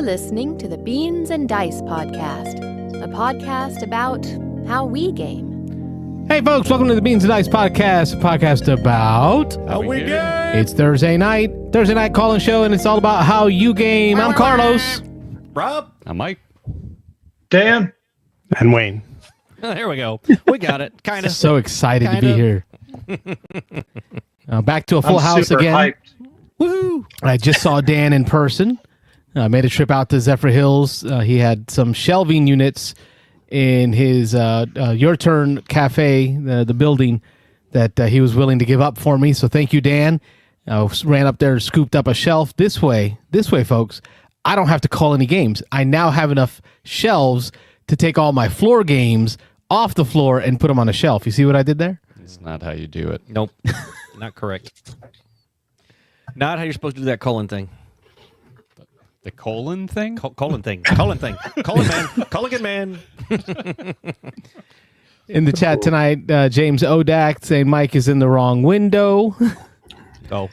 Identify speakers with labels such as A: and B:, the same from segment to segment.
A: listening to the Beans and Dice podcast, a podcast about how we game.
B: Hey folks, welcome to the Beans and Dice podcast, a podcast about
C: how we game.
B: It's Thursday night call-in show, and it's all about how you game. I'm Carlos.
C: Rob. I'm Mike.
D: Dan.
E: And Wayne.
C: There we go. We got it. Kind of.
B: So excited to be here. Back to a full house again.
D: Hyped.
B: Woohoo! I just saw Dan in person. I made a trip out to Zephyr Hills. He had some shelving units in his Your Turn Cafe, the building that he was willing to give up for me. So thank you, Dan. Ran up there, scooped up a shelf. This way, folks. I don't have to call any games. I now have enough shelves to take all my floor games off the floor and put them on a shelf. You see what I did there?
C: It's not how you do it. Nope. Not correct. Not how you're supposed to do that colon thing. The colon thing? Colon thing. Colon thing. Colon man. Colligan man.
B: In the chat tonight, James Odak saying Mike is in the wrong window.
C: Oh.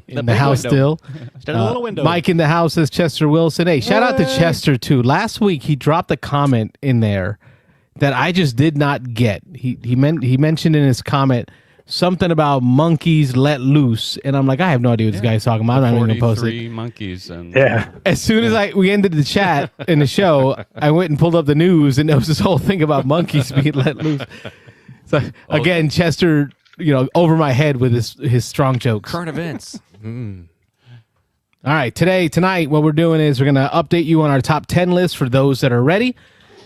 B: In the house
C: window.
B: still.
C: Instead of the little window.
B: Mike in the house says Chester Wilson. Hey, shout out to Chester, too. Last week, he dropped a comment in there that I just did not get. He mentioned in his comment something about monkeys let loose, and I'm like, I have no idea what this guy's talking about. I'm not even gonna post it.
C: Monkeys and
B: As soon as we ended the chat in the show, I went and pulled up the news, and there was this whole thing about monkeys being let loose. So again, Chester, over my head with his strong jokes.
C: current events.
B: All right, tonight, what we're doing is we're gonna update you on our top 10 list for those that are ready.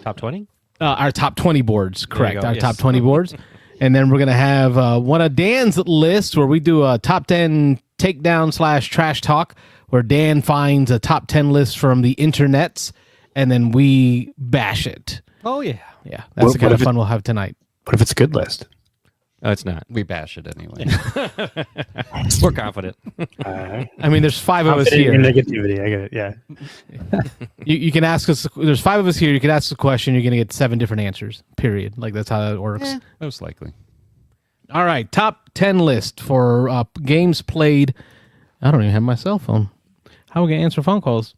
C: Top 20?
B: Our top 20 boards, correct?
C: Go,
B: Our
C: yes.
B: top 20 boards. And then we're going to have one of Dan's lists where we do a top 10 takedown / trash talk, where Dan finds a top 10 list from the internets, and then we bash it.
C: Oh, yeah.
B: Yeah, that's the kind of fun we'll have tonight.
E: What if it's a good list?
C: No, it's not. We bash it anyway. We're confident.
B: I mean, there's 5 of us here.
E: Negativity, I get it, yeah.
B: You can ask us, there's 5 of us here, you can ask the question, you're going to get 7 different answers, period. Like, that's how it works.
C: Most likely.
B: All right, top 10 list for games played. I don't even have my cell phone. How are we going to answer phone calls?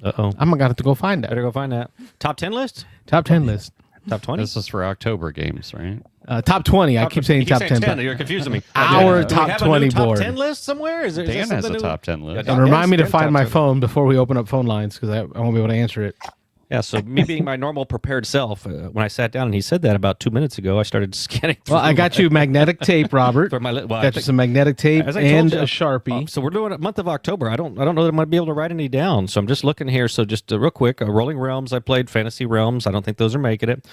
C: Uh-oh.
B: I'm going to have to go find that.
C: Better go find that. Top 10 list?
B: Top 10 list.
C: Top 20?
F: This is for October games, right?
B: Top 20. I keep saying top 10.
C: You're confusing me.
B: Our
C: Do we
B: top
C: have a
B: 20
C: new top
B: board.
C: 10 list somewhere? Is there
F: Dan has a
C: something
F: top 10 list.
B: And remind me to find my
C: top 10.
B: phone before we open up phone lines because I won't be able to answer it.
C: Yeah, so me being my normal prepared self, when I sat down and he said that about 2 minutes ago, I started scanning through.
B: Well, I got you magnetic tape, Robert.
C: For my I
B: got you
C: think-
B: some magnetic tape
C: As I told
B: and
C: you,
B: a Sharpie.
C: So we're doing a month of October. I don't know that I'm going to be able to write any down. So I'm just looking here. So just real quick, Rolling Realms, I played Fantasy Realms. I don't think those are making it.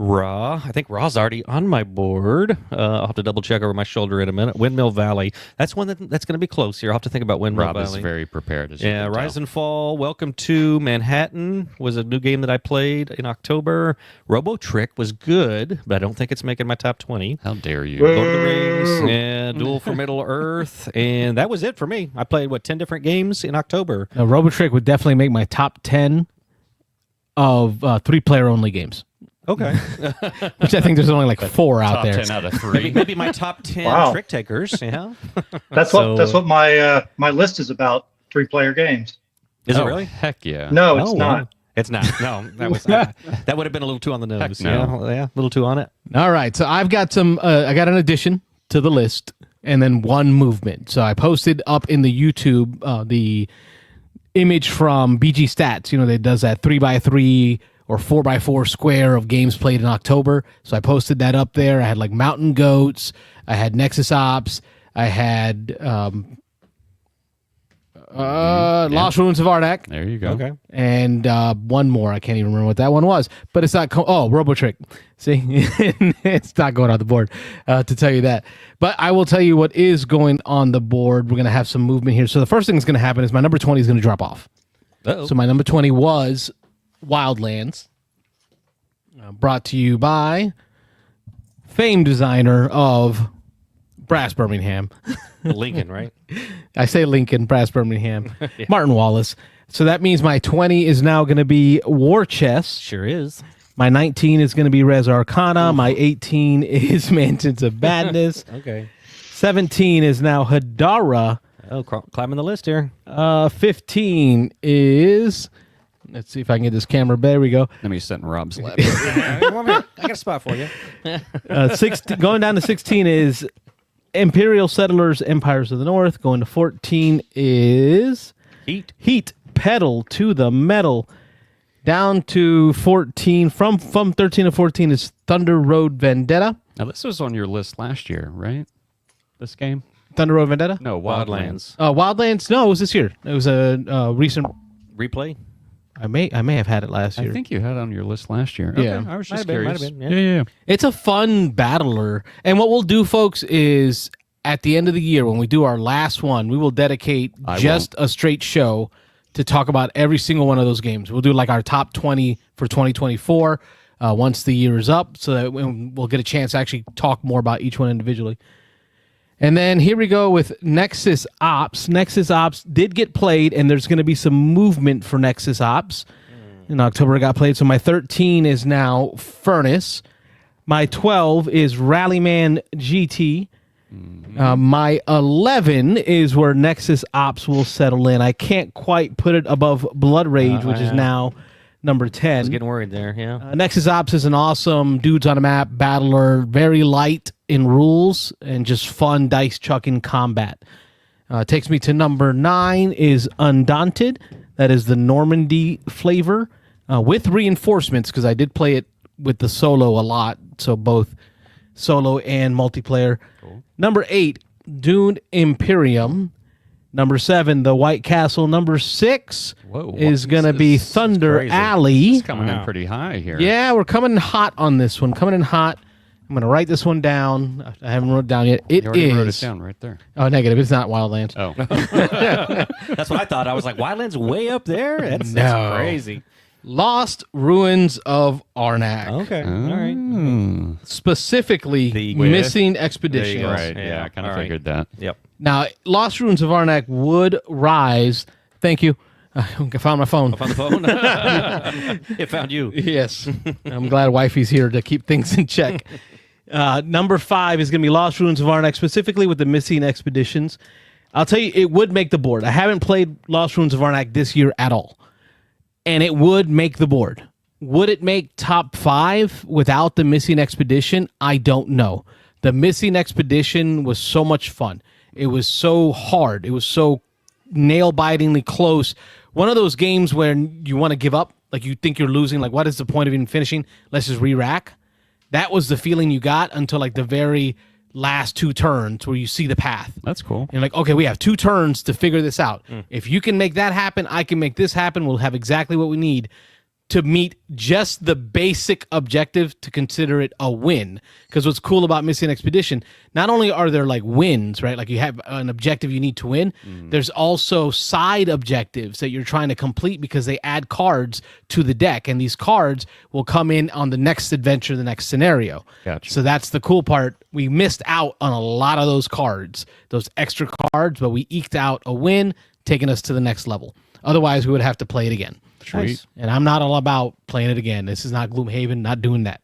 C: Raw. I think Raw's already on my board. I'll have to double check over my shoulder in a minute. Windmill Valley. That's one that's going to be close here. I'll have to think about Windmill
F: Rob
C: Valley.
F: is very prepared. As you
C: Yeah,
F: can
C: Rise
F: tell.
C: and Fall, Welcome to Manhattan was a new game that I played in October. Robo Trick was good, but I don't think it's making my top 20.
F: How dare you?
C: Lord of the Rings, and Duel for Middle Earth, and that was it for me. I played, 10 different games in October.
B: Robotrick would definitely make my top 10 of 3-player only games,
C: Okay.
B: which I think there's only like 4 out
F: Top
B: there.
F: 10 out of 3.
C: maybe my top 10
D: Wow.
C: trick takers, yeah.
D: That's what my my list is about. 3-player games.
C: Is
F: Oh,
C: it really?
F: Heck yeah.
D: No, it's
C: Oh,
D: not.
C: wow. It's not. No, that was not. That would have been a little too on the nose.
F: Heck no.
C: Yeah, a little too on it.
B: All right, so I've got some. I got an addition to the list, and then one movement. So I posted up in the YouTube the image from BG Stats. That does that 3x3 or 4x4 square of games played in October. So I posted that up there. I had like Mountain Goats. I had Nexus Ops. I had Lost Ruins of Arnak.
F: There you go.
C: Okay.
B: And one more. I can't even remember what that one was. But it's not... Robotrick. See? It's not going on the board, to tell you that. But I will tell you what is going on the board. We're going to have some movement here. So the first thing that's going to happen is my number 20 is going to drop off.
C: Uh-oh.
B: So my number 20 was Wildlands. Brought to you by famed designer of Brass Birmingham.
C: Lincoln, right?
B: I say Lincoln, Brass Birmingham. Martin Wallace. So that means my 20 is now going to be War Chest.
C: Sure is.
B: My 19 is going to be Res Arcana. My 18 is Mansions of Madness.
C: Okay.
B: 17 is now Hadara.
C: Oh, climbing the list here.
B: 15 is Let's see if I can get this camera. There we go.
F: Let me sit in Rob's lap.
C: I got a spot for you.
B: Going down to 16 is Imperial Settlers, Empires of the North. Going to 14 is Heat, Pedal to the Metal. Down to 14, from 13 to 14 is Thunder Road Vendetta.
F: Now, this was on your list last year, right? This game?
B: Thunder Road Vendetta?
F: No, Wildlands.
B: Wildlands? No, it was this year. It was a recent
C: replay.
B: I may have had it last year.
F: I think you had it on your list last year.
B: Yeah.
F: Okay, I was just
C: Might
F: curious.
C: have been,
F: yeah.
B: It's a fun battler. And what we'll do, folks, is at the end of the year, when we do our last one, we will dedicate a straight show to talk about every single one of those games. We'll do like our top 20 for 2024 once the year is up, so that we'll get a chance to actually talk more about each one individually. And then here we go with Nexus Ops. Nexus Ops did get played, and there's going to be some movement for Nexus Ops. In October, it got played. So my 13 is now Furnace. My 12 is Rallyman GT. My 11 is where Nexus Ops will settle in. I can't quite put it above Blood Rage, which is now number 10.
C: I was getting worried there, yeah.
B: Nexus Ops is an awesome dudes on a map battler, very light in rules and just fun dice chucking combat. Takes me to number 9 is Undaunted. That is the Normandy flavor with reinforcements, because I did play it with the solo a lot, so both solo and multiplayer. Cool. Number 8, Dune Imperium. Number 7, The White Castle. Number 6 is going to be Thunder Alley.
F: It's coming in pretty high here.
B: Yeah, we're coming in hot on this one. Coming in hot. I'm going to write this one down. I haven't wrote it down yet.
F: You already wrote it down right there.
B: Oh, negative. It's not Wildlands.
F: Oh.
C: That's what I thought. I was like, Wildlands way up there? That's crazy.
B: Lost Ruins of Arnak.
C: Okay. All right.
B: Specifically,
C: The
B: Missing Expeditions.
F: Right. Yeah, I kind of figured that.
C: Yep.
B: Now, Lost Ruins of Arnak would rise. Thank you. I found my phone.
C: I found the phone. It found you.
B: Yes. I'm glad wifey's here to keep things in check. Number 5 is going to be Lost Ruins of Arnak, specifically with the Missing Expeditions. I'll tell you, it would make the board. I haven't played Lost Ruins of Arnak this year at all. And it would make the board. Would it make top 5 without the Missing Expedition? I don't know. The Missing Expedition was so much fun. It was so hard. It was so nail-bitingly close. One of those games where you want to give up, like you think you're losing, like what is the point of even finishing? Let's just re-rack. That was the feeling you got until like the very last 2 turns where you see the path.
F: That's cool.
B: And you're like, okay, we have 2 turns to figure this out. If you can make that happen, I can make this happen. We'll have exactly what we need to meet just the basic objective to consider it a win. Because what's cool about Missing Expedition, not only are there like wins, right? Like you have an objective you need to win. There's also side objectives that you're trying to complete because they add cards to the deck. And these cards will come in on the next adventure, the next scenario.
F: Gotcha.
B: So that's the cool part. We missed out on a lot of those cards, those extra cards, but we eked out a win, taking us to the next level. Otherwise, we would have to play it again.
F: Sweet.
B: And I'm not all about playing it again. This is not Gloomhaven, not doing that.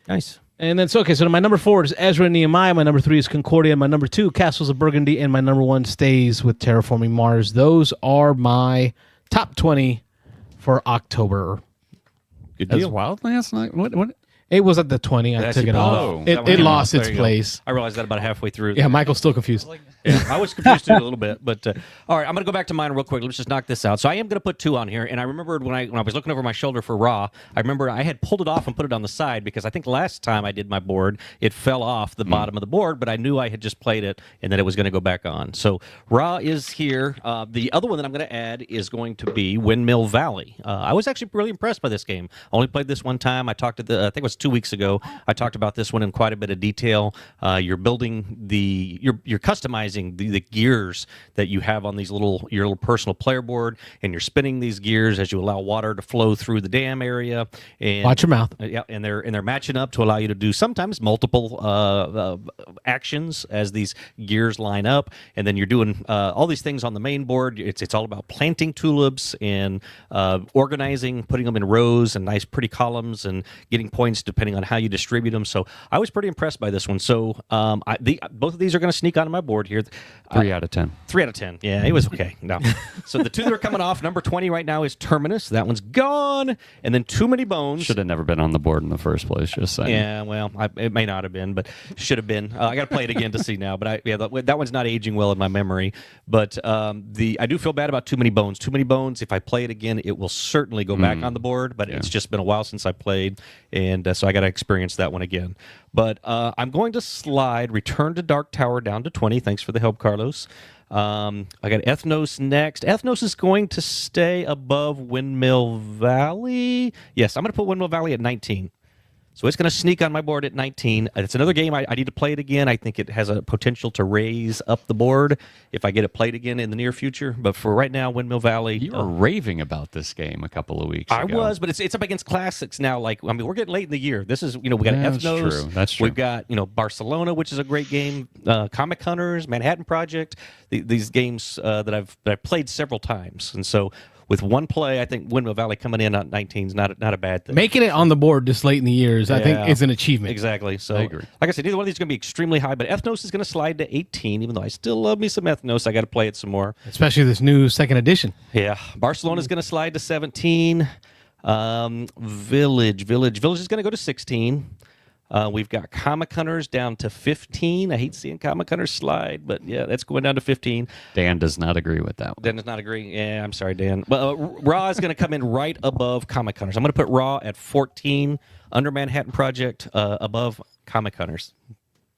C: Nice.
B: And then, so my number 4 is Ezra and Nehemiah. My number 3 is Concordia. My number 2, Castles of Burgundy. And my number 1 stays with Terraforming Mars. Those are my top 20 for October.
C: Good
F: As
C: deal.
F: Wildlands? What?
B: It was at the 20. I took it off. It lost its place.
C: I realized that about halfway through.
B: Yeah, Michael's still confused.
C: Yeah, I was confused too a little bit, but all right, I'm going to go back to mine real quick. Let's just knock this out. So I am going to put 2 on here, and I remembered when I was looking over my shoulder for Raw, I remember I had pulled it off and put it on the side because I think last time I did my board, it fell off the bottom of the board, but I knew I had just played it and that it was going to go back on. So Raw is here. The other one that I'm going to add is going to be Windmill Valley. I was actually really impressed by this game. Only played this one time. I talked I think it was 2 weeks ago. I talked about this one in quite a bit of detail. You're building you're customizing the gears that you have on your little personal player board, and you're spinning these gears as you allow water to flow through the dam area. And
B: watch your mouth.
C: Yeah, and they're matching up to allow you to do sometimes multiple actions as these gears line up, and then you're doing all these things on the main board. It's all about planting tulips and organizing, putting them in rows and nice pretty columns, and getting points depending on how you distribute them. So I was pretty impressed by this one. So both of these are going to sneak onto my board here.
F: 3 out of 10.
C: 3 out of 10. Yeah, it was okay. No. So the two that are coming off, number 20 right now is Terminus. That one's gone. And then Too Many Bones.
F: Should have never been on the board in the first place, just saying.
C: Yeah, well, it may not have been, but should have been. I got to play it again to see now. But that one's not aging well in my memory. But I do feel bad about Too Many Bones. Too Many Bones, if I play it again, it will certainly go back on the board. But it's just been a while since I played. And so I got to experience that one again. But I'm going to slide Return to Dark Tower down to 20. Thanks for the help, Carlos. I got Ethnos next. Ethnos is going to stay above Windmill Valley. Yes, I'm going to put Windmill Valley at 19. So it's going to sneak on my board at 19. It's another game. I need to play it again. I think it has a potential to raise up the board if I get it played again in the near future. But for right now, Windmill Valley.
F: You were raving about this game a couple of weeks ago.
C: I was, but it's up against classics now. We're getting late in the year. This is, we got Ethnos.
F: That's true.
C: We've got, Barcelona, which is a great game. Comic Hunters, Manhattan Project. These games that I've played several times. And so with one play, I think Windmill Valley coming in at 19 is not a bad thing.
B: Making it on the board this late in the years, I think, is an achievement.
C: Exactly. So,
F: I agree.
C: like I said, either one of these is going to be extremely high, but Ethnos is going to slide to 18, even though I still love me some Ethnos. I got to play it some more.
B: Especially this new second edition.
C: Yeah. Barcelona is going to slide to 17. Village is going to go to 16. We've got Comic Hunters down to 15. I hate seeing Comic Hunters slide, but yeah, that's going down to 15.
F: Dan does not agree with that one.
C: Dan does not agree. Yeah, I'm sorry, Dan. Well, Raw is going to come in right above Comic Hunters. I'm going to put Raw at 14, under Manhattan Project, above Comic Hunters.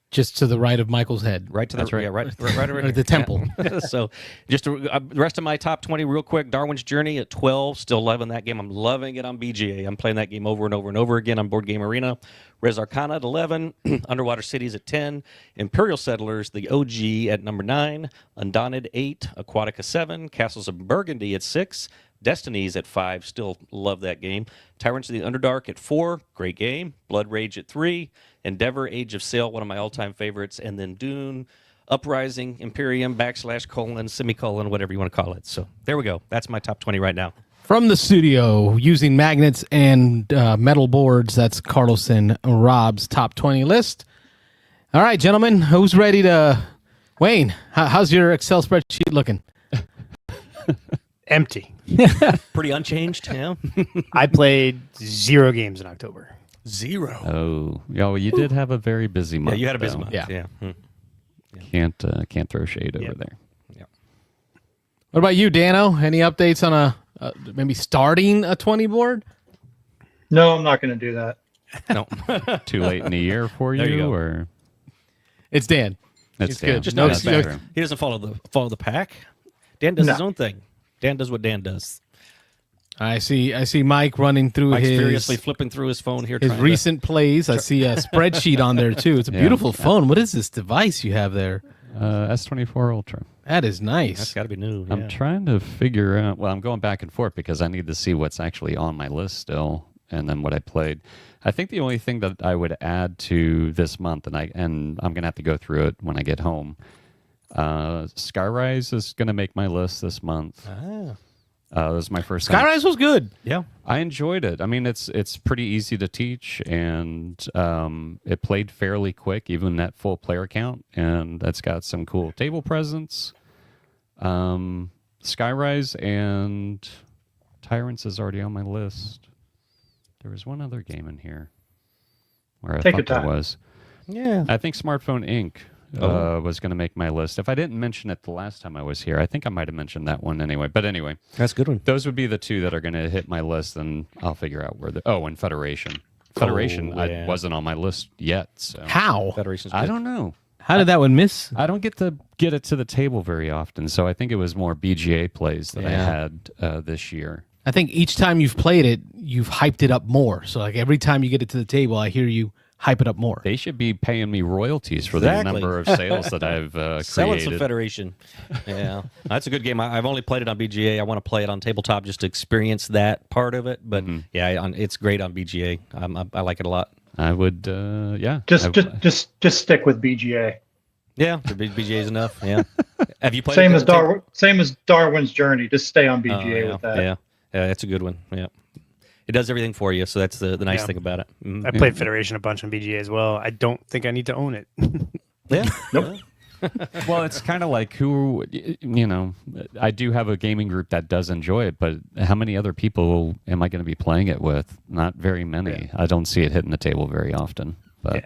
B: Just to the right of Michael's head.
C: Right to the right. Yeah, right
B: At the temple.
C: So just the rest of my top 20 real quick. Darwin's Journey at 12. Still loving that game. I'm loving it on BGA. I'm playing that game over and over and over again on Board Game Arena. Res Arcana at 11. Underwater Cities at 10. Imperial Settlers, the OG, at number 9. Undaunted 8. Aquatica 7. Castles of Burgundy at 6. Destinies at 5. Still love that game. Tyrants of the Underdark at 4. Great game. Blood Rage at 3. Endeavor, Age of Sail, one of my all-time favorites. And then Dune, Uprising, Imperium, /, semicolon, whatever you want to call it. So there we go. That's my top 20 right now.
B: From the studio, using magnets and metal boards, that's Carlos and Rob's top 20 list. All right, gentlemen, who's ready to... Wayne, how's your Excel spreadsheet looking?
E: Empty.
C: Pretty unchanged, yeah?
E: I played 0 games in October.
C: 0.
F: Oh, yeah, well, you did have a very busy month.
C: Yeah, you had a busy
F: though.
C: month.
B: Yeah.
F: Can't throw shade over there.
C: Yeah.
B: What about you, Dano? Any updates on maybe starting a 20 board?
D: No, I'm not going to do that.
C: No.
F: Too late in the year for
C: There you go.
F: or
B: It's Dan.
F: it's
B: good.
F: Dan.
B: Just
C: No,
F: That's
C: it's
F: true.
C: He doesn't follow the pack. Dan does
D: No.
C: his own thing. Dan does what Dan does.
B: I see Mike running through
C: Mike's
B: his
C: furiously flipping through his phone here.
B: his
C: trying to-
B: recent plays. I see a spreadsheet on there too. It's a
F: Yeah.
B: beautiful phone. What is this device you have there?
F: S24 Ultra.
B: That is nice.
C: That's got to be new.
F: I'm
C: yeah.
F: trying to figure out. Well, I'm going back and forth because I need to see what's actually on my list still, and then what I played. I think the only thing that I would add to this month, and I'm gonna have to go through it when I get home. Skyrise is gonna make my list this month. It was my first time.
B: Skyrise was good.
C: Yeah.
F: I enjoyed it. I mean, it's pretty easy to teach, and it played fairly quick, even at full player count, and that's got some cool table presence. Skyrise and Tyrants is already on my list. There was one other game in here where I
D: Take
F: thought
D: your time.
F: there was.
C: Yeah.
F: I think Smartphone Inc. Was going to make my list. If I didn't mention it the last time I was here, I think I might have mentioned that one anyway. But anyway,
C: That's a good one.
F: those would be the two that are going to hit my list, and I'll figure out where the... Oh, and Federation. Federation
C: yeah.
F: I wasn't on my list yet, so...
B: How?
C: Federation's good.
F: I don't know.
B: How did that one miss?
F: I don't get it to the table very often, so I think it was more BGA plays that I had this year.
B: I think each time you've played it, you've hyped it up more. So like every time you get it to the table, I hear you hype it up more.
F: They should be paying me royalties for
C: Exactly.
F: the number of sales that I've
C: Selling some
F: created.
C: Federation. Yeah. That's a good game. I've only played it on BGA. I want to play it on tabletop just to experience that part of it. But yeah, it's great on BGA. I like it a lot.
F: I would, yeah.
D: Just stick with BGA.
C: Yeah, the BGA is enough. Yeah. Have you played
D: Same
C: it?
D: as Darwin's Journey. Just stay on BGA
C: yeah,
D: with that.
C: Yeah, yeah, that's a good one. Yeah. it does everything for you. So that's the nice thing about it.
E: I played Federation a bunch on BGA as well. I don't think I need to own it.
C: Yeah.
D: Nope.
F: Well, it's kind of like I do have a gaming group that does enjoy it, but how many other people am I going to be playing it with? Not very many. Yeah. I don't see it hitting the table very often. But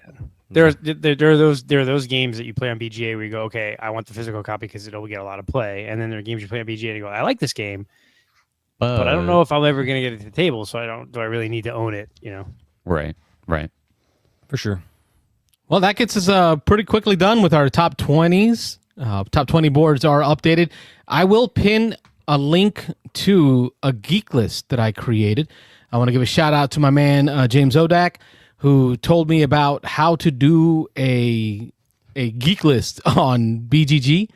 E: there are those games that you play on BGA where you go, okay, I want the physical copy because it'll get a lot of play, and then there are games you play on BGA and you go, I like this game, but I don't know if I'm ever going to get it to the table, so do I really need to own it?
F: Right,
C: for sure.
B: Well, that gets us pretty quickly done with our top 20s. Top 20 boards are updated. I will pin a link to a geek list that I created. I want to give a shout out to my man, James Odak, who told me about how to do a geek list on BGG,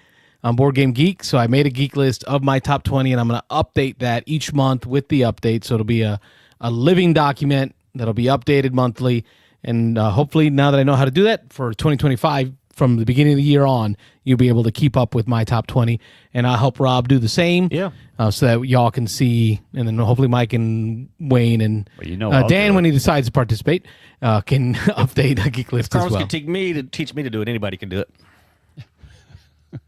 B: on Board Game Geek. So I made a geek list of my top 20, and I'm going to update that each month with the update. So it'll be a living document that'll be updated monthly. And hopefully, now that I know how to do that for 2025, from the beginning of the year on, you'll be able to keep up with my top 20. And I'll help Rob do the same.
C: Yeah.
B: So that y'all can see, and then hopefully Mike and Wayne and Dan, when he decides to participate, can update a geek list as well.
C: Carlos can teach me to do it. Anybody can do it.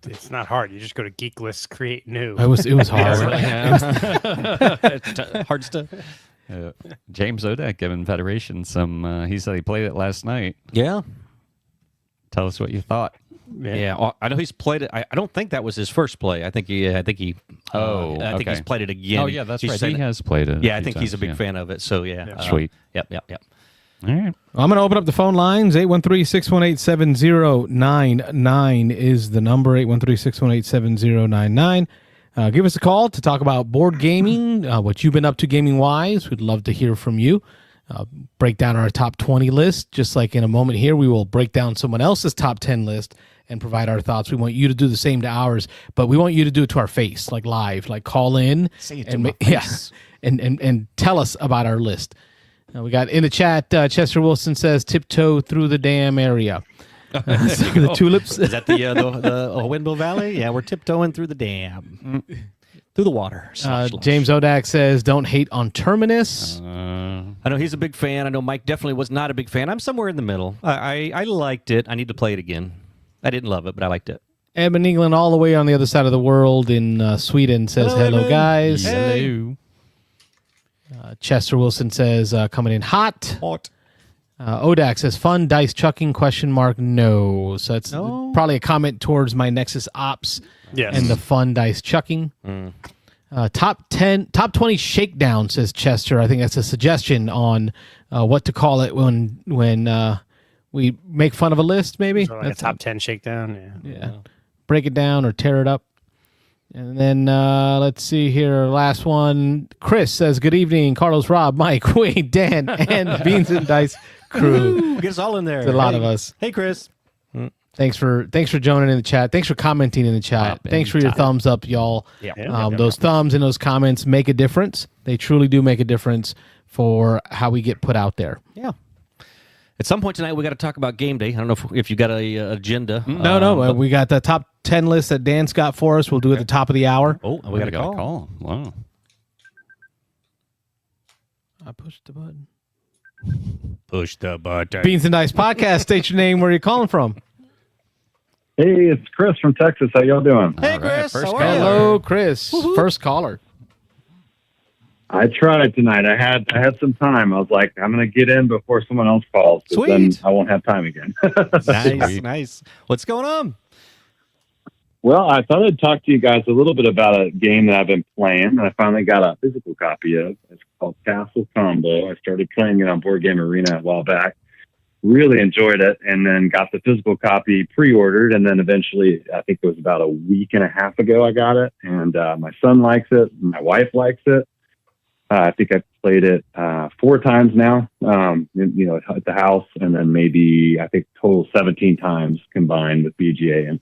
E: It's not hard. You just go to Geek Lists, create new.
B: It was hard.
C: Hard stuff.
F: James Odak giving Federation some. He said he played it last night.
C: Yeah.
F: Tell us what you thought.
C: Yeah, I know he's played it. I don't think that was his first play. I think he. I think he's played it again.
F: Oh yeah, that's right. He has played it.
C: Yeah, I think he's a big fan of it. So yeah.
F: Sweet.
C: Yep.
B: All right. I'm going to open up the phone lines. 813-618-7099 is the number. 813-618-7099. Give us a call to talk about board gaming, what you've been up to gaming-wise. We'd love to hear from you. Break down our top 20 list. Just like in a moment here, we will break down someone else's top 10 list and provide our thoughts. We want you to do the same to ours, but we want you to do it to our face, like live, like call in.
C: Say it to my face.
B: And tell us about our list. We got in the chat, Chester Wilson says, tiptoe through the damn area. The tulips.
C: Is that the Windmill Valley? Yeah, we're tiptoeing through the dam. Through the water.
B: James Odak says, don't hate on Terminus.
C: I know he's a big fan. I know Mike definitely was not a big fan. I'm somewhere in the middle. I liked it. I need to play it again. I didn't love it, but I liked it.
B: Edmund England, all the way on the other side of the world in Sweden, says, hello guys.
C: Hey.
B: Hello. Chester Wilson says, coming in hot. Odak says, fun dice chucking, ? No. So that's probably a comment towards my Nexus Ops and the fun dice chucking. Top 20 shakedown, says Chester. I think that's a suggestion on what to call it when we make fun of a list, maybe.
E: So like that's a top 10 shakedown.
B: Yeah. Break it down or tear it up. And then let's see here. Last one. Chris says, good evening, Carlos, Rob, Mike, Wade, Dan, and Beans and Dice crew.
C: Get us all in there.
B: It's a lot of us.
C: Hey, Chris.
B: Thanks for joining in the chat. Thanks for commenting in the chat. Thanks for your thumbs up, y'all. Those thumbs and those comments make a difference. They truly do make a difference for how we get put out there.
C: Yeah. At some point tonight, we got to talk about game day. I don't know if you got a agenda.
B: No. We got the top 10 list that Dan's got for us. We'll do it at the top of the hour.
C: Oh, we got a call.
F: Wow.
B: I pushed the button.
C: Push the button.
B: Beans and Dice Podcast. State your name. Where are you calling from?
G: Hey, it's Chris from Texas. How y'all doing?
C: Hey, Chris. How are you?
B: Hello, Chris. Woo-hoo. First caller.
G: I tried tonight. I had some time. I was like, I'm going to get in before someone else calls.
C: Sweet.
G: Then I won't have time again.
C: Nice. What's going on?
G: Well, I thought I'd talk to you guys a little bit about a game that I've been playing, and I finally got a physical copy of. It's called Castle Combo. I started playing it on Board Game Arena a while back. Really enjoyed it, and then got the physical copy pre-ordered, and then eventually, I think it was about a week and a half ago, I got it, and my son likes it, my wife likes it. I think I've played it 4 times now, at the house, and then maybe, I think, total 17 times combined with BGA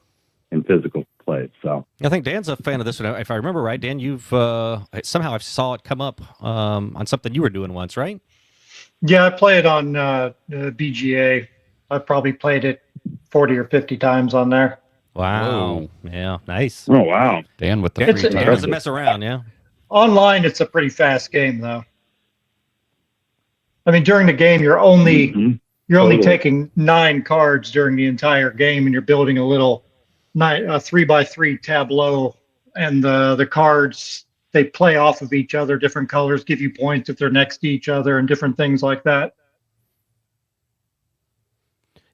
G: and physical play. So
C: I think Dan's a fan of this one. If I remember right, Dan, you've somehow I saw it come up on something you were doing once, right?
D: Yeah, I play it on BGA. I've probably played it 40 or 50 times on there.
C: Wow. Whoa. Yeah, nice.
G: Oh, wow.
F: Dan with the
C: Dan
F: free
C: doesn't mess around, yeah.
D: Online, it's a pretty fast game, though. I mean, during the game, you're only
G: Totally.
D: taking 9 cards during the entire game, and you're building a little 3x3 tableau, and the cards, they play off of each other. Different colors give you points if they're next to each other, and different things like that.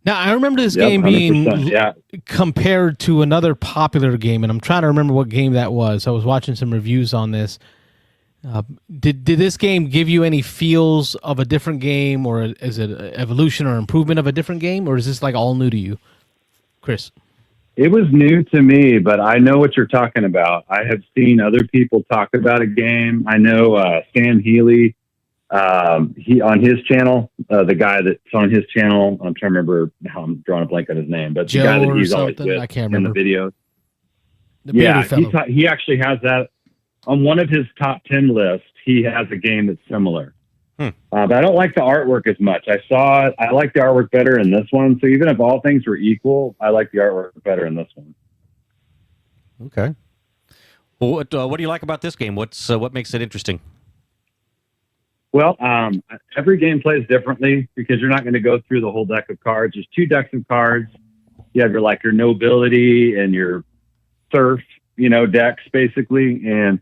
B: Now, I remember this
G: Yep,
B: game being
G: 100%, yeah.
B: compared to another popular game, and I'm trying to remember what game that was. I was watching some reviews on this. Did this game give you any feels of a different game, or is it an evolution or improvement of a different game, or is this like all new to you, Chris?
G: It was new to me, but I know what you're talking about. I have seen other people talk about a game. I know Sam Healy, he on his channel, the guy that's on his channel, I'm trying to remember how I'm drawing a blank on his name, but
B: Joe
G: the guy that
B: or
G: he's always
B: something?
G: with
B: I can't
G: in the
B: remember.
G: videos.
B: The bearded fellow.
G: He actually has that on one of his top 10 lists. He has a game that's similar. But I don't like the artwork as much. I saw it. I like the artwork better in this one. So even if all things were equal, I like the artwork better in this one.
C: Okay. Well, what do you like about this game? What makes it interesting?
G: Well, every game plays differently because you're not going to go through the whole deck of cards. There's 2 decks of cards. You have your nobility and your serf, decks basically, and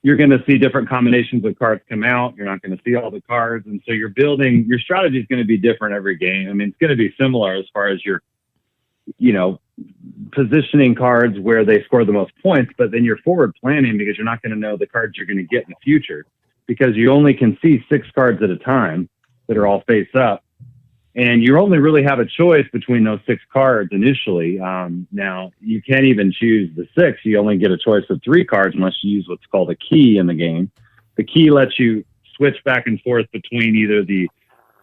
G: you're going to see different combinations of cards come out. You're not going to see all the cards, and so your strategy is going to be different every game. I mean, it's going to be similar as far as your, positioning cards where they score the most points, but then you're forward planning because you're not going to know the cards you're going to get in the future, because you only can see 6 cards at a time that are all face up. And you only really have a choice between those 6 cards initially. Now, you can't even choose the 6. You only get a choice of 3 cards unless you use what's called a key in the game. The key lets you switch back and forth between either the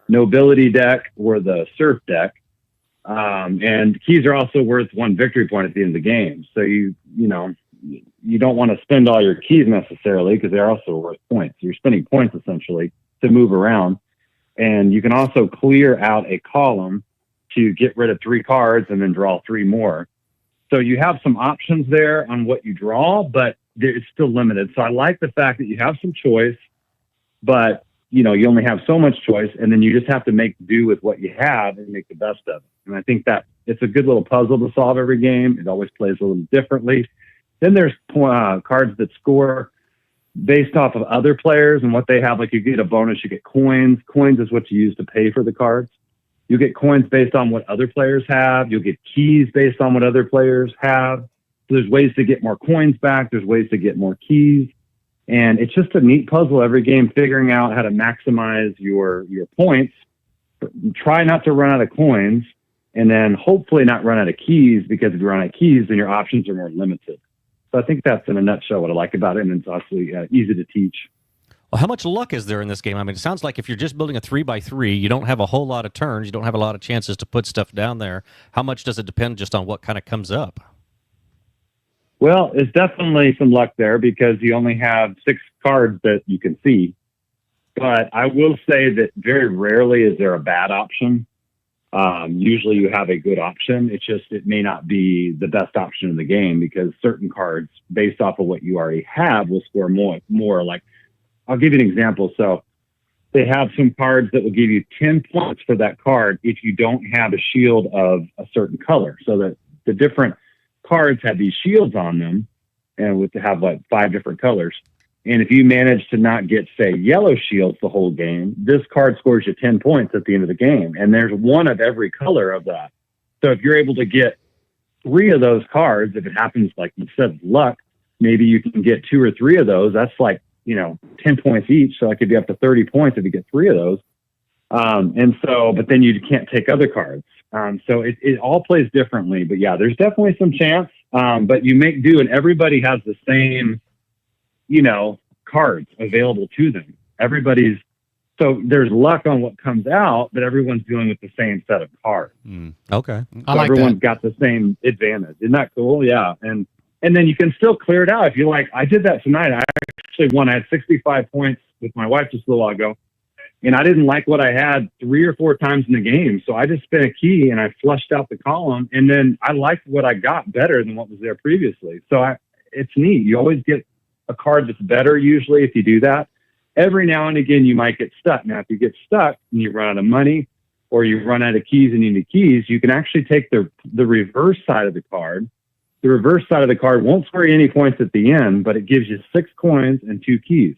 G: nobility deck or the serf deck. And keys are also worth 1 victory point at the end of the game. So you don't want to spend all your keys necessarily because they're also worth points. You're spending points essentially to move around. And you can also clear out a column to get rid of 3 cards and then draw 3 more. So you have some options there on what you draw, but it's still limited. So I like the fact that you have some choice, but you only have so much choice, and then you just have to make do with what you have and make the best of it. And I think that it's a good little puzzle to solve every game. It always plays a little differently. Then there's cards that score based off of other players and what they have. Like you get a bonus, you get coins. Coins is what you use to pay for the cards. You get coins based on what other players have. You'll get keys based on what other players have. So there's ways to get more coins back. There's ways to get more keys. And it's just a neat puzzle every game, figuring out how to maximize your points. Try not to run out of coins, and then hopefully not run out of keys, because if you run out of keys, then your options are more limited. So I think that's in a nutshell what I like about it, and it's actually easy to teach.
C: Well, how much luck is there in this game? I mean, it sounds like if you're just building a 3x3, you don't have a whole lot of turns. You don't have a lot of chances to put stuff down there. How much does it depend just on what kind of comes up?
G: Well, it's definitely some luck there because you only have 6 cards that you can see. But I will say that very rarely is there a bad option. Usually you have a good option. It may not be the best option in the game because certain cards, based off of what you already have, will score more. Like, I'll give you an example. So they have some cards that will give you 10 points for that card if you don't have a shield of a certain color. So that the different cards have these shields on them, and with to have 5 different colors. And if you manage to not get, say, yellow shields the whole game, this card scores you 10 points at the end of the game. And there's 1 of every color of that. So if you're able to get 3 of those cards, if it happens, like you said, luck, maybe you can get 2 or 3 of those. That's 10 points each. So that could be up to 30 points if you get 3 of those. But then you can't take other cards. So it all plays differently. But yeah, there's definitely some chance. But you make do, and everybody has the same cards available to them. So there's luck on what comes out, but everyone's dealing with the same set of cards.
C: Okay.
B: I like
G: everyone's
B: that.
G: got the same advantage. Isn't that cool? Yeah. And then you can still clear it out if you like. I did that tonight. I actually won. I had 65 points with my wife just a little while ago, and I didn't like what I had 3 or 4 times in the game. So I just spent a key and I flushed out the column, and then I liked what I got better than what was there previously. So it's neat. You always get a card that's better usually if you do that. every now and again you might get stuck. Now, if you get stuck and you run out of money or you run out of keys and you need keys, you can actually take the reverse side of the card. The reverse side of the card won't score you any points at the end, but it gives you 6 coins and 2 keys.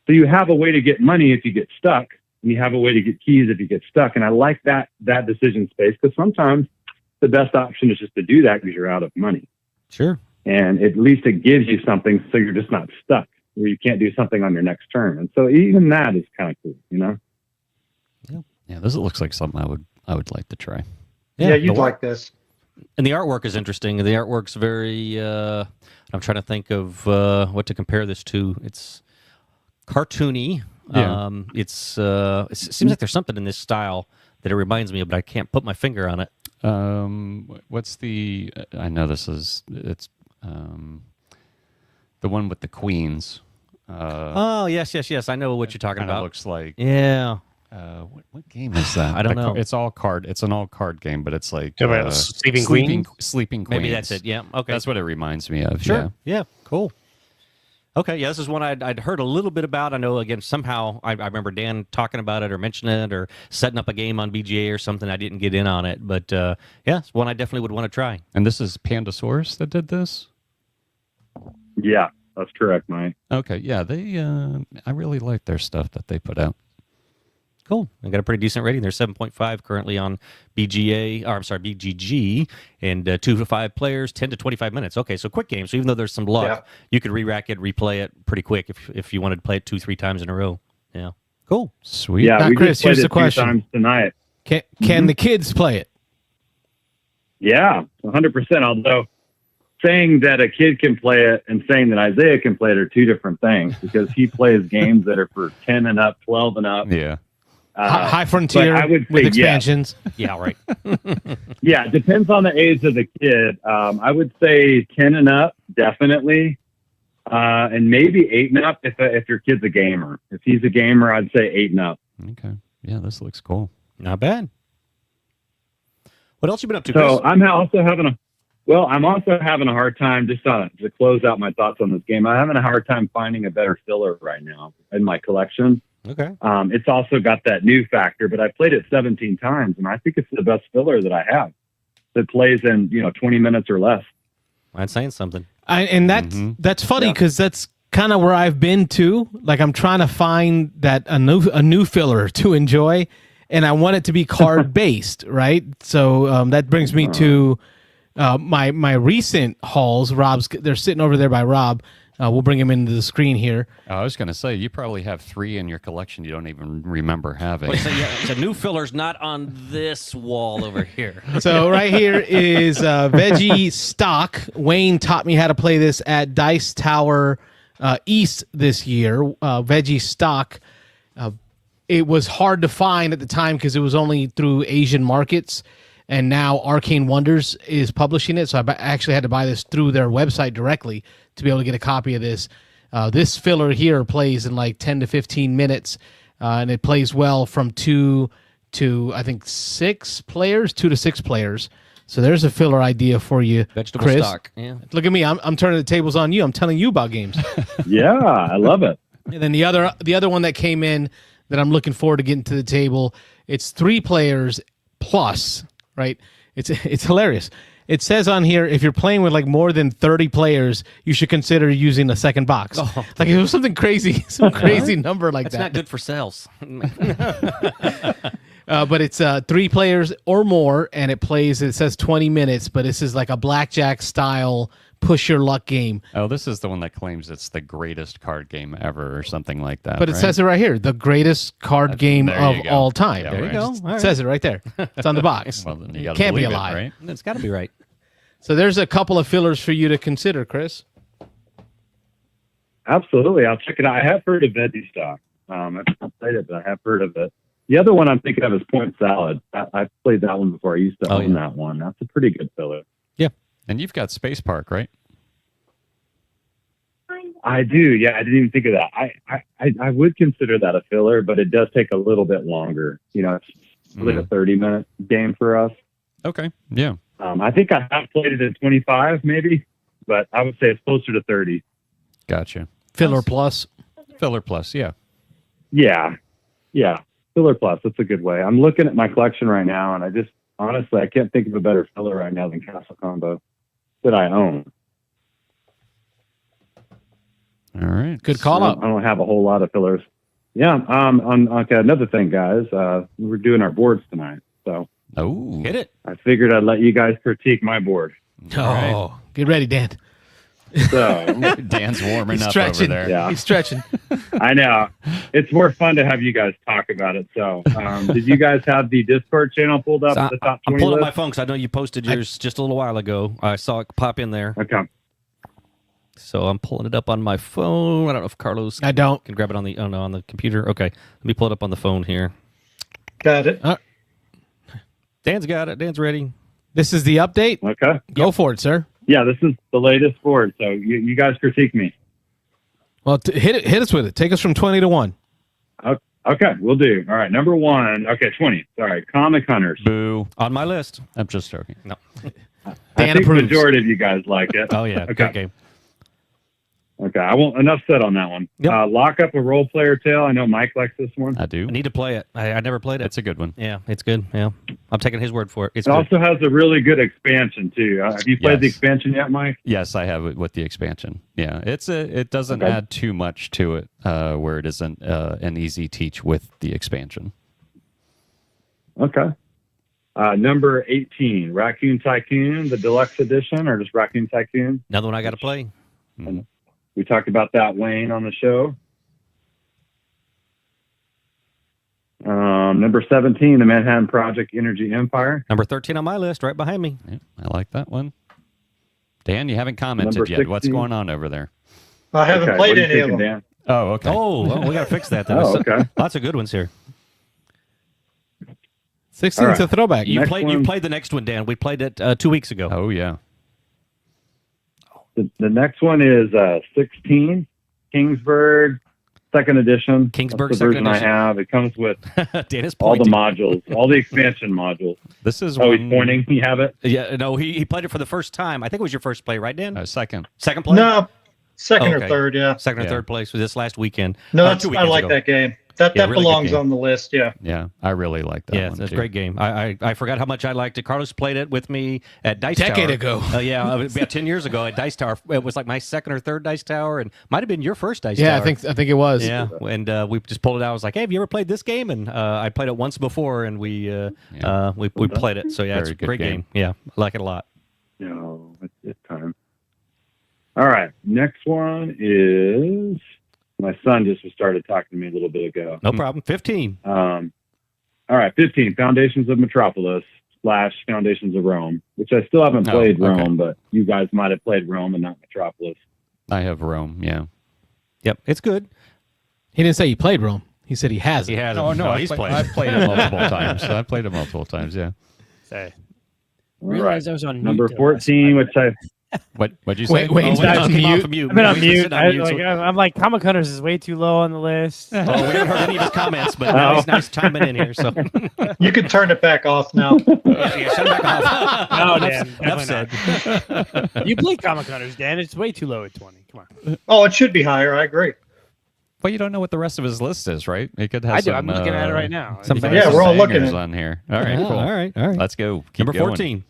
G: So you have a way to get money if you get stuck, and you have a way to get keys if you get stuck. And I like that decision space, because sometimes the best option is just to do that because you're out of money.
C: Sure.
G: And at least it gives you something so you're just not stuck where you can't do something on your next turn. And so even that is kind of cool, you know?
F: Yeah, this looks like something I would like to try.
D: Yeah, you'd like this.
C: And the artwork is interesting. The artwork's very, I'm trying to think of what to compare this to. It's cartoony.
F: Yeah.
C: It seems like there's something in this style that it reminds me of, but I can't put my finger on it.
F: What's the? I know it's the one with the queens.
C: Oh yes. I know what you're talking about.
F: Looks like
C: Yeah.
F: What game is that?
C: I don't know.
F: It's all card. It's an all card game, but it's like
E: Sleeping Queen?
F: Sleeping Queens.
C: Maybe that's it. Yeah. Okay.
F: That's what it reminds me of.
C: Sure. Yeah. Cool. Okay. Yeah, this is one I'd heard a little bit about. I know, again, somehow I remember Dan talking about it or mentioning it or setting up a game on BGA or something. I didn't get in on it, but yeah, it's one I definitely would want to try.
F: And this is Pandasaurus that did this?
G: Yeah, that's correct, Mike.
F: Okay. Yeah, I really like their stuff that they put out.
C: Cool. They got a pretty decent rating. They're 7.5 currently on BGG, and 2 to 5 players, 10 to 25 minutes. Okay, so quick game. So even though there's some luck, you could re-rack it, replay it pretty quick if you wanted to play it 2-3 times in a row. Yeah. Cool.
F: Sweet.
G: Yeah,
B: Now,
G: we
B: Chris,
G: just played
B: here's
G: it
B: the
G: 2
B: question.
G: times tonight.
B: Can the kids play it?
G: Yeah, 100%. Although saying that a kid can play it and saying that Isaiah can play it are 2 different things, because he plays games that are for 10 and up, 12 and up.
F: Yeah.
B: High Frontier
G: I would
B: with
G: say
B: expansions.
C: Yeah, right.
G: Yeah, it depends on the age of the kid. I would say 10 and up, definitely. And maybe 8 and up if your kid's a gamer. If he's a gamer, I'd say 8 and up.
F: Okay. Yeah, this looks cool.
C: Not bad. What else you been up to,
G: So
C: Chris?
G: I'm also having a hard time, just to close out my thoughts on this game. I'm having a hard time finding a better filler right now in my collection.
C: Okay.
G: It's also got that new factor, but I played it 17 times, and I think it's the best filler that I have that plays in 20 minutes or less.
C: I'm saying something.
B: And that's funny, because that's kind of where I've been too. Like, I'm trying to find that a new filler to enjoy, and I want it to be card based, right? So that brings me to my recent hauls. They're sitting over there by Rob. We'll bring him into the screen here.
F: I was going to say, you probably have 3 in your collection you don't even remember having.
C: Wait, so new filler's not on this wall over here.
B: So right here is Veggie Stock. Wayne taught me how to play this at Dice Tower East this year. Veggie Stock. It was hard to find at the time because it was only through Asian markets. And now Arcane Wonders is publishing it. So I actually had to buy this through their website directly to be able to get a copy of this. This filler here plays in like 10 to 15 minutes. And it plays well from 2 to, I think, 6 players, 2 to 6 players. So there's a filler idea for you,
C: Vegetable
B: Chris.
C: stock. Yeah.
B: Look at me. I'm turning the tables on you. I'm telling you about games.
G: Yeah, I love it.
B: And then the other one that came in that I'm looking forward to getting to the table, it's 3 players plus, right? It's hilarious. It says on here, if you're playing with like more than 30 players, you should consider using a second box.
C: Oh.
B: Like it was something crazy, some crazy number like
C: That's
B: that.
C: not good for sales.
B: But it's 3 players or more, and it says 20 minutes, but this is like a blackjack style push your luck game.
F: Oh, this is the one that claims it's the greatest card game ever or something like that.
B: But it says it right here, the greatest card game
F: there
B: of
F: you go.
B: all time.
F: Yeah,
C: There you
F: right.
C: go.
B: It
C: All right.
B: says it right there. It's on the box.
F: Well, then you gotta
B: Can't be a
F: believe it,
B: lie.
F: right?
C: It's got to be right.
B: So there's a couple of fillers for you to consider, Chris.
G: Absolutely. I'll check it out. I have heard of Veggie Stock. I've not played it, but I have heard of it. The other one I'm thinking of is Point Salad. I've played that one before. I used to own that one. That's a pretty good filler.
C: Yeah.
F: And you've got Space Park, right?
G: I do. Yeah, I didn't even think of that. I would consider that a filler, but it does take a little bit longer. It's like a 30-minute game for us.
F: Okay. Yeah.
G: I think I have played it at 25 maybe, but I would say it's closer to 30.
F: Gotcha.
B: Filler plus.
F: Filler plus, yeah.
G: Yeah. Filler plus. That's a good way. I'm looking at my collection right now, and honestly, I can't think of a better filler right now than Castle Combo that I own.
F: All right.
B: Good call up.
G: I don't have a whole lot of fillers. Yeah. Okay. Another thing, guys. We're doing our boards tonight, so
C: Hit it.
G: I figured I'd let you guys critique my board.
B: Oh, get ready, Dan.
G: So
F: Dan's warming
B: He's
F: up
B: stretching.
F: over there.
G: Yeah.
B: He's stretching.
G: I know it's more fun to have you guys talk about it. So, did you guys have the Discord channel pulled up?
C: So
G: The top 20
C: I'm pulling up
G: list?
C: my phone because I know you posted yours just a little while ago. I saw it pop in there.
G: Okay.
C: So I'm pulling it up on my phone. I don't know if Carlos
B: I don't.
C: can grab it on the on the computer. Okay, let me pull it up on the phone here.
D: Got it.
C: Dan's got it. Dan's ready.
B: This is the update.
G: Okay.
B: Go for it, sir.
G: Yeah, this is the latest board. So you guys critique me.
B: Well, hit us with it. Take us from 20 to 1.
G: Okay, we'll do. All right, number 1. Okay, 20. Sorry, Comic Hunters.
F: Boo.
C: On my list.
F: I'm just joking.
C: No.
G: I
B: Dan
G: think the
B: approves.
G: majority of you guys like it.
C: Oh yeah.
G: Okay.
C: Good game.
G: Okay, I won't. Enough said on that one.
C: Yep.
G: Lock Up a Role Player Tale. I know Mike likes this one.
F: I do.
C: I need to play it. I never played it.
F: It's a good one.
C: Yeah, it's good. Yeah, I'm taking his word for it. It's
G: It
C: good.
G: also has a really good expansion too. Have you played the
F: Yes.
G: expansion yet, Mike?
F: Yes, I have it with the expansion. Yeah, it doesn't
G: Okay.
F: add too much to it, where it isn't an easy teach with the expansion.
G: Okay. Number 18, Raccoon Tycoon, the deluxe edition, or just Raccoon Tycoon.
C: Another one I got to play.
G: We talked about that, Wayne, on the show. Number 17, the Manhattan Project Energy Empire.
C: Number 13 on my list, right behind me.
F: Yeah, I like that one. Dan, you haven't commented
G: Number
F: yet. What's
G: 16.
F: going on over there?
D: I haven't
G: Okay,
D: played
G: what are you
D: any of
G: thinking,
D: them.
G: Dan?
F: Oh, okay.
C: Oh, well, we got to fix that. Then.
G: Oh, okay.
C: Lots of good ones here.
B: 16
G: All
B: is a throwback.
C: You
G: Next
C: played.
G: one.
C: You played the next one, Dan. We played it 2 weeks ago.
F: Oh, yeah.
G: The next one is 16, Kingsburg, second edition.
C: Kingsburg
G: That's the
C: second
G: version
C: edition.
G: I have. It comes with
C: Dan is
G: all the
C: pointing.
G: modules, all the expansion modules.
F: This is
G: Oh,
F: one.
G: he's pointing. You have it?
C: Yeah, no, he played it for the first time. I think it was your first play, right, Dan?
F: Second.
C: Second play?
D: No, second
C: Okay.
D: or third, yeah.
C: Second or
F: Yeah.
C: third place was this last weekend.
D: No,
C: 2
D: I
C: weekends
D: like
C: ago.
D: that game. That
C: Yeah, really good
D: belongs
C: game.
D: on the list, yeah.
F: Yeah, I really like that
C: Yeah,
F: one,
C: that's
F: too.
C: a great game. I forgot how much I liked it. Carlos played it with me at Dice
B: Decade
C: Tower.
B: ago.
C: Yeah, about 10 years ago at Dice Tower. It was like my second or third Dice Tower, and might have been your first Dice
B: Yeah,
C: Tower.
B: I think it was.
C: Yeah, and we just pulled it out. I was like, "Hey, have you ever played this game?" And I played it once before, and we played it. So yeah, it's a
F: Very good
C: great game. Yeah, I like it a lot.
G: No, it's time. All right. Next one is my son just started talking to me a little bit ago.
C: No problem. 15.
G: All right, 15, Foundations of Metropolis / Foundations of Rome, which I still haven't
F: Oh,
G: played
F: okay.
G: Rome, but you guys might have played Rome and not Metropolis.
F: I have Rome, yeah.
C: Yep, it's good.
B: He didn't say he played Rome. He said he has
C: He
B: it.
C: has.
F: Oh,
C: it.
F: no,
C: he's played.
F: I've played it multiple times. I've played it multiple times, yeah.
E: So,
G: All
E: realized
G: right.
E: I was on
G: Number
E: mute
G: 14, which I
F: What'd you say?
B: Wait,
C: Oh,
B: Wayne's
C: we
B: been
C: just
B: on
C: came
B: mute.
C: off of mute.
E: I've been on
C: Wayne's
E: mute.
C: sitting on mute, so-
E: I'm like, Comic Hunters is way too low on the list.
C: Oh, we haven't heard any of his comments, but now he's nice chiming in here. So
D: You can turn it back off now.
C: yeah, shut him back off.
E: No,
C: Enough-
E: Dan,
C: enough
E: definitely
C: said.
E: You play Comic Hunters, Dan. It's way too low at 20. Come on.
D: Oh, it should be higher. I agree.
F: Well, you don't know what the rest of his list is, right? He could have
E: I do.
F: some,
E: I'm looking at it right now.
F: Some
C: Yeah,
F: fancy
D: we're all looking
F: bangers
D: at it.
F: on here. All right,
C: Yeah,
F: cool.
C: All right.
F: Let's go. Keep
C: Number
F: going.
C: 14.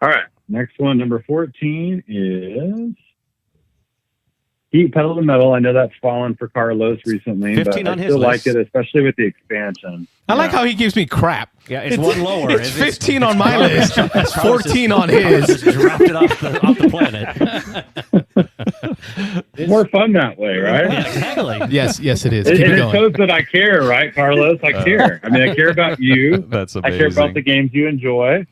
G: All right. Next one, number 14 is Heat Pedal to Metal. I know that's fallen for Carlos recently,
C: 15
G: but
C: on
G: I
C: his
G: still
C: list.
G: like it, especially with the expansion.
B: I like how he gives me crap.
C: Yeah, it's one lower.
B: It's 15 on my list. It's 14 on his.
C: Just dropped it off the planet.
G: It's more fun that way, right?
C: Yeah, exactly.
B: Yes, it is.
G: And
B: Keep it
G: it
B: going.
G: shows that I care, right, Carlos? I care. I mean, I care about you.
F: That's
G: I
F: amazing.
G: care about the games you enjoy.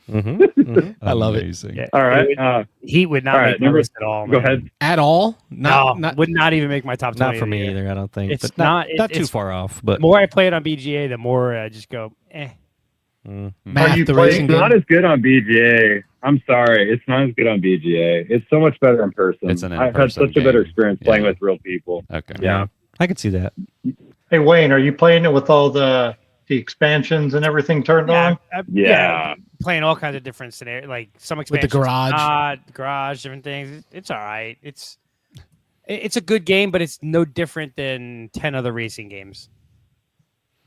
B: I love it.
F: Amazing.
E: Yeah,
G: All right.
E: Heat would not
G: all right,
E: make my
G: number-
E: list at all.
G: Go
E: man.
G: ahead.
B: At all?
E: No,
B: Not
E: would not even make my top 20.
C: Not for me
E: of the year.
C: either, I don't think.
E: It's
C: But not
E: not-
C: too
E: it's-
C: far off. But
E: The more I play it on BGA, the more I just go, eh.
B: Math,
D: Are you
B: the
D: playing-
B: racing
G: It's
B: game.
G: not as good on BGA. I'm sorry. It's not as good on BGA. It's so much better in person.
F: It's an
G: I've had
F: in-person
G: such a better
F: game.
G: experience playing
F: Yeah.
G: with real people.
F: Okay.
G: Yeah.
C: I could see that.
D: Hey, Wayne, are you playing it with all the expansions and everything turned on?
G: Yeah.
E: Playing all kinds of different scenarios, like some
B: the
E: expansions.
B: garage.
E: Garage, different things. It's all right. It's a good game, but it's no different than 10 other racing games.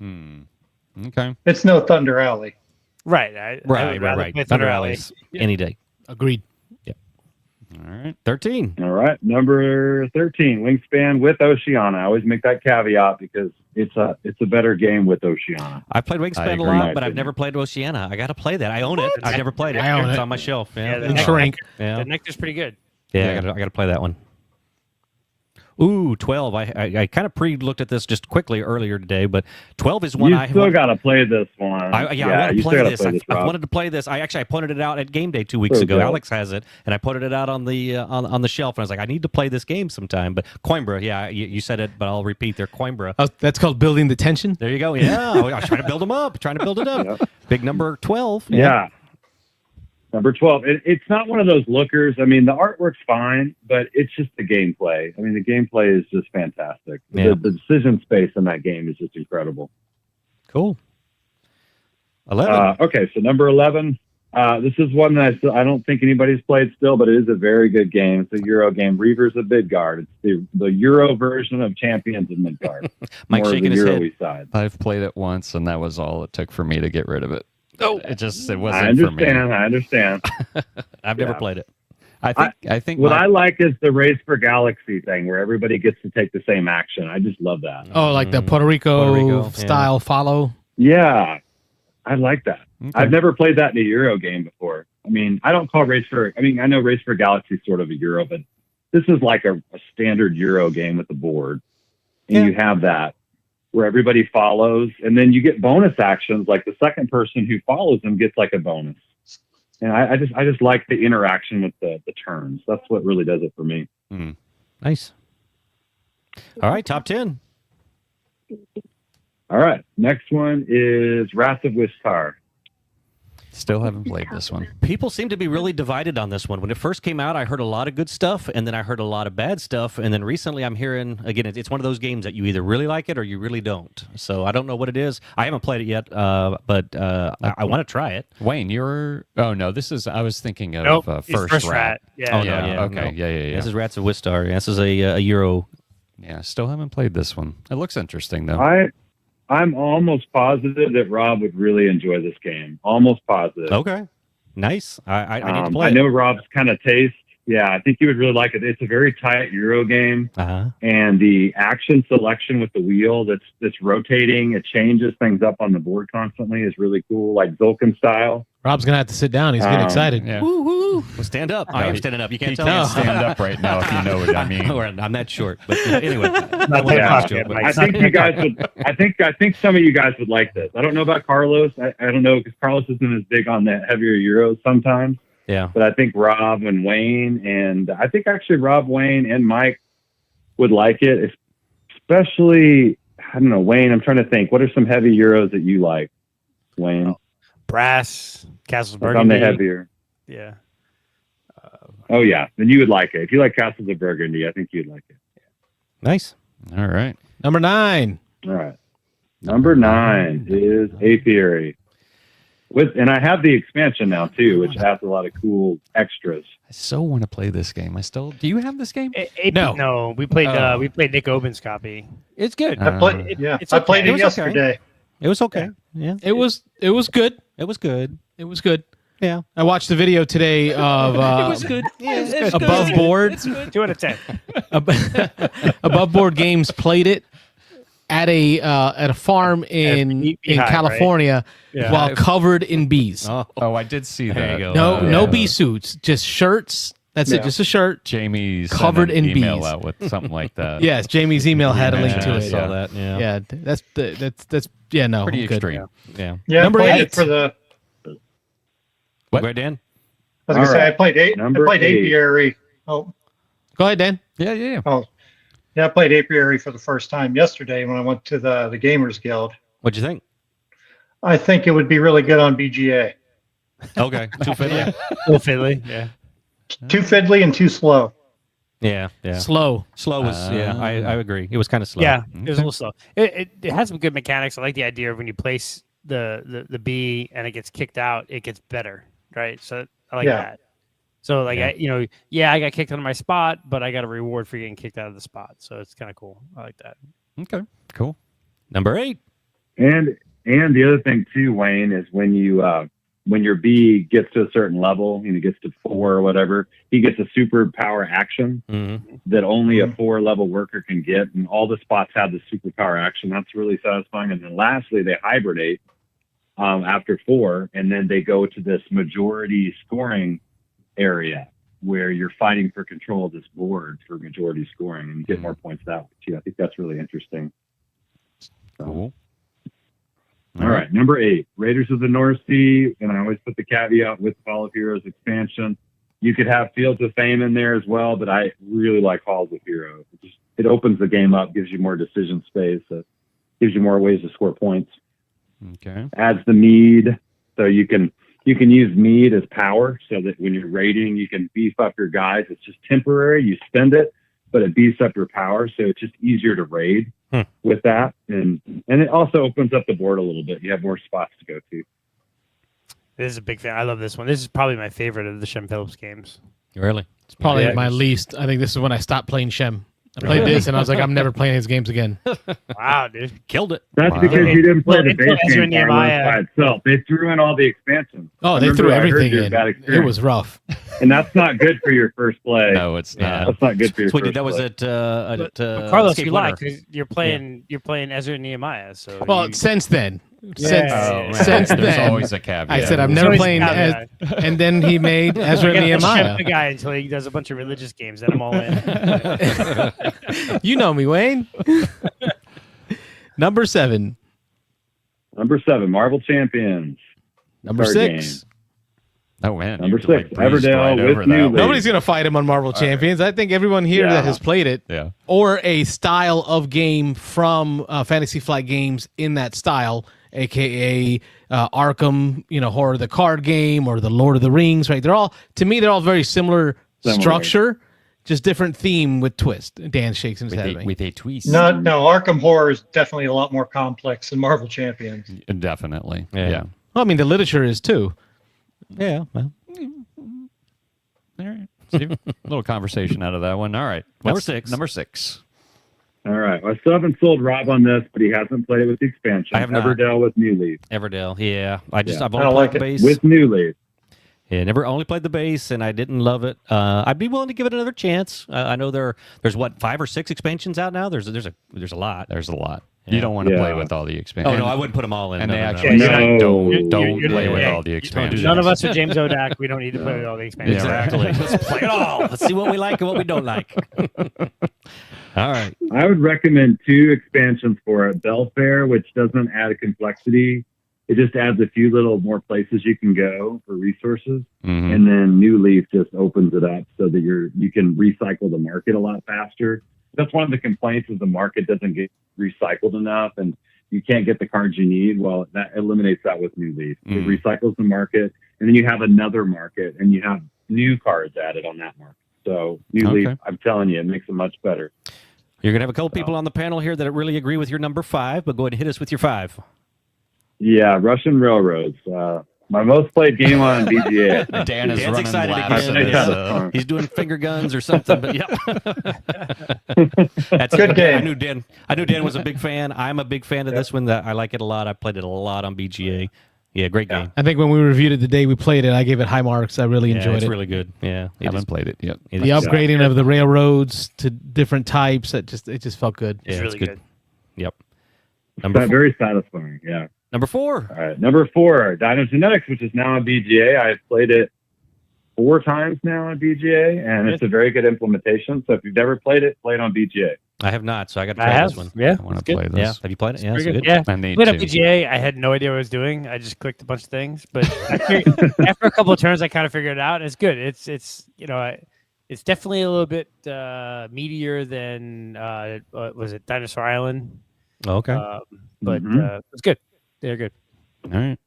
F: Okay.
D: It's no Thunder Alley.
E: Right. I would rather play
C: Thunder Alleys any day.
B: Agreed.
F: All right.
C: 13.
G: All right, number 13, Wingspan with Oceana. I always make that caveat because it's a better game with Oceana.
C: I've played Wingspan a lot, but I've never played Oceana. I got to play that. I own it. I've never played it.
B: I own
C: It's
B: it.
C: on my shelf. Yeah,
E: the
B: And Shrink.
C: Yeah.
E: The Nectar's pretty good.
C: Yeah, I got to play that one. Ooh, 12. I kind of pre-looked at this just quickly earlier today, but 12 is one
G: You
C: I
G: still got to play this one.
C: I want to play this. I wanted to play this. I pointed it out at Game Day 2 weeks ago.
G: good.
C: Alex has it, and I pointed it out on the on the shelf, and I was like, I need to play this game sometime. But Coimbra, yeah, you said it, but I'll repeat there. Coimbra.
B: Oh, that's called building the tension.
C: There you go. Yeah, I was trying to build them up.
G: Yep.
C: Big number 12.
G: Yeah. Number 12. It's not one of those lookers. I mean, the artwork's fine, but it's just the gameplay. I mean, the gameplay is just fantastic.
C: Yeah.
G: The decision space in that game is just incredible.
C: Cool. 11.
G: Okay, so number 11. This is one that I don't think anybody's played still, but it is a very good game. It's a Euro game, Reavers of Midgard. It's the Euro version of Champions of Midgard.
C: Mike
G: More
C: shaking
G: the
C: his
G: Euro-y
C: head.
G: side.
F: I've played it once, and that was all it took for me to get rid of it.
C: Oh,
F: It wasn't
G: I
F: for me.
G: understand.
C: I've never played it.
F: I think
G: What I like is the Race for Galaxy thing where everybody gets to take the same action. I just love that.
B: Oh, like the Puerto Rico,
C: yeah.
B: style follow.
G: Yeah, I like that.
F: Okay.
G: I've never played that in a Euro game before. I mean, I don't call I know Race for Galaxy is sort of a Euro, but this is like a standard Euro game with the board. And you have that where everybody follows, and then you get bonus actions, like the second person who follows them gets like a bonus. And I just like the interaction with the turns. That's what really does it for me.
C: Nice. All right, top 10.
G: All right, next one is Wrath of Wistar.
F: Still haven't played this one.
C: People seem to be really divided on this one. When it first came out, I heard a lot of good stuff, and then I heard a lot of bad stuff, and then recently I'm hearing, again, it's one of those games that you either really like it or you really don't. So I don't know what it is. I haven't played it yet, but I want to try it.
F: Wayne, oh no, this is, I was thinking of
E: Nope, it's
F: First Rat.
E: Yeah.
C: Oh, no,
F: Yeah,
C: yeah,
F: okay,
C: no.
F: yeah.
C: This is Rats of Wistar. This is a Euro.
F: Yeah, still haven't played this one. It looks interesting, though.
G: I'm almost positive that Rob would really enjoy this game. Almost positive.
C: Okay. Nice. I need to play
G: I
C: it.
G: know Rob's kind of taste. Yeah, I think you would really like it. It's a very tight Euro game,
C: Uh-huh.
G: and the action selection with the wheel that's rotating, it changes things up on the board constantly, is really cool, like Zulkin style.
B: Rob's gonna have to sit down. He's getting excited.
F: Yeah.
C: Well, stand up. I am standing up. You can't
F: He
C: tell
F: can't
C: me.
F: stand up right now if you know what I mean.
C: I'm that short. But anyway.
E: Not
C: one
E: that
C: last
E: pocket,
C: joke, but-
E: Mike.
G: I think you guys would. I think some of you guys would like this. I don't know about Carlos. I don't know because Carlos isn't as big on the heavier Euros sometimes.
C: Yeah.
G: But I think Rob and Wayne, and I think actually Rob, Wayne, and Mike would like it. Especially, I don't know, Wayne. I'm trying to think. What are some heavy Euros that you like, Wayne?
E: Brass, Castles
G: Like on the
E: Burgundy.
G: heavier.
E: Yeah.
G: Oh yeah, then you would like it. If you like Castles of Burgundy, I think you'd like it.
C: Nice.
F: All right.
B: Number 9.
G: All right. Number 9 is Apiary. And I have the expansion now too, which has a lot of cool extras.
F: I so want to play this game. Do you have this game?
B: No.
E: We played Nick Oben's copy. It's good.
G: Uh-huh.
D: I played,
E: it's
D: I played
E: okay.
D: it
C: was okay.
D: yesterday.
C: It was okay. Yeah.
B: It was good.
C: It was good.
B: It was good.
C: Yeah.
B: I watched the video today of
E: good.
B: Above Board.
E: 2 out of 10.
B: Above Board Games played it at a farm in
E: Beehive,
B: California
E: right? Yeah.
B: while covered in bees.
F: Oh, I did see
C: There
F: that.
C: you go.
B: No bee suits, just shirts. That's it, just a shirt.
F: Jamie sent
B: Covered
F: an
B: in
F: email
B: bees.
F: out with something like that.
B: Yes, Jamie's email had a link to
C: I
B: it.
C: saw that. Yeah.
B: Yeah, that's yeah, no,
F: Pretty
B: I'm good.
F: extreme.
C: Yeah.
D: Yeah,
B: Number
D: I played
B: 8.
D: it for the.
C: What? Go ahead, Dan.
D: I was gonna
G: All
D: say
G: right.
D: I played
G: Number 8.
D: Apiary. Oh,
B: Go ahead, Dan.
F: Yeah.
D: yeah, I played Apiary for the first time yesterday when I went to the Gamers Guild.
C: What'd you think?
D: I think it would be really good on BGA.
C: Okay. Too fiddly.
E: Little fiddly. Yeah.
D: Too fiddly and too slow.
C: Yeah. Yeah.
B: Slow.
C: Slow was. Yeah. I agree. It was kind of slow.
E: Yeah, it was a little slow. It has some good mechanics. I like the idea of when you place the bee and it gets kicked out, it gets better, right? So I like
D: Yeah.
E: that. So like
C: Yeah.
E: I got kicked out of my spot, but I got a reward for getting kicked out of the spot. So it's kind of cool. I like that.
F: Okay, cool.
C: Number 8.
G: And the other thing too, Wayne, is when your bee gets to a certain level, gets to 4 or whatever, he gets a superpower action that only a 4-level worker can get, and all the spots have the superpower action. That's really satisfying. And then lastly, they hibernate after 4, and then they go to this majority scoring area where you're fighting for control of this board for majority scoring, and you get more points that way too. I think that's really interesting. So.
F: Cool.
G: All right, number 8, Raiders of the North Sea, and I always put the caveat with Hall of Heroes expansion. You could have Fields of Fame in there as well, but I really like Halls of Heroes. It opens the game up, gives you more decision space, gives you more ways to score points.
F: Okay.
G: Adds the mead, so you can use mead as power, so that when you're raiding, you can beef up your guys. It's just temporary. You spend it, but it beefs up your power, so it's just easier to raid with that. And it also opens up the board a little bit. You have more spots to go to.
E: This is a big fan. I love this one. This is probably my favorite of the Shem Phillips games.
C: Really?
B: It's probably my least. I think this is when I stopped playing Shem. I played this, and I was like, I'm never playing his games again.
E: Wow, dude.
C: Killed it.
G: That's because you didn't play the base
E: Ezra
G: game
E: Nehemiah.
G: by itself. They threw in all the expansions.
B: Oh,
G: I
B: they
G: remember
B: threw
G: I heard
B: everything
G: your
B: in.
G: bad
B: It
G: experience.
B: was rough.
G: And that's not good for your first play.
F: No, it's not.
G: That's not good for your
C: Sweetie,
G: first
C: that was
G: play.
C: at
E: But Carlos,
C: Escape
E: you
C: Winter.
E: like because you're playing Ezra Nehemiah. So
B: Well, since then.
E: Yeah.
B: Since
F: There's
B: then.
F: always a caveat.
B: I said, I'm
E: There's
B: never
E: always a
B: playing
E: caveat.
B: and then he made Ezra
E: I guess Shem's
B: Nehemiah.
E: the guy until he does a bunch of religious games, then I'm all in.
B: You know me, Wayne. Number 7.
G: Number 7, Marvel Champions.
B: Number
G: Card
B: 6.
F: Oh man,
G: Number
F: you,
G: 6,
F: breezed
G: Everdell
F: right
G: with
F: over that
G: New
F: one.
B: Nobody's going to fight him on Marvel Champions. I think everyone here
G: Yeah.
B: that has played it
F: Yeah.
B: or a style of game from Fantasy Flight Games in that style, aka Arkham, Horror the card game or the Lord of the Rings, right? They're all very similar structure, just different theme with twist. Dan shakes his head at me.
F: With a twist.
D: No, Arkham Horror is definitely a lot more complex than Marvel Champions.
F: Definitely.
C: Yeah.
F: Yeah.
B: Well, I mean, the literature is too.
C: Yeah. Well,
F: All right. See, a little conversation out of that one. All right.
C: Number
F: What's
C: 6.
F: Number 6.
G: All right. I still haven't sold Rob on this, but he hasn't played it with the expansion.
C: I have not.
G: Everdell with New Leaf.
C: Everdell. Yeah. I've
D: I
C: only played
D: like
C: the
D: it.
C: base.
G: With New Leaf.
C: Yeah, only played the base, and I didn't love it. I'd be willing to give it another chance. I know there's 5 or 6 expansions out now. There's a lot.
F: There's a lot.
C: Yeah.
F: You don't want to play
G: Yeah.
F: with all the expansions.
C: Oh no, I wouldn't put them all in.
F: And
C: No,
F: they
C: no,
F: actually
C: no.
G: No.
F: don't
E: You're-
F: play with
E: yeah,
F: all the
E: you-
F: expansions.
E: None of us are James Odak. We don't need to play with all the expansions.
F: Yeah, right.
C: Exactly. Let's play it all. Let's see what we like and what we don't like. All right.
G: I would recommend 2 expansions for it. Belfair, which doesn't add a complexity. It just adds a few little more places you can go for resources.
F: Mhm.
G: And then New Leaf just opens it up so that you can recycle the market a lot faster. That's one of the complaints is the market doesn't get recycled enough and you can't get the cards you need. Well, that eliminates that with New Leaf. It recycles the market, and then you have another market, and you have new cards added on that market. So New
F: Okay.
G: Leaf, I'm telling you, it makes it much better.
C: You're gonna have a couple people on the panel here that really agree with your number 5, but go ahead and hit us with your 5.
G: Yeah, Russian Railroads. My most played game on BGA.
F: Dan is
C: Dan's
F: running
C: excited
F: laps
C: again.
F: at this,
C: Yeah. He's doing finger guns or something, but yeah. That's
D: Good game.
C: I knew Dan was a big fan. I'm a big fan of this one. I like it a lot. I played it a lot on BGA. Yeah, great game.
B: I think when we reviewed it the day we played it, I gave it high marks. I really
C: Yeah,
B: enjoyed
C: it's
B: it.
C: really good. Yeah,
F: I haven't played it yet.
B: The upgrading of the railroads to different types, it just felt good.
C: Yeah,
E: It's really good.
C: Yep.
G: But very satisfying, yeah.
C: Number 4.
G: All right, number 4, Dino Genetics, which is now on BGA. I've played it 4 times now on BGA, and it's a very good implementation. So if you've never played it, play it on BGA.
C: I have not, so I got to
E: I
C: try
E: have.
C: this one.
E: Yeah.
F: I want to
E: good.
F: play
C: Yeah,
F: this.
C: have you played it? Yeah,
E: Pretty
C: it's
E: good.
C: good.
E: Yeah.
F: I need
E: Played on
F: to.
E: PGA. I had no idea what I was doing. I just clicked a bunch of things, but after a couple of turns, I kind of figured it out. It's good. It's it's definitely a little bit meatier than was it Dinosaur Island?
C: Okay.
E: But it's good. They're good.
F: All right.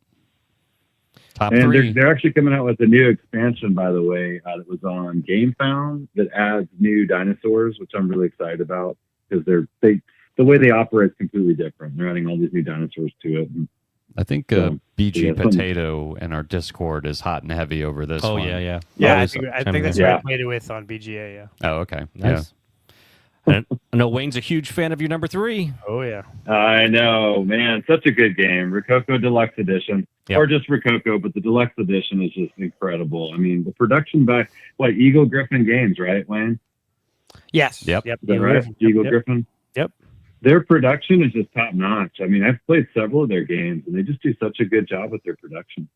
F: Top
G: And
F: 3.
G: they're actually coming out with a new expansion, by the way, that was on GameFound that adds new dinosaurs, which I'm really excited about because the way they operate is completely different. They're adding all these new dinosaurs to it. And
F: I think
G: So,
F: BG
G: yeah,
F: Potato in our Discord is hot and heavy over this
C: Oh
F: one.
C: yeah.
E: Yeah, I
C: Always
E: think
C: chiming
E: that's
C: in.
E: what
G: Yeah.
E: I played it with on BGA. Yeah.
F: Oh, okay.
C: Nice. And I know Wayne's a huge fan of your number 3.
E: Oh yeah.
G: I know, man. Such a good game. Rococo Deluxe Edition.
C: Yep.
G: Or just Rococo, but the Deluxe Edition is just incredible. I mean, the production by, Eagle Griffin Games, right, Wayne?
E: Yes.
F: Yep.
E: Yep.
G: Is that right? Eagle
E: Yep.
G: Griffin?
E: Yep.
G: Their production is just top notch. I mean, I've played several of their games, and they just do such a good job with their production.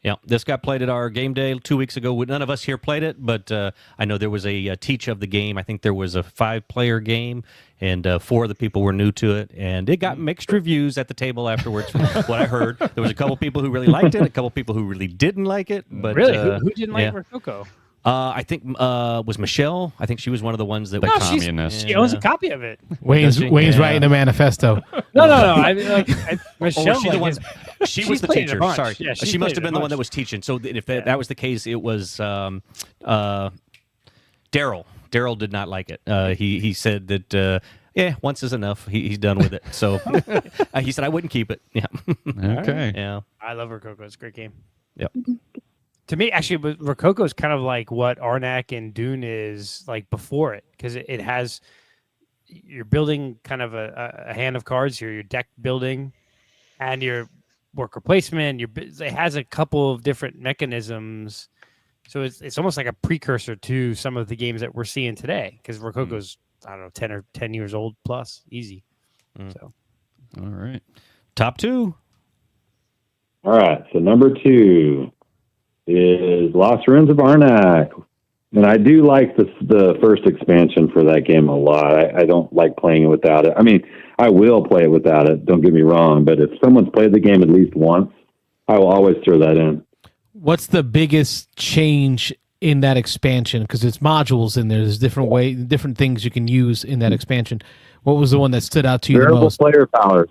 C: Yeah, this got played at our game day 2 weeks ago. None of us here played it, but I know there was a teach of the game. I think there was a 5-player game, and 4 of the people were new to it, and it got mixed reviews at the table afterwards. From what I heard, there was a couple people who really liked it, a couple people who really didn't like it. But
E: Really? Who didn't like
C: yeah.
E: Rococo?
C: I think was Michelle. I think she was one of the ones that
F: The
E: No, she's-
F: communist.
E: She owns a copy of it.
B: Wayne's
C: Does she?
B: Wayne's
C: Yeah.
B: writing a manifesto.
E: No. Michelle.
C: Or was she the
E: like,
C: one?
E: is-
C: She was
E: she's
C: the
E: played it a
C: teacher.
E: bunch.
C: Sorry,
E: Yeah, she's
C: she must
E: played
C: have
E: it a
C: been the one
E: bunch.
C: that was teaching. So if
E: Yeah.
C: that was the case, it was Daryl. Daryl did not like it. He said that once is enough. He's done with it. So he said I wouldn't keep it. Yeah.
F: Okay.
C: Yeah.
E: I love Rococo. It's a great game.
C: Yep.
E: To me, actually, but Rococo is kind of like what Arnak and Dune is like before it, because it has you're building kind of a hand of cards here, your deck building, and your worker placement. It has a couple of different mechanisms, so it's almost like a precursor to some of the games that we're seeing today. Because Rococo's I don't know 10 years old plus, easy. So
F: All right.
C: Top 2.
G: All right, so number 2 is Lost Ruins of Arnak. And I do like the first expansion for that game a lot. I don't like playing it without it. I mean, I will play it without it, don't get me wrong, but if someone's played the game at least once, I will always throw that in.
B: What's the biggest change in that expansion? Because there's modules in there. There's different things you can use in that expansion. What was the one that stood out to you the
G: Variable
B: most?
G: player powers.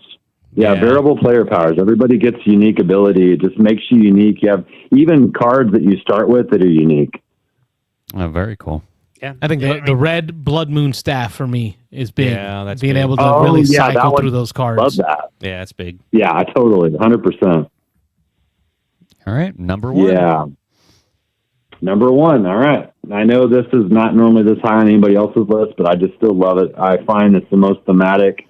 G: Yeah, variable player powers. Everybody gets unique ability. It just makes you unique. You have even cards that you start with that are unique.
F: Oh, very cool.
E: yeah,
B: I think the red Blood Moon staff for me is big.
C: Yeah, that's
B: being
C: big.
B: able to
G: Oh,
B: really
G: yeah, that
B: cycle
G: one-
B: through those cards.
G: Love that.
C: Yeah, it's big.
G: Yeah, I totally, 100%.
F: All right. Number 1.
G: Yeah. Number 1. All right. I know this is not normally this high on anybody else's list, but I just still love it. I find it's the most thematic,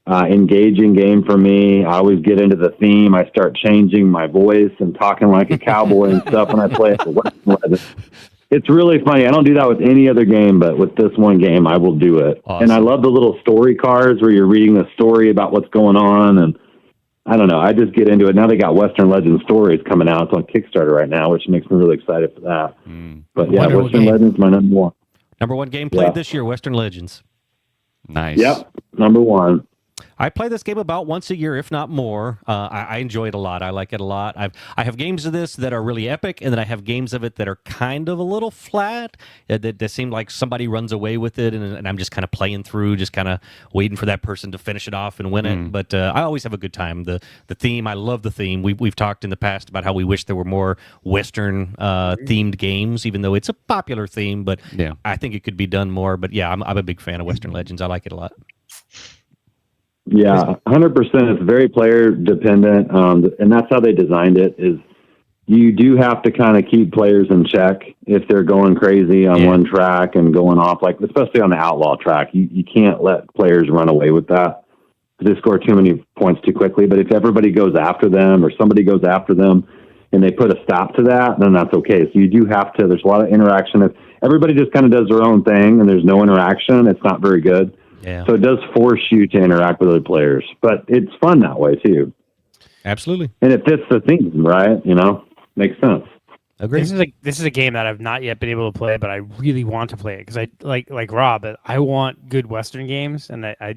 G: engaging game for me. I always get into the theme. I start changing my voice and talking like a cowboy and stuff when I play it. It's really funny. I don't do that with any other game, but with this one game, I will do it.
F: Awesome.
G: And I love the little story cards where you're reading the story about what's going on. And I don't know. I just get into it. Now they got Western Legend Stories coming out. It's on Kickstarter right now, which makes me really excited for that. But yeah,
B: Wonder what
G: Western
B: game.
G: Legends my number 1.
C: Number 1 game played
G: Yeah.
C: this year, Western Legends.
F: Nice.
G: Yep, number 1.
C: I play this game about once a year, if not more. I enjoy it a lot. I like it a lot. I have games of this that are really epic, and then I have games of it that are kind of a little flat. That seem like somebody runs away with it, and I'm just kind of playing through, just kind of waiting for that person to finish it off and win it. But I always have a good time. The theme, I love the theme. We've talked in the past about how we wish there were more Western themed games, even though it's a popular theme. But
F: Yeah.
C: I think it could be done more. But yeah, I'm a big fan of Western Legends. I like it a lot.
G: Yeah, 100%. It's very player dependent, and that's how they designed it. Is you do have to kind of keep players in check if they're going crazy on one track and going off, like especially on the outlaw track. You can't let players run away with that. They score too many points too quickly. But if everybody goes after them or somebody goes after them and they put a stop to that, then that's okay. So you do have to. There's a lot of interaction. If everybody just kind of does their own thing and there's no interaction, it's not very good.
C: Yeah.
G: So it does force you to interact with other players, but it's fun that way too.
C: Absolutely.
G: And it fits the theme, right? Makes sense.
C: Agree.
E: This is a game that I've not yet been able to play, but I really want to play it because I like Rob. I want good Western games, and I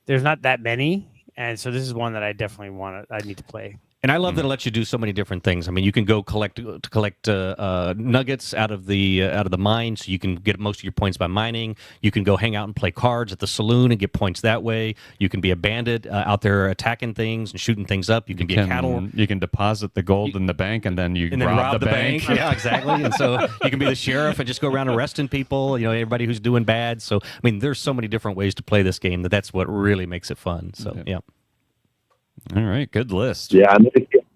E: there's not that many, and so this is one that I definitely I need to play.
C: And I love that it lets you do so many different things. I mean, you can go collect nuggets out of the mine, so you can get most of your points by mining. You can go hang out and play cards at the saloon and get points that way. You can be a bandit out there attacking things and shooting things up. You can be a cattle.
F: You can deposit the gold in the bank and then
C: rob the bank. Yeah, exactly. And so you can be the sheriff and just go around arresting people. Everybody who's doing bad. So I mean, there's so many different ways to play this game that's what really makes it fun. So yeah.
F: All right, good list.
G: Yeah, and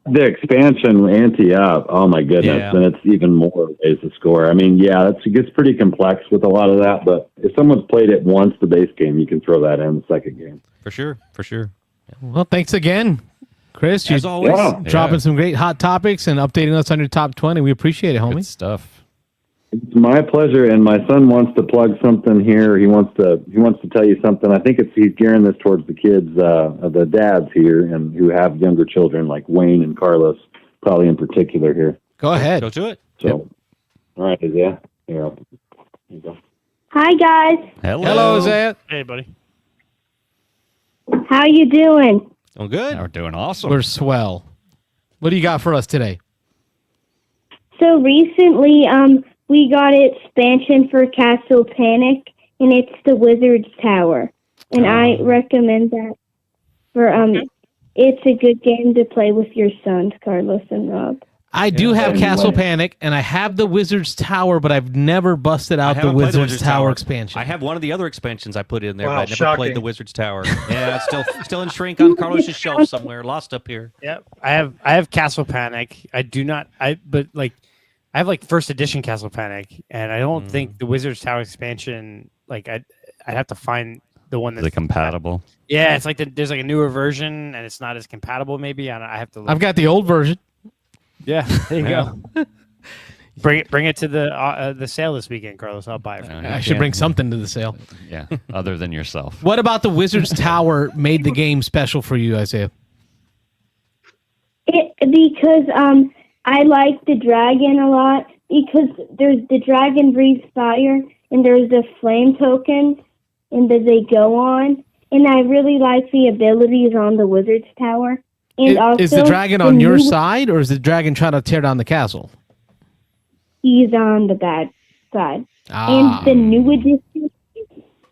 G: the expansion ante up. Oh my goodness,
C: Yeah.
G: then it's even more ways to score. I mean, yeah, it gets pretty complex with a lot of that. But if someone's played it once, the base game, you can throw that in the second game.
C: For sure.
B: Well, thanks again, Chris.
C: As always.
G: Yeah.
B: Dropping some great hot topics and updating us on your top 20. We appreciate it,
F: Good
B: homie.
F: stuff.
G: It's my pleasure, and my son wants to plug something here. He wants to tell you something. I think he's gearing this towards the kids, the dads here, and who have younger children like Wayne and Carlos, probably in particular here.
B: Go ahead.
C: Go to it.
G: So, all right, Isaiah. Here you go.
H: Hi guys,
B: Hello, Isaiah.
E: Hey, buddy.
H: how you doing?
C: Oh, good.
F: We're doing awesome.
B: We're swell. What do you got for us today?
H: So recently, we got an expansion for Castle Panic, and it's the Wizard's Tower, and I recommend that. It's a good game to play with your sons, Carlos and Rob.
B: I do have
G: anyway.
B: Castle Panic, and I have the Wizard's Tower, but I've never busted out the
C: haven't played
B: Wizard's Tower expansion.
C: I have one of the other expansions I put in there,
D: Wow,
C: but I never
D: shocking.
C: played the Wizard's Tower. Yeah, it's still in shrink on Carlos's shelf somewhere, lost up here.
E: Yep. I have Castle Panic. I have like first edition Castle Panic, and I don't think the Wizard's Tower expansion. Like I'd have to find the one
F: Is
E: that's
F: it compatible?
E: Yeah, it's like there's like a newer version, and it's not as compatible. Maybe I have to. Look.
B: I've got the old version.
E: Yeah, there you go. Bring it to the sale this weekend, Carlos. I'll buy it. For you.
B: I should bring something to the sale.
F: Yeah, other than yourself.
B: What about the Wizard's Tower made the game special for you, Isaiah?
H: Because I like the dragon a lot, because there's the dragon breathes fire, and there's the flame tokens, and that they go on, and I really like the abilities on the Wizard's Tower. And also,
B: Is the dragon on your side, or is the dragon trying to tear down the castle?
H: He's on the bad side.
B: Ah.
H: And the new edition is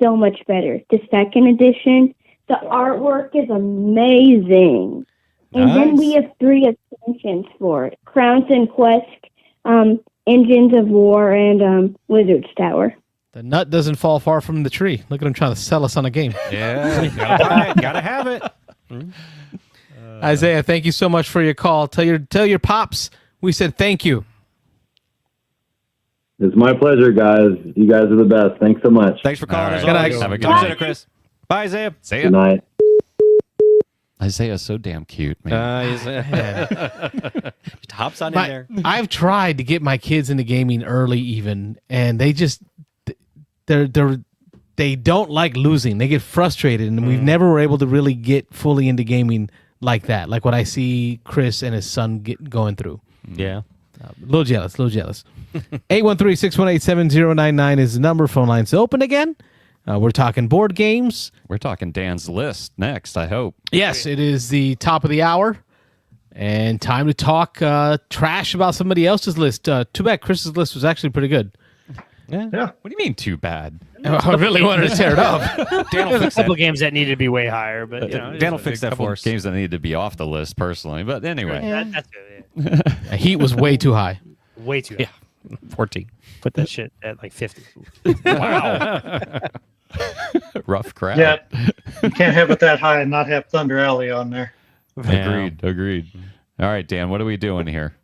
H: so much better. The second edition, the artwork is amazing. And then we have 3 extensions for it. Crowns and Quest, Engines of War, and Wizard's Tower.
B: The nut doesn't fall far from the tree. Look at him trying to sell us on a game.
C: Yeah, gotta buy it, gotta have it.
B: Isaiah, thank you so much for your call. Tell your pops we said thank you.
G: It's my pleasure, guys. You guys are the best. Thanks so much.
C: Thanks for calling us.
B: Good night.
F: Have a good
C: Talk to
F: night.
C: you, Chris. Bye, Isaiah.
F: Say
G: Good
F: it.
G: night.
F: Isaiah's so damn cute, man.
C: Just hops on in there.
B: I've tried to get my kids into gaming early, even, and they just they don't like losing. They get frustrated, and we've never were able to really get fully into gaming like that, like what I see Chris and his son going through.
C: Yeah.
B: A little jealous. 813-618-7099 is the number. Phone line's open again. We're talking board games.
F: We're talking Dan's list next, I hope.
B: Yes, it is the top of the hour. And time to talk trash about somebody else's list. Too bad Chris's list was actually pretty good.
C: Yeah.
F: What do you mean too bad?
B: I really wanted to tear it up.
C: Dan will
E: There's a
C: fix that.
E: couple games that needed to be way higher, but you know,
C: Dan will fix that
F: Couple
C: for us.
F: games that need to be off the list personally, but anyway.
E: That's it.
B: Heat was way too high.
E: Yeah. Way too.
C: Yeah. 14.
E: Put that shit at like 50.
F: Wow. Rough crowd.
D: Yeah, you can't have it that high and not have Thunder Alley on there.
F: Agreed. All right, Dan, what are we doing here?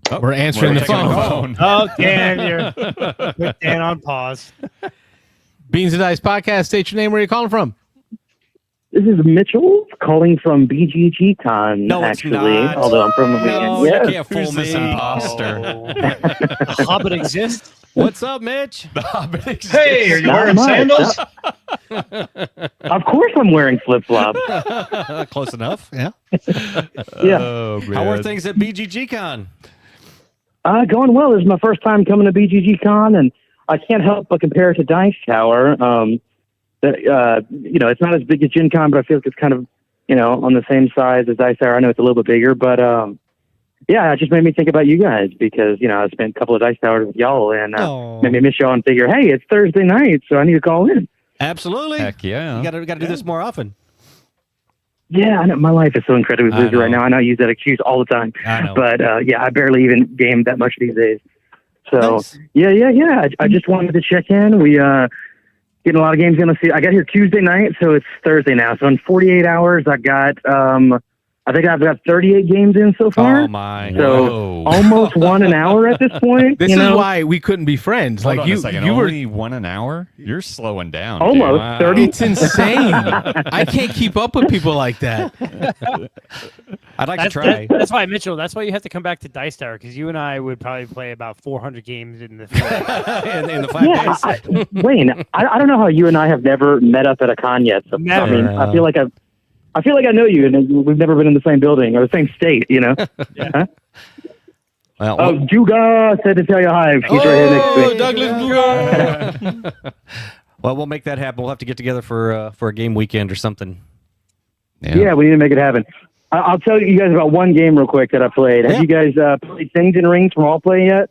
F: Oh,
B: We're answering
F: we're
B: the
F: taking
B: phone.
E: Oh, Dan, you're put Dan on pause.
B: Beans and Dice Podcast. State your name. Where are you calling from?
I: This is Mitchell calling from BGG Con,
C: No, it's
I: actually.
C: not.
I: Although I'm from the
C: No,
I: weekend.
C: you
I: Yes.
C: can't fool
F: Who's this
C: me.
F: imposter?
E: The Hobbit exists.
C: What's up, Mitch?
D: Hey, are you
I: Not
D: wearing
I: much.
D: sandals?
I: Of course I'm wearing flip-flops.
C: Close enough.
I: Yeah.
F: Oh, man.
C: How are things at BGG Con?
I: Going well. This is my first time coming to BGG Con, and I can't help but compare it to Dice Tower. It's not as big as Gen Con, but I feel like it's kind of, on the same size as Dice Tower. I know it's a little bit bigger, but it just made me think about you guys because, I spent a couple of Dice Towers with y'all and made me miss y'all and figure, hey, it's Thursday night, so I need to call in.
C: Absolutely.
F: Heck yeah.
C: You gotta do this more often.
I: Yeah, I know. My life is so incredibly busy right now. I know I use that excuse all the time.
C: I know.
I: But, I barely even game that much these days. So,
C: Nice.
I: yeah. I just wanted to check in. We getting a lot of games going to see. I got here Tuesday night, so it's Thursday now. So in 48 hours, I got I think I've got 38 games in so far.
C: Oh my!
I: So almost 1 an hour at this point.
B: This is why we couldn't be friends.
F: Hold
B: like
F: on a second.
B: you were
F: Only 1 an hour? You're slowing down.
I: Almost
F: dude.
C: Wow.
I: 30.
B: It's insane. I can't keep up with people like that.
C: I'd like to try.
E: That's why, Mitchell. That's why you have to come back to Dice Tower, because you and I would probably play about 400 games in the
C: in the 5 days.
I: Wayne, I don't know how you and I have never met up at a con yet. So,
E: Never.
I: I mean, I feel like I know you, and we've never been in the same building or the same state. Huh?
C: Well,
I: Oh, Juga said to tell you hi. He's right here next to me.
B: Douglas.
C: well, we'll make that happen. We'll have to get together for a game weekend or something.
I: Yeah, we need to make it happen. I'll tell you guys about one game real quick that I played. Have you guys played Things and Rings from All Play yet?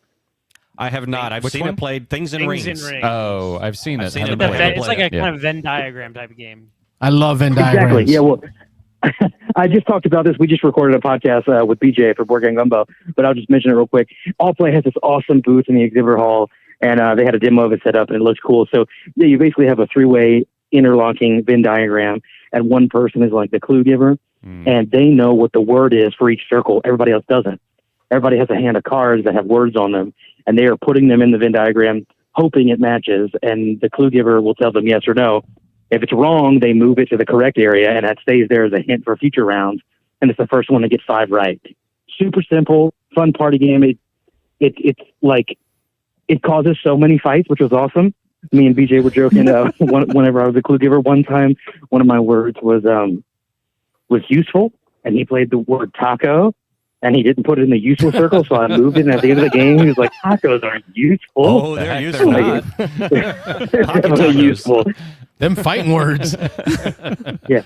C: I have not. I've seen it played. Things and Rings.
F: Oh, I've seen it.
C: seen it.
F: Haven't played
E: It's
F: it.
E: like a kind of Venn diagram type of game.
B: I love Venn diagrams.
I: Exactly. Yeah. Well, I just talked about this. We just recorded a podcast with BJ for Board Game Gumbo, but I'll just mention it real quick. All Play has this awesome booth in the exhibit hall, and they had a demo of it set up, and it looks cool. So yeah, you basically have a 3-way interlocking Venn diagram, and one person is like the clue giver, and they know what the word is for each circle. Everybody else doesn't. Everybody has a hand of cards that have words on them, and they are putting them in the Venn diagram, hoping it matches, and the clue giver will tell them yes or no. If it's wrong, they move it to the correct area, and that stays there as a hint for future rounds. And it's the first one to get 5 right. Super simple, fun party game. It's like it causes so many fights, which was awesome. Me and BJ were joking whenever I was a clue giver. One time, one of my words was useful, and he played the word taco, and he didn't put it in the useful circle, so I moved it. And at the end of the game, he was like, "Tacos aren't useful."
C: Oh, they're useful.
I: They're definitely useful.
B: Them fighting words.
I: Yeah.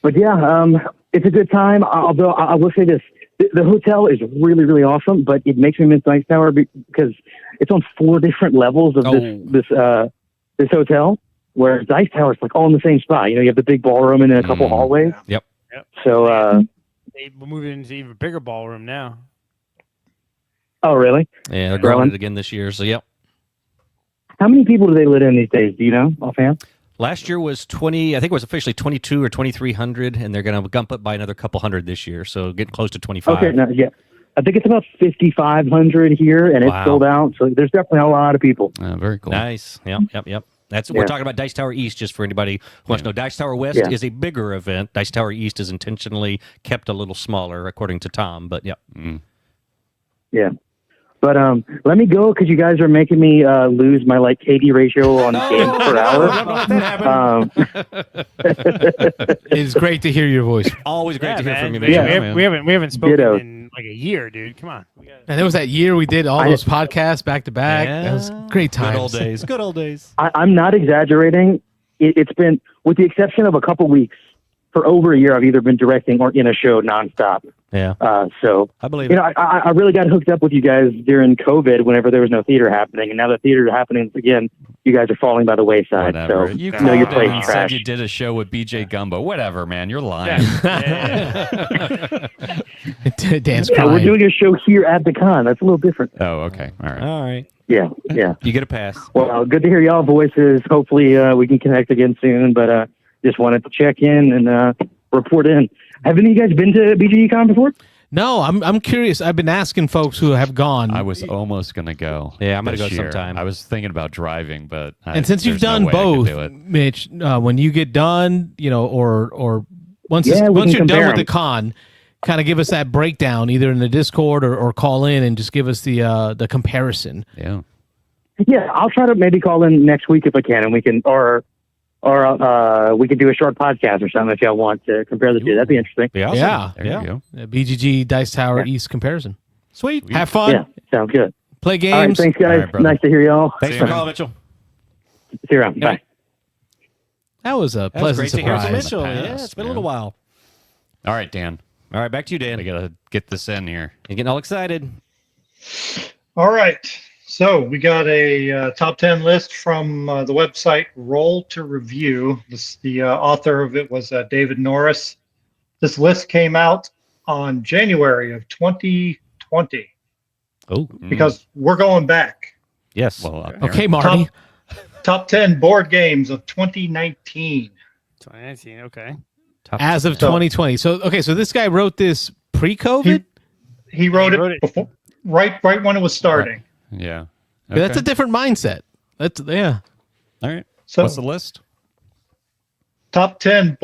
I: But yeah, it's a good time. Although I will say this, the hotel is really, really awesome, but it makes me miss Dice Tower because it's on 4 different levels of this hotel, where Dice Tower is like all in the same spot. You have the big ballroom and then a couple hallways.
C: Yep.
I: So
E: They moved it into even bigger ballroom now.
I: oh really?
C: Yeah, they're growing it again this year. So yep.
I: How many people do they let in these days? Do you know offhand?
C: Last year was 20. I think it was officially 2,200 or 2,300, and they're going to gump it by another couple hundred this year. So getting close to 25.
I: Okay, no, yeah. I think it's about 5,500 here, and it's sold out. So there's definitely a lot of people.
F: Very cool.
C: Nice. Yep. We're talking about Dice Tower East, just for anybody who wants to know. Dice Tower West is a bigger event. Dice Tower East is intentionally kept a little smaller, according to Tom. But yep.
I: Yeah. But let me go because you guys are making me lose my KD ratio on games per hour.
B: It's great to hear your voice.
C: Always great to hear from you,
E: man.
C: man.
E: We haven't spoken
I: Ditto.
E: in like a year, dude. Come on.
B: And there was that year we did all those podcasts back to back. That was great times.
C: Good old days. Good old days.
I: I'm not exaggerating. It's been, with the exception of a couple weeks, for over a year, I've either been directing or in a show nonstop.
C: Yeah.
I: So
C: I believe it.
I: I really got hooked up with you guys during COVID whenever there was no theater happening. And now that theater is happening again, you guys are falling by the wayside.
F: Whatever.
I: So
F: You
I: know your
F: called
I: place
F: in and
I: trash.
F: said you did a show with BJ Gumbo. Whatever, man. You're lying.
B: Dan's
I: Yeah,
B: crying.
I: we're doing a show here at the con. That's a little different.
F: Oh, okay. All right.
C: All right.
I: Yeah.
C: You get a pass.
I: Well, good to hear y'all voices. Hopefully we can connect again soon. But just wanted to check in and report in. Have any of you guys been to BGECon before?
B: No, I'm curious. I've been asking folks who have gone.
F: I was almost going to go.
C: Yeah, I'm going to
F: this
C: go
F: year.
C: sometime.
F: I was thinking about driving, but
B: and since you've
F: there's no
B: done
F: way I could
B: both,
F: do it.
B: Mitch, when you get done, or once
I: Yeah, we
B: once
I: can
B: you're done
I: compare
B: with the
I: 'em.
B: con, kind of give us that breakdown either in the Discord or call in and just give us the comparison.
F: Yeah.
I: Yeah, I'll try to maybe call in next week if I can, and we can, or we could do a short podcast or something if y'all want to compare the two. That'd be interesting.
C: Yeah.
B: Yeah.
F: There you go.
B: BGG Dice Tower East comparison.
C: Sweet.
B: Have fun.
I: Yeah, sounds good.
B: Play
I: All right,
B: games.
I: thanks, guys.
F: All right, brother.
I: Nice to hear y'all.
C: Thanks for calling, Mitchell.
I: See you around. Bye.
B: That was a
C: That was
B: pleasant
C: great to hear from
B: surprise.
C: Mitchell.
F: In the
C: Yeah,
F: past,
C: it's been a
F: man.
C: little while.
F: All right, Dan.
C: All right, back to you, Dan.
F: We got to get this in here.
C: You're getting all excited.
D: All right. So we got a top 10 list from the website Roll to Review. The author of it was David Norris. This list came out on January of 2020
C: Oh,
D: because we're going back.
C: yes.
F: Well,
B: Okay, Marty.
D: Top 10 board games of 2019.
E: 2019, okay.
B: As of 2020. So this guy wrote this pre-COVID?
D: He wrote it before, right when it was starting.
F: Yeah.
B: Okay. That's a different mindset. All
F: right.
D: So
F: what's the list?
D: Top 10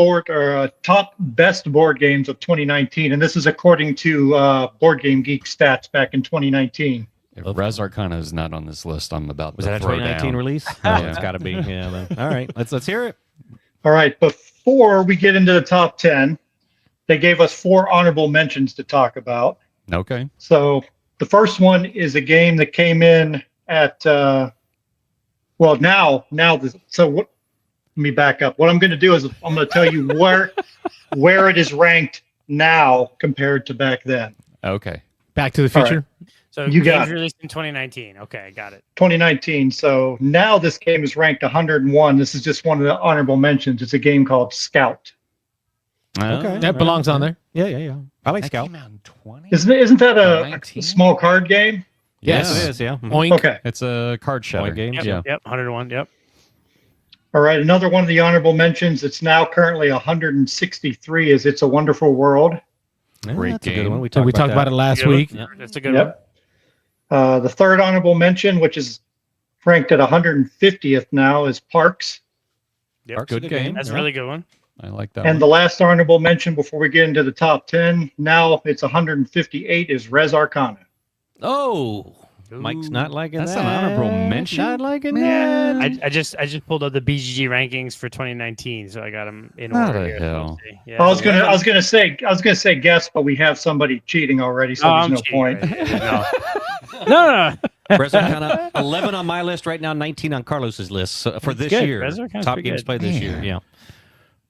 D: top best board games of 2019, and this is according to Board Game Geek stats back in 2019.
F: If Res Arcana is not on this list, I'm about
C: Was
F: to
C: that a
F: throw
C: 2019
F: down.
C: release? Oh, it's got to be. Yeah. Then. All right. Let's hear it.
D: All right. Before we get into the top 10, they gave us 4 honorable mentions to talk about.
F: Okay.
D: So the first one is a game that came in at so what? Let me back up. What I'm going to do is I'm going to tell you where it is ranked now compared to back then.
F: Okay.
B: Back to the Future.
D: Right.
E: So
D: you got
E: games released in 2019. Okay, got it.
D: 2019. So now this game is ranked 101. This is just one of the honorable mentions. It's a game called Scout.
C: Okay.
B: That belongs on there.
C: Yeah. I like Scout.
F: Came out in 20?
D: Isn't that a
F: 19?
D: small card game?
B: Yes.
C: it is. Yeah.
B: Oink.
D: Okay.
F: It's a card shatter.
C: game.
E: Yep,
F: Yeah.
E: Yep. 101. Yep.
D: All right. Another one of the honorable mentions. It's now currently 163. Is It's a Wonderful World.
F: Great
C: That's a good
F: game.
C: one. We
B: So
C: talked
B: we talked about it last week.
E: Yeah, that's a good one.
D: Yep. The third honorable mention, which is ranked at 150th now, is Parks.
E: Yep.
C: Parks
F: Good
C: is a good
F: game.
E: That's a
C: Yeah.
E: really good one.
F: I like that
D: And
F: one.
D: the last honorable mention before we get into the top 10, now it's 158, is Res Arcana.
C: Oh, Mike's not liking
F: That's
C: that.
F: an honorable mention?
C: Not liking
E: Yeah,
C: that.
E: I just pulled up the BGG rankings for 2019, so I got them in
F: How
E: order
F: the
E: here.
F: hell?
E: Let's see. Yeah,
D: I was gonna say guess, but we have somebody cheating already, so there's
E: I'm
D: no
E: cheating
D: point.
E: right here. No.
C: Res Arcana, 11 on my list right now, 19 on Carlos's list for this
E: good.
C: year.
E: Res Arcana's
C: Top
E: pretty
C: games
E: good.
C: played this year. Yeah.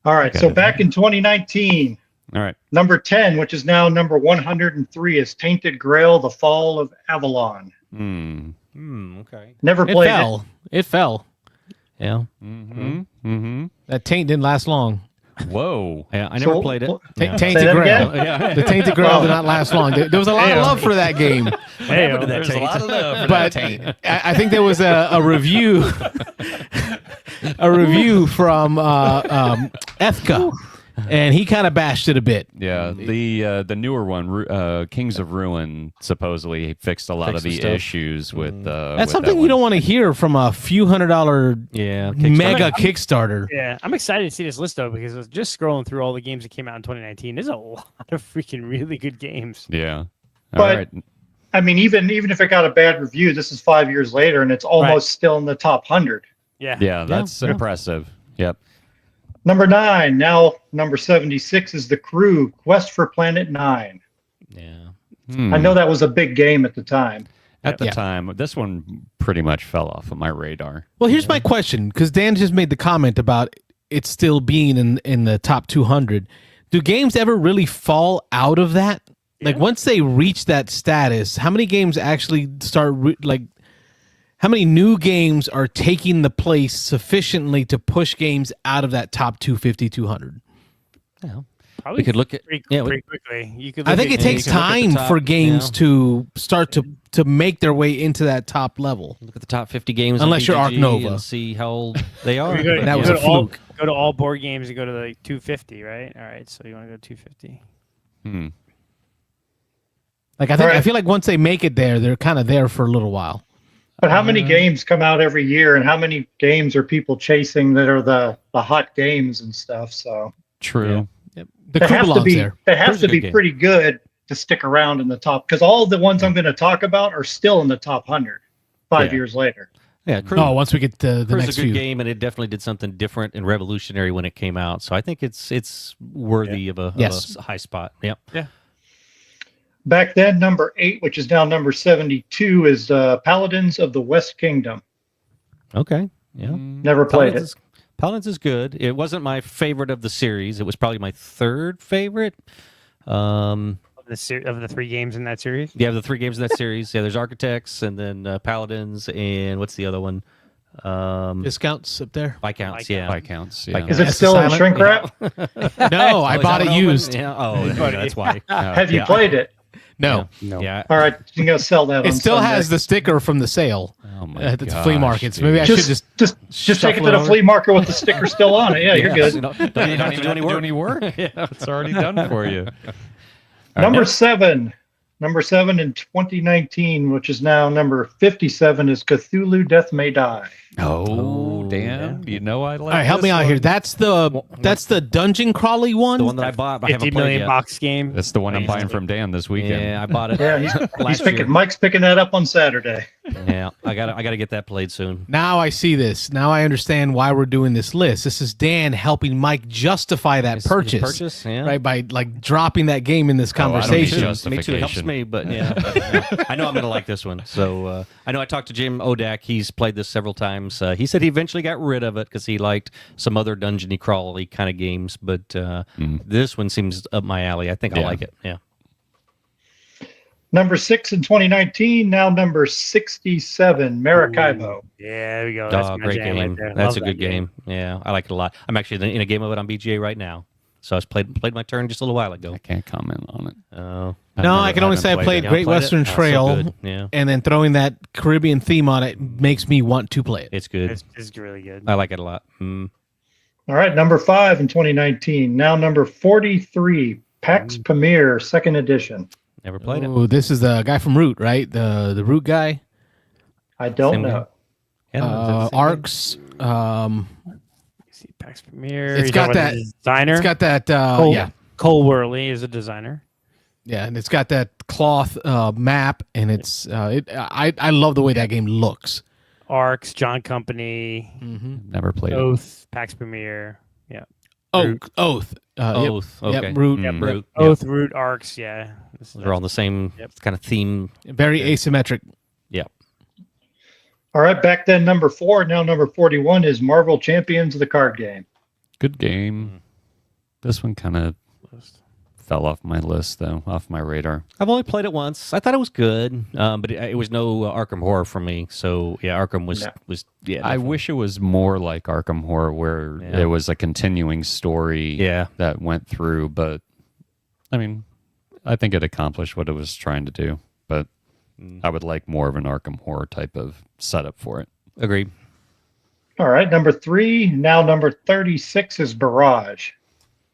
D: All right, so back in 2019,
F: All right.
D: number 10, which is now number 103, is Tainted Grail: The Fall of Avalon.
C: Okay.
D: Never
B: It
D: played
B: fell. It fell.
C: Yeah.
B: That taint didn't last long.
F: Whoa.
C: Yeah. I never
D: So-
C: played it.
B: Ta-
C: Yeah.
B: Tainted
D: that
B: Grail.
C: Yeah.
B: The Tainted Grail did not last long. There was a lot of love for that game,
E: Hey,
F: There's a lot of love for
B: but
F: that taint.
B: I think there was a review, from Ethka, and he kind of bashed it a bit.
F: Yeah, the newer one, Kings of Ruin, supposedly fixed a lot
C: Fixed
F: of
C: the
F: the
C: stuff.
F: issues with.
B: That's something you don't want to hear from a few $100
C: Yeah.
B: mega Kickstarter.
E: Yeah, I'm excited to see this list though because I was just scrolling through all the games that came out in 2019. There's a lot of freaking really good games.
F: Yeah. All
D: But-
F: right.
D: I mean, even if it got a bad review, this is 5 years later, and it's almost still in the top 100.
E: Yeah.
F: Yeah, that's impressive. Yep.
D: Number 9, now number 76, is The Crew: Quest for Planet 9.
C: Yeah.
F: Hmm.
D: I know that was a big game at the time.
F: At the
B: Yeah.
F: time, this one pretty much fell off of my radar.
B: Well, here's my question, because Dan just made the comment about it still being in the top 200. Do games ever really fall out of that? Like once they reach that status, how many games actually start how many new games are taking the place sufficiently to push games out of that top 250, 200?
E: Probably
C: We could look at.
E: pretty
C: Yeah.
E: quickly. You could.
B: I
E: look
B: think
E: at-
B: it takes
C: you can look at the
B: time
C: top,
B: for games
C: yeah.
B: to start to make their way into that top level.
C: Look at the top 50 games.
B: Unless
C: on
B: you're Arc
C: BGG
B: Nova.
C: and see how old they are.
E: You go,
B: That
E: you
B: was
E: go
B: a
E: to all,
B: fluke.
E: go to all board games and go to like 250, right? All right, so you want to go 250.
B: Like I
D: Right.
B: feel like once they make it there, they're kind of there for a little while.
D: But how many games come out every year, and how many games are people chasing that are the hot games and stuff? So
F: True.
B: The crew belongs there.
D: They have
C: Crew's a
D: to be
C: good game.
D: pretty good to stick around in the top, because all the ones I'm going to talk about are still in the top 100 5
F: Yeah.
D: years later.
C: Yeah. Crew,
B: Oh, once we get to the
C: Crew's
B: next
C: a good
B: few.
C: game, and it definitely did something different and revolutionary when it came out. So I think it's worthy of,
B: Yes.
C: a high spot. Yep.
D: Back then, number 8, which is now number 72, is Paladins of the West Kingdom.
C: Okay. Yeah.
D: Never played it.
C: Paladins is good. It wasn't my favorite of the series. It was probably my third favorite.
E: Of the 3 games in that series.
C: Yeah, the 3 games in that series. Yeah, there's Architects, and then Paladins, and what's the other one?
B: Discounts up there.
C: Viscounts. Yeah.
F: Viscounts. Yeah.
D: Is it
B: That's
D: still in
B: silent.
D: shrink wrap?
B: No, I
C: Oh, is
B: bought
C: that
B: it
C: what
B: used.
C: Yeah. Oh, that's why.
D: Have you
C: Yeah.
D: played it?
B: No.
E: No.
C: Yeah.
D: All right, you're gonna sell that.
B: It
D: on
B: still
D: Sunday.
B: has the sticker from the sale
F: Oh my
B: at the
F: gosh,
B: flea markets.
F: dude.
B: Maybe I should just
D: Just take it to the flea market with the sticker still on it. Yeah, you're
C: Yes.
D: good.
C: Don't even have to do any work.
F: It's already done for you.
D: Number 7. Number 7 in 2019, which is now number 57, is Cthulhu Death May Die.
F: Oh, Dan, you know I like.
B: all right. Help me out here. That's the dungeon crawly one.
C: The one that I bought, I
E: 50
C: haven't played
E: million
C: yet.
E: box game.
F: That's the one I'm buying from Dan this weekend.
C: Yeah, I bought it.
D: Yeah, he's
C: last
D: picking.
C: year.
D: Mike's picking that up on Saturday.
C: Yeah, I gotta get that played soon.
B: Now I see this. Now I understand why we're doing this list. This is Dan helping Mike justify that
C: His
B: purchase,
C: yeah.
B: right? By like dropping that game in this
F: Oh, I don't need
B: conversation.
C: Me too. It helps me, but yeah, I know I'm gonna like this one. So I know I talked to Jim Odak. He's played this several times. He said he eventually got rid of it because he liked some other dungeony crawly kind of games, but this one seems up my alley. I think I like it. Yeah.
D: Number 6 in 2019, now number 67, Maracaibo.
E: Yeah, there we go. That's
C: Oh,
E: my
C: great
E: jam
C: game.
E: right there.
C: That's
E: Love
C: a good
E: that
C: game. Yeah, I like it a lot. I'm actually in a game of it on BGA right now. So I was played my turn just a little while ago.
F: I can't comment on it.
C: Oh,
B: No, I can only say I played
C: it.
B: Great
C: Played it?
B: Western
C: Oh, so
B: Trail,
C: good. Yeah,
B: and then throwing that Caribbean theme on it makes me want to play it.
C: it's good.
E: It's really good.
C: I like it a lot. Mm.
D: All right, number 5 in 2019, now number 43, PAX Premier, 2nd edition.
C: Never played it.
B: Oh, this is the guy from Root, right? The Root guy.
D: I don't
C: Same
D: know.
C: Yeah, is it the same
B: Arcs.
E: See, PAX Premier.
B: It's
E: You're
B: got
E: talking about
B: that-
E: the designer.
B: It's got that.
E: Cole,
B: Yeah,
E: Cole Worley is a designer.
B: yeah, and it's got that cloth map, and it's. I love the way that game looks.
E: Arcs, John Company,
F: Never played it.
E: Oath, PAX Premier. Yeah.
B: Oath.
C: Oath.
B: Yep,
C: Okay.
B: Root.
F: Mm.
C: Root.
E: Oath, Root, Arcs. Yeah.
C: They're all the same kind of theme.
B: Very asymmetric.
C: Yeah.
D: All right, back then number 4, now number 41 is Marvel Champions, the card game.
F: Good game. This one kind of fell off my list, though, off my radar.
C: I've only played it once. I thought it was good, but it was no Arkham Horror for me. So yeah, Arkham was
D: No.
C: yeah.
F: I
C: definitely.
F: wish it was more like Arkham Horror, where
C: Yeah.
F: it was a continuing story
C: Yeah.
F: that went through. But I mean, I think it accomplished what it was trying to do. But I would like more of an Arkham Horror type of setup for it.
C: Agreed.
D: All right, number 3, now number 36 is Barrage.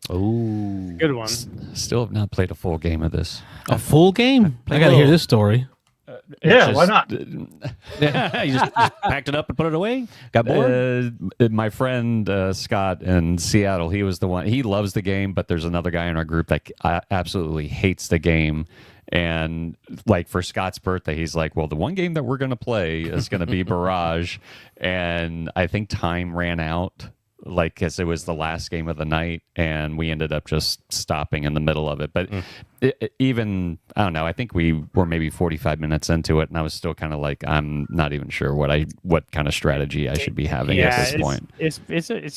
C: Oh,
E: Good one.
F: Still have not played a full game of this.
B: A full game? I
C: played
B: got to
C: a
B: hear
C: little.
B: this story.
D: Yeah, why not?
C: you just packed it up and put it away. Got bored.
F: My friend Scott in Seattle, he was the one. He loves the game, but there's another guy in our group that absolutely hates the game. And like for Scott's birthday, he's like, "Well, the one game that we're going to play is going to be Barrage." And I think time ran out, like because it was the last game of the night, and we ended up just stopping in the middle of it. But even I don't know. I think we were maybe 45 minutes into it, and I was still kind of like, I'm not even sure what kind of strategy I should be having at this point.
E: It's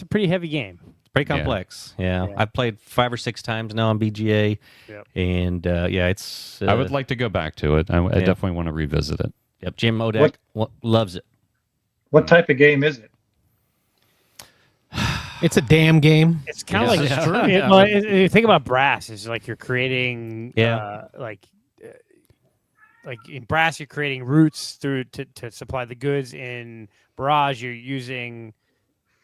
E: a pretty heavy game.
C: Pretty complex. Yeah. I've played 5 or 6 times now on BGA, and yeah, it's.
F: I would like to go back to it. I definitely want to revisit it.
C: Yep, Jim Odak loves it.
D: What type of game is it?
B: It's a damn game.
E: It's kind of like
C: Yeah.
E: well, think about Brass. It's like you're creating like in Brass you're creating routes through to supply the goods. In Barrage you're using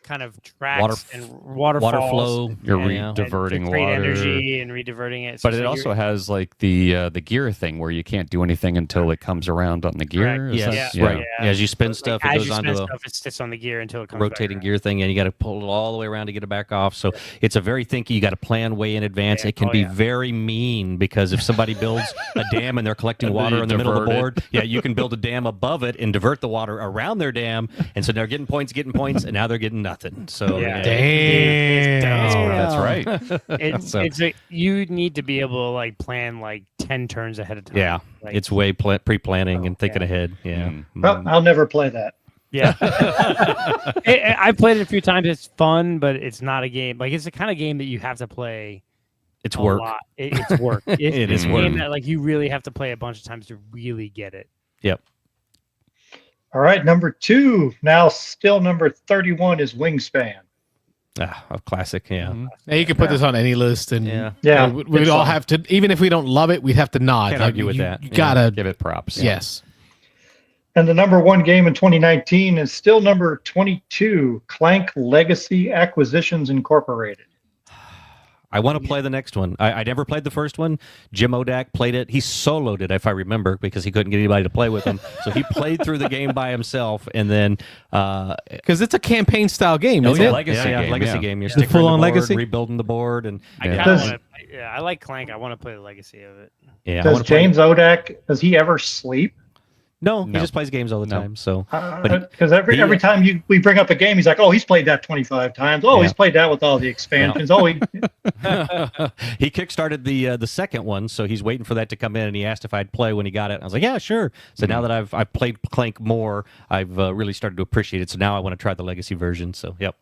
E: kind of tracks and waterfalls.
C: Water flow.
F: You're
C: Yeah.
F: diverting
E: to create
F: water.
E: energy and rediverting it.
F: But it also has like the gear thing where you can't do anything until it comes around on the gear.
E: Correct.
F: Is
C: Yes,
F: that-
C: right. Yeah, as you spin stuff, it
E: as
C: goes
E: you
C: onto
E: spin
C: a
E: stuff, it sits on the gear until it comes
C: rotating
E: back
C: gear thing, and you got to pull it all the way around to get it back off. So it's a very thinky. You got to plan way in advance.
E: Yeah.
C: It can
E: Oh,
C: be
E: yeah.
C: very mean because if somebody builds a dam and they're collecting
F: And then
C: water
F: you
C: in the middle of the
F: divert
C: board, yeah, you can build a dam above it and divert the water around their dam, and so they're getting points, and now they're getting nothing. So
E: Yeah.
B: Damn.
F: That's right.
E: It's you need to be able to like plan like 10 turns ahead of time.
C: yeah,
E: Like,
C: it's way pre-planning and thinking ahead. Yeah.
D: Well, I'll never play that.
E: yeah. I've played it a few times. It's fun, but it's not a game. Like it's the kind of game that you have to play.
C: It's
E: a
C: work.
E: lot. It's work.
C: It
E: It's
C: is
E: a
C: work.
E: game that like you really have to play a bunch of times to really get it.
C: Yep.
D: All right, number 2, now still number 31 is Wingspan.
C: A classic, yeah.
F: Mhm.
B: Now you can put this on any list, and
D: Yeah,
B: we'd
D: it's
B: all
D: fun.
B: have to, even if we don't love it, we'd have to nod.
C: Can't argue with that.
B: You
C: Yeah.
B: gotta,
F: Give it props.
B: yes.
D: And the number one game in 2019 is still number 22, Clank Legacy Acquisitions Incorporated.
C: I want to play the next one. I never played the first one. Jim Odak played it. He soloed it, if I remember, because he couldn't get anybody to play with him. So he played through the game by himself, and then
B: Because it's a campaign style game,
F: It's
B: isn't
F: a
B: it?
F: legacy game.
C: legacy
F: Yeah.
C: game. You're
B: The
C: sticking
B: full-on
C: the board,
B: legacy?
C: rebuilding the board, and
E: I
F: Yeah.
E: kinda
D: Does-
E: wanna, I like Clank. I want to play the legacy of it.
C: yeah. I
D: Does
C: wanna play-
D: James Odak, does he ever sleep?
C: No, he
F: No.
C: just plays games all the
F: No.
C: time. So, But he-
D: Because every time we bring up a game, he's like, "Oh, he's played that 25 times. Oh,
C: Yeah.
D: he's played that with all the expansions. Oh, he
C: he kickstarted the second one, so he's waiting for that to come in. And he asked if I'd play when he got it. I was like, "Yeah, sure." So now that I've played Clank more, I've really started to appreciate it. So now I want to try the legacy version. So, yep.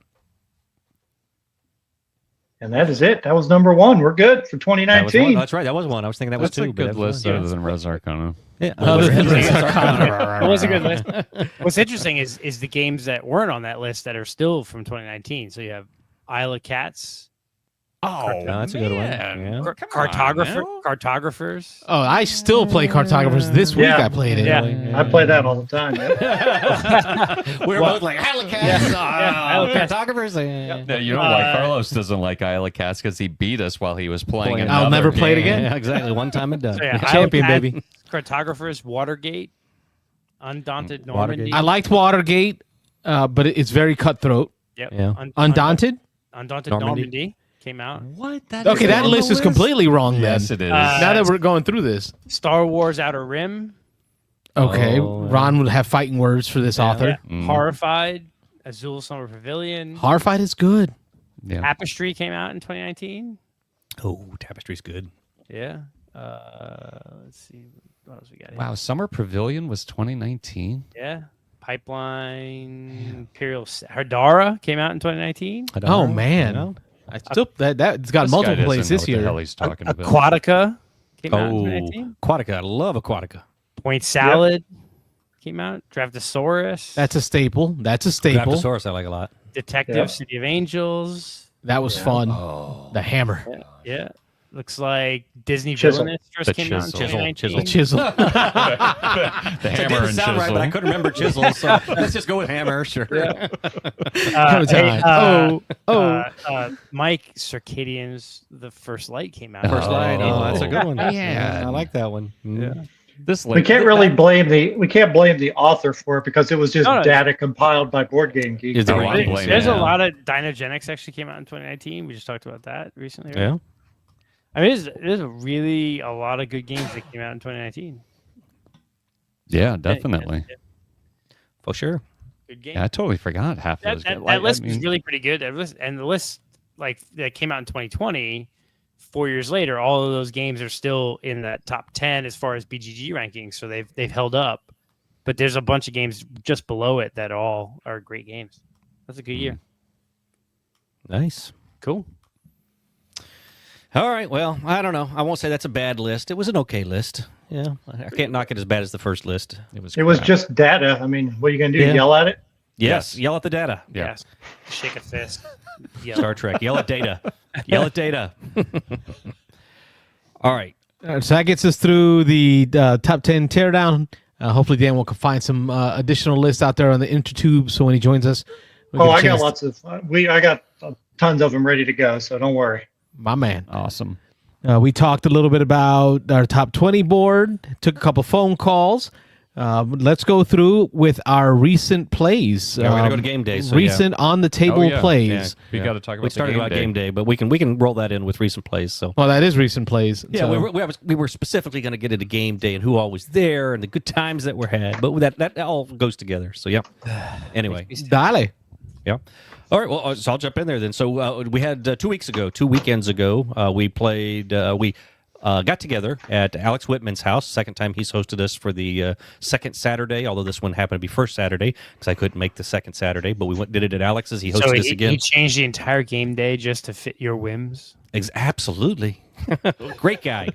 D: And that is it. That was number one. We're good for
C: That was one.
D: 2019.
C: That's right. That was one. I was thinking that
F: That's
C: was
F: a
C: two.
F: good
C: but that was
F: list
C: one.
F: other than Res Arcana.
C: Yeah.
B: Other than
C: Res
B: Res
C: Arcana.
E: It was a good list. What's interesting is the games that weren't on that list that are still from 2019. So you have Isle of Cats,
F: Oh,
C: that's a good one. Yeah.
E: Cartographers.
B: Oh, I still play Cartographers. This week
D: Yeah.
B: I played it.
E: Yeah.
D: I play that all the time. Yeah.
C: We're both like Hallicats,
E: Isle of Cats.
C: cartographers.
F: No, you know why Carlos doesn't like Isle of Cats? Because he beat us while he was playing.
B: I'll
F: another
B: never play it
F: game.
B: again.
C: Yeah, exactly. One time and done.
E: So, yeah,
B: Like a
E: Isle of
B: champion,
E: Cats,
B: baby.
E: Cartographers, Watergate, Undaunted Normandy.
B: I liked Watergate, but it's very cutthroat.
E: Yep.
C: Yeah.
B: Undaunted?
E: Undaunted
C: Normandy.
E: Normandy came out.
F: What?
B: Okay, that list is completely wrong then.
F: Yes, it is.
B: Now that we're going through this.
E: Star Wars Outer Rim.
B: Okay,
C: Oh, yeah.
B: Ron would have fighting words for this author.
F: Mm.
E: Horrified. Azul Summer Pavilion.
B: Horrified is good.
F: Yeah.
E: Tapestry came out in 2019.
C: Oh, Tapestry's good.
E: Yeah. Let's see. What else we got?
F: Wow, Summer Pavilion was 2019.
E: Yeah. Pipeline. Imperial. Herdara came out in 2019.
C: I don't
B: Oh
C: know.
B: man,
C: You know?
B: I still that's got
F: This guy
B: multiple
F: doesn't
B: plays
F: know
B: this
F: what the
B: year.
F: hell he's talking about.
E: Aquatica came out in
C: Oh,
E: 2019.
C: Aquatica. I love Aquatica.
E: Point Salad came out. Draftosaurus.
B: That's a staple. That's a staple.
C: Raptosaurus I like a lot.
E: Detective
D: Yeah.
E: City of Angels.
B: That was fun.
F: Oh,
B: The hammer,
E: Yeah. Looks like Disney
D: Chisel.
E: Villainous just
F: The
E: came out in
F: Chisel.
E: 2019.
B: the chisel.
F: the hammer and
C: sound right,
F: chisel.
C: but I couldn't remember chisel, so let's just go with hammer. Sure.
B: Hammer time.
E: Mike Circadian's The First Light came out.
C: First Light. Oh, that's a good one.
F: Yeah.
C: I like that one.
E: Yeah.
F: This
D: We can't really blame the author for it because it was just
E: No.
D: data compiled by Board Game Geek.
C: Is it
F: Oh,
C: right?
F: I'm blaming
E: There's
F: it.
E: a lot of Dynogenics actually came out in 2019. We just talked about that recently. Right?
C: Yeah.
E: I mean, there's really a lot of good games that came out in 2019.
F: Yeah, definitely.
C: For sure.
E: Good game.
F: Yeah, I totally forgot half of those.
E: That list was really pretty good. And the list like that came out in 2020, 4 years later, all of those games are still in that top 10 as far as BGG rankings. So they've held up. But there's a bunch of games just below it that all are great games. That's a good year.
C: Nice.
E: Cool.
C: All right. Well, I don't know. I won't say that's a bad list. It was an okay list. Yeah. I can't knock it as bad as the first list.
F: It was.
D: It was
F: crap.
D: just data. I mean, what are you going to do?
C: Yeah.
D: Yell at it?
C: Yes. Yell at the data.
F: Yeah.
E: Yes. Shake a fist. Yeah.
C: Star Trek. Yell at data. Yell at data. All right.
B: So that gets us through the top 10 teardown. Hopefully Dan will find some additional lists out there on the intertube. So when he joins us, we
D: Oh,
B: get a
D: I got
B: chance-
D: lots of. I got tons of them ready to go. So don't worry.
B: My man.
F: Awesome.
B: We talked a little bit about our top 20 board, took a couple phone calls. Let's go through with our recent plays.
C: Yeah, we're gonna go to game day, so
B: recent on the table
F: Oh, yeah.
B: plays.
F: We got to talk about
C: We started
F: the
C: about game day, but we can roll that in with recent plays. So
B: Well, that is recent plays.
C: yeah,
B: So-
C: we were specifically going to get into game day and who all was there and the good times that were had, but that all goes together. So yeah. Anyway,
B: Dale.
C: yeah. All right. Well, so I'll jump in there then. So we had 2 weekends ago, we played. We got together at Alex Whitman's house. Second time he's hosted us for the second Saturday, although this one happened to be first Saturday because I couldn't make the second Saturday. But we did it at Alex's. He hosted us again.
E: He changed the entire game day just to fit your whims.
C: Absolutely. Great guy.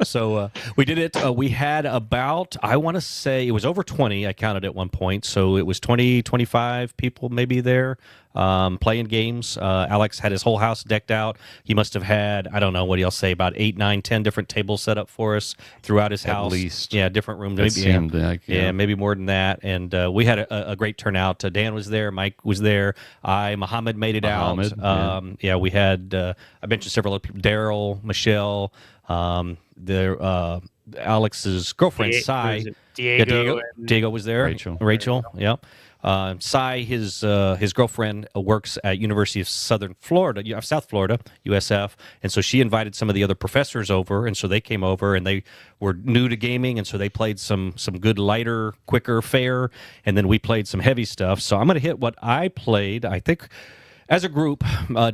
C: So we did it. We had about, I want to say, it was over 20. I counted at one point. So it was 20, 25 people maybe there playing games. Alex had his whole house decked out. He must have had, I don't know, what do y'all say, about 8, 9, 10 different tables set up for us throughout his house.
F: At least.
C: Yeah, different rooms.
F: It seemed like,
C: yeah, maybe more than that. And we had a great turnout. Dan was there. Mike was there. Muhammad made it out. Yeah, we had, I mentioned several other people, Daryl, Michelle, Alex's girlfriend, Cy. Diego was there. Rachel. Yep. Cy, his girlfriend, works at University of South Florida, USF, and so she invited some of the other professors over, and so they came over, and they were new to gaming, and so they played some good lighter, quicker fare, and then we played some heavy stuff. So I'm going to hit what I played. I think as a group,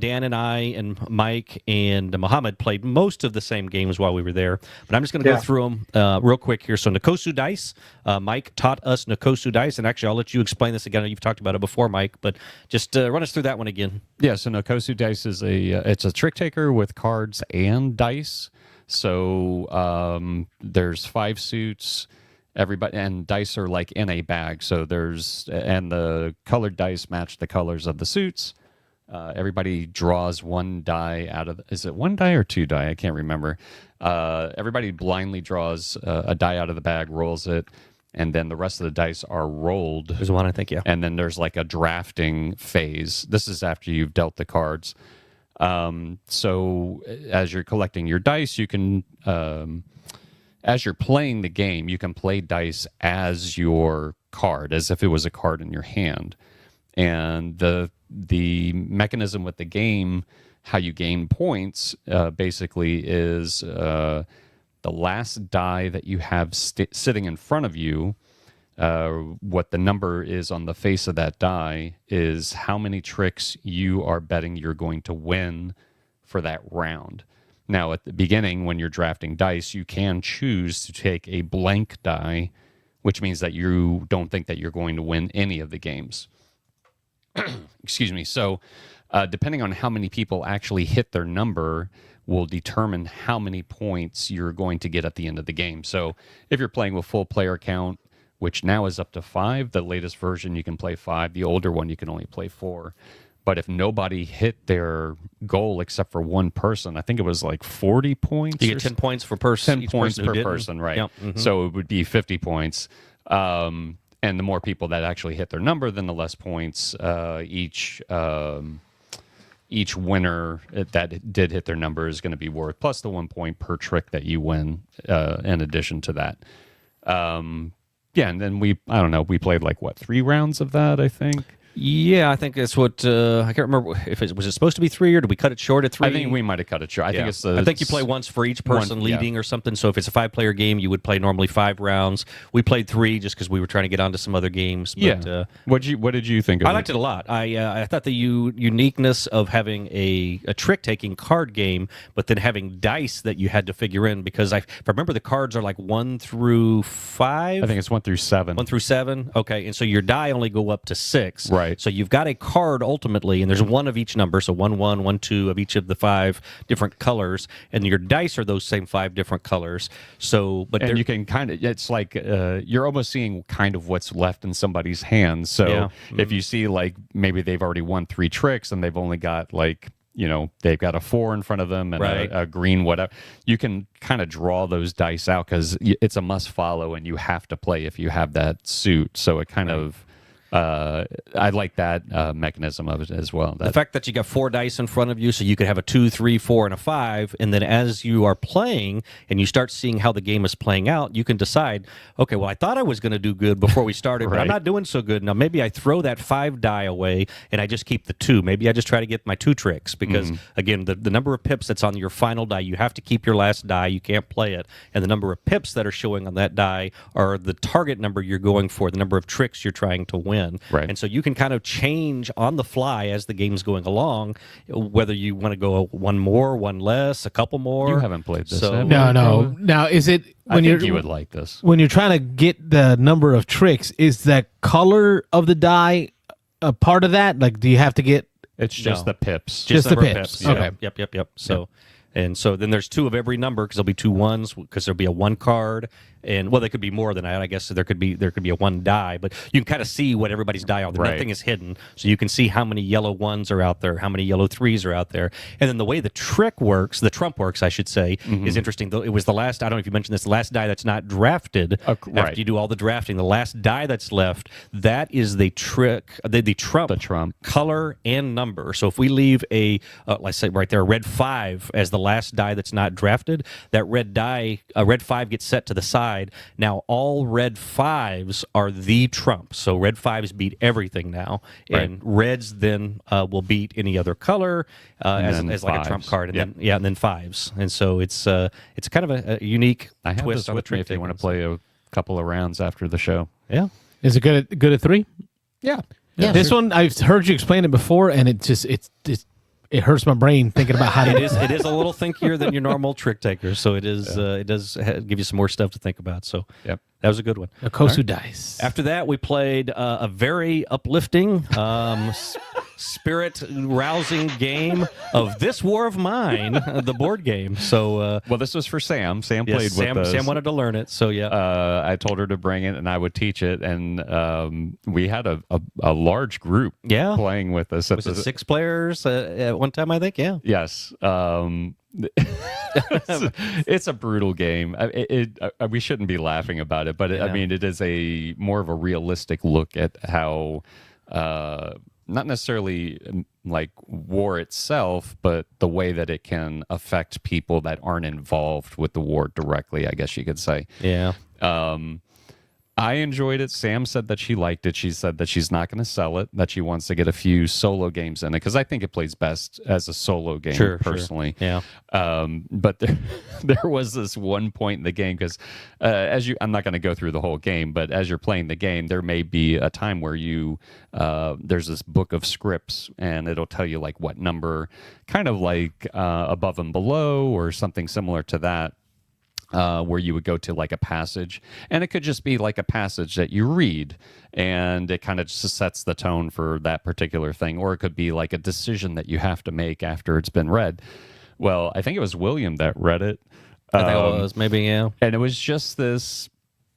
C: Dan and I and Mike and Muhammad played most of the same games while we were there. But I'm just going to go through them real quick here. So Nikosu Dice, Mike taught us Nikosu Dice. And actually, I'll let you explain this again. You've talked about it before, Mike. But just run us through that one again.
F: Yeah, so Nikosu Dice is it's a trick taker with cards and dice. So there's 5 suits. Everybody and dice are like in a bag. So and the colored dice match the colors of the suits. Everybody draws one die out of. Is it one die or 2 die? I can't remember. Everybody blindly draws a die out of the bag, rolls it, and then the rest of the dice are rolled.
C: There's one, I think, yeah.
F: And then there's like a drafting phase. This is after you've dealt the cards. So as you're collecting your dice, you can, as you're playing the game, you can play dice as your card, as if it was a card in your hand. And the mechanism with the game, how you gain points, basically is the last die that you have sitting in front of you. What the number is on the face of that die is how many tricks you are betting you're going to win for that round. Now, at the beginning, when you're drafting dice, you can choose to take a blank die, which means that you don't think that you're going to win any of the games. Excuse me. So depending on how many people actually hit their number will determine how many points you're going to get at the end of the game. So if you're playing with full player count, which now is up to 5, the latest version you can play 5, the older one you can only play 4. But if nobody hit their goal except for one person, I think it was like 40 points.
C: You get 10 points per person.
F: 10 points per person, right.
C: Yep. Mm-hmm.
F: So it would be 50 points. And the more people that actually hit their number, then the less points each winner that did hit their number is going to be worth, plus the 1 point per trick that you win in addition to that. Yeah, and then we played like, 3 rounds of that, I think?
C: Yeah, I think that's what I can't remember if was it supposed to be 3 or did we cut it short at 3?
F: I think we might have cut it short. I
C: think you play once for each person leading or something. So if it's a 5-player game, you would play normally 5 rounds. We played 3 just because we were trying to get onto some other games. But,
F: what did you think of it?
C: I liked it a lot. I thought the uniqueness of having a trick taking card game, but then having dice that you had to figure in, because if I remember, the cards are like 1 through 5.
F: I think it's 1 through 7.
C: 1 through 7. Okay, and so your die only go up to 6.
F: Right.
C: So you've got a card ultimately, and there's 1 of each number, so 1, 1, 1, 2 of each of the 5 different colors, and your dice are those same 5 different colors. So, but
F: you can kind of, it's like you're almost seeing kind of what's left in somebody's hands. So if you see like maybe they've already won 3 tricks and they've only got like, they've got a 4 in front of them and a green, whatever. You can kind of draw those dice out because it's a must follow and you have to play if you have that suit. So it kind of, I like that mechanism of it as well.
C: The fact that you got 4 dice in front of you, so you could have a 2, 3, 4, and a 5, and then as you are playing and you start seeing how the game is playing out, you can decide, okay, well, I thought I was going to do good before we started, but I'm not doing so good. Now, maybe I throw that 5 die away and I just keep the 2. Maybe I just try to get my 2 tricks because, again, the number of pips that's on your final die, you have to keep your last die. You can't play it. And the number of pips that are showing on that die are the target number you're going for, the number of tricks you're trying to win.
F: Right.
C: And so you can kind of change on the fly as the game's going along, whether you want to go 1 more, 1 less, a couple more.
F: You haven't played this.
C: So,
B: No. Now, is it
F: when you would like this?
B: When you're trying to get the number of tricks, is the color of the die a part of that? Like, do you have to get?
F: It's just the pips.
B: Just the pips.
C: Yeah.
B: Okay.
C: Yep. So. And so then there's 2 of every number because there'll be 2 ones because there'll be a 1 card. And there could be more than that. I guess there could be a 1 die, but you can kind of see what everybody's die are.
F: Right.
C: Nothing is hidden, so you can see how many yellow 1s are out there, how many yellow 3s are out there. And then the way the trump works, I should say, is interesting. Though it was the last. I don't know if you mentioned this. The last die that's not drafted.
F: Right.
C: After you do all the drafting, the last die that's left, that is the trick. The trump color and number. So if we leave let's say right there, a red 5 as the last die that's not drafted, that red die, a red 5 gets set to the side. Now all red 5s are the trump. So red 5s beat everything now, and reds then will beat any other color as like a trump card, and then 5s. And so it's kind of a unique
F: I have
C: twist
F: this
C: on the
F: with me
C: trick
F: if you want to
C: takings.
F: play a couple of rounds after the show.
C: Yeah.
B: Is it good at 3?
F: Yeah.
B: This one, I've heard you explain it before, and it hurts my brain thinking about how to.
C: It is a little thinkier than your normal trick taker, so it is. It does give you some more stuff to think about. So
F: Yep.
C: that was a good one.
B: Kosu dice.
C: After that, we played a very uplifting, spirit-rousing game of This War of Mine, the board game. So,
F: Well, this was for Sam. Sam
C: yes,
F: played with us.
C: Sam wanted to learn it, so yeah.
F: I told her to bring it, and I would teach it. And we had a large group
C: Yeah.
F: playing with us.
C: Was it 6 players at one time, I think? Yeah.
F: Yes. It's a brutal game. We shouldn't be laughing about it, but I mean, it is more of a realistic look at how, not necessarily like war itself, but the way that it can affect people that aren't involved with the war directly, I guess you could say.
C: Yeah.
F: I enjoyed it. Sam said that she liked it. She said that she's not going to sell it, that she wants to get a few solo games in it, because I think it plays best as a solo game, personally.
C: Sure. Yeah.
F: But there was this one point in the game, because I'm not going to go through the whole game, but as you're playing the game, there may be a time where there's this book of scripts, and it'll tell you like what number, kind of like above and below or something similar to that. Where you would go to like a passage, and it could just be like a passage that you read, and it kind of just sets the tone for that particular thing, or it could be like a decision that you have to make after it's been read. Well, I think it was William that read it.
C: I think it was, maybe, yeah.
F: And it was just this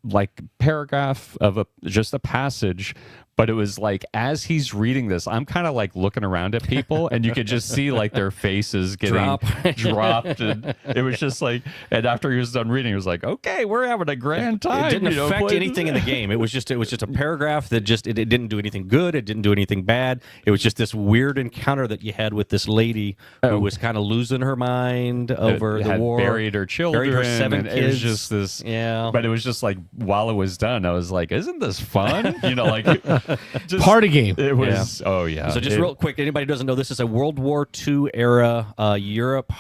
F: like paragraph of just a passage, but it was like, as he's reading this, I'm kind of like looking around at people, and you could just see like their faces getting dropped. And it was just like, and after he was done reading, he was like, okay, we're having a grand time.
C: It didn't affect anything in the game. It was just a paragraph that just, it didn't do anything good. It didn't do anything bad. It was just this weird encounter that you had with this lady who was kind of losing her mind over the war.
F: Buried her children.
C: Buried her 7 kids.
F: It was just this,
C: yeah.
F: But it was just like, while it was done, I was like, isn't this fun? Like, just,
B: party game.
F: It was, oh yeah.
C: So just real quick, anybody who doesn't know, this is a World War II era Europe.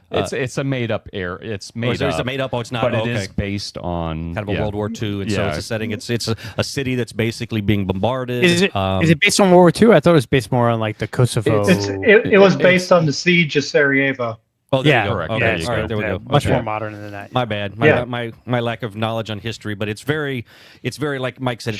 F: It's a made up era. It's made up.
C: It's a made up. Oh, it's not.
F: But
C: it
F: is based on
C: kind of a World War II, and so it's a setting. It's a city that's basically being bombarded.
E: Is it based on World War II? I thought it was based more on like the Kosovo.
D: It was based on the siege of Sarajevo.
C: Oh, there
E: yeah,
C: you go.
F: Correct.
C: Okay,
F: Yeah,
C: all right, there we go.
E: Much
C: Okay.
E: more modern than that.
C: My bad. My lack of knowledge on history, but it's very like Mike said.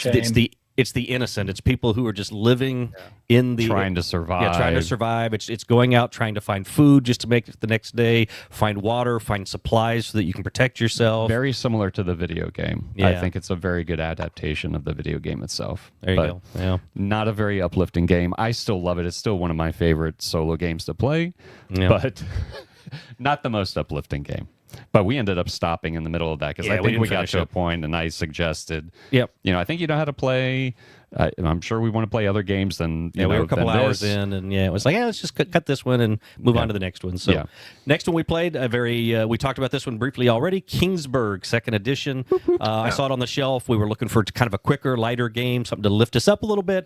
C: It's the innocent. It's people who are just living in the
F: trying to survive.
C: Yeah, trying to survive. It's going out trying to find food just to make it the next day, find water, find supplies so that you can protect yourself.
F: Very similar to the video game.
C: Yeah.
F: I think it's a very good adaptation of the video game itself.
C: There you go. Yeah.
F: Not a very uplifting game. I still love it. It's still one of my favorite solo games to play, but not the most uplifting game. But we ended up stopping in the middle of that because I think we got to a point, and I suggested, I think you know how to play. I'm sure we want to play other games than
C: we were a couple hours in, and it was like, let's just cut this one and move on to the next one. So, next one we played we talked about this one briefly already. Kingsburg, 2nd edition. I saw it on the shelf. We were looking for kind of a quicker, lighter game, something to lift us up a little bit.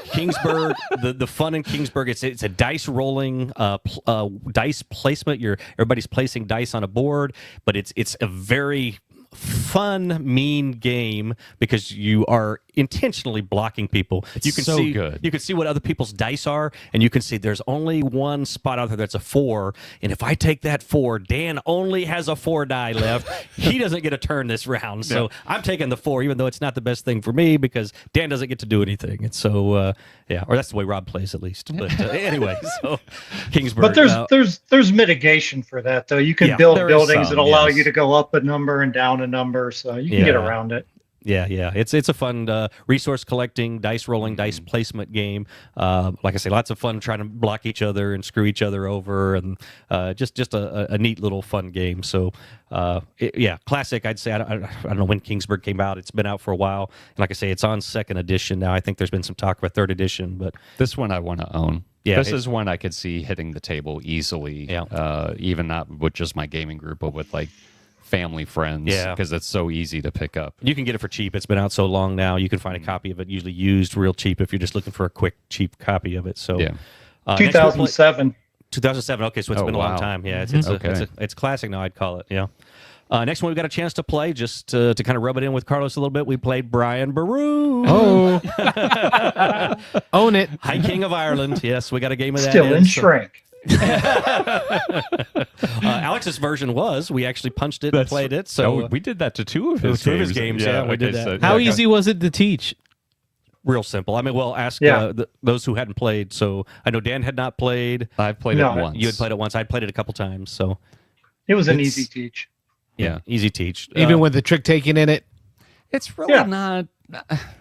C: Kingsburg, the fun in Kingsburg, it's a dice rolling, dice placement. Everybody's placing dice on a board, but it's a very fun, mean game because you are intentionally blocking people. You can
F: so
C: see
F: good.
C: You can see what other people's dice are, and you can see there's only one spot out there that's a 4. And if I take that 4, Dan only has a 4 die left. He doesn't get a turn this round, so I'm taking the 4, even though it's not the best thing for me because Dan doesn't get to do anything. And so, or that's the way Rob plays at least. But anyway, so Kingsburg.
D: But there's mitigation for that though. You can build buildings that allow you to go up a number and down a number, so you can get around it.
C: Yeah. It's a fun resource collecting, dice rolling, dice placement game. Like I say, lots of fun trying to block each other and screw each other over, and just a neat little fun game. So, classic. I'd say I don't know when Kingsburg came out. It's been out for a while. And like I say, it's on 2nd edition now. I think there's been some talk of a 3rd edition, but
F: this one I want to own.
C: Yeah,
F: this is one I could see hitting the table easily. Yeah. Even not with just my gaming group, but with like family friends. Yeah, because it's so easy to pick up.
C: You can get it for cheap. It's been out so long now. You can find a copy of it, usually used, real cheap, if you're just looking for a quick, cheap copy of it. So,
D: 2007.
C: 2007. Okay, so it's been a long time. Yeah, it's classic now. I'd call it. Yeah. Next one we got a chance to play, just to kind of rub it in with Carlos a little bit. We played Brian Baru.
B: Oh, own it,
C: High King of Ireland. Yes, we got a game of that.
D: Still in shrink.
C: Alex's version was we actually punched it and played it. So
F: we did that to two of his
C: games. Yeah, we did that.
F: So,
B: how easy was it to teach?
C: Real simple. I mean, well, ask those who hadn't played. So I know Dan had not played.
F: I've played it once.
C: You had played it once. I'd played it a couple times. So
D: it was an easy teach.
C: Yeah, easy teach.
B: Even with the trick taking in it.
F: It's really not.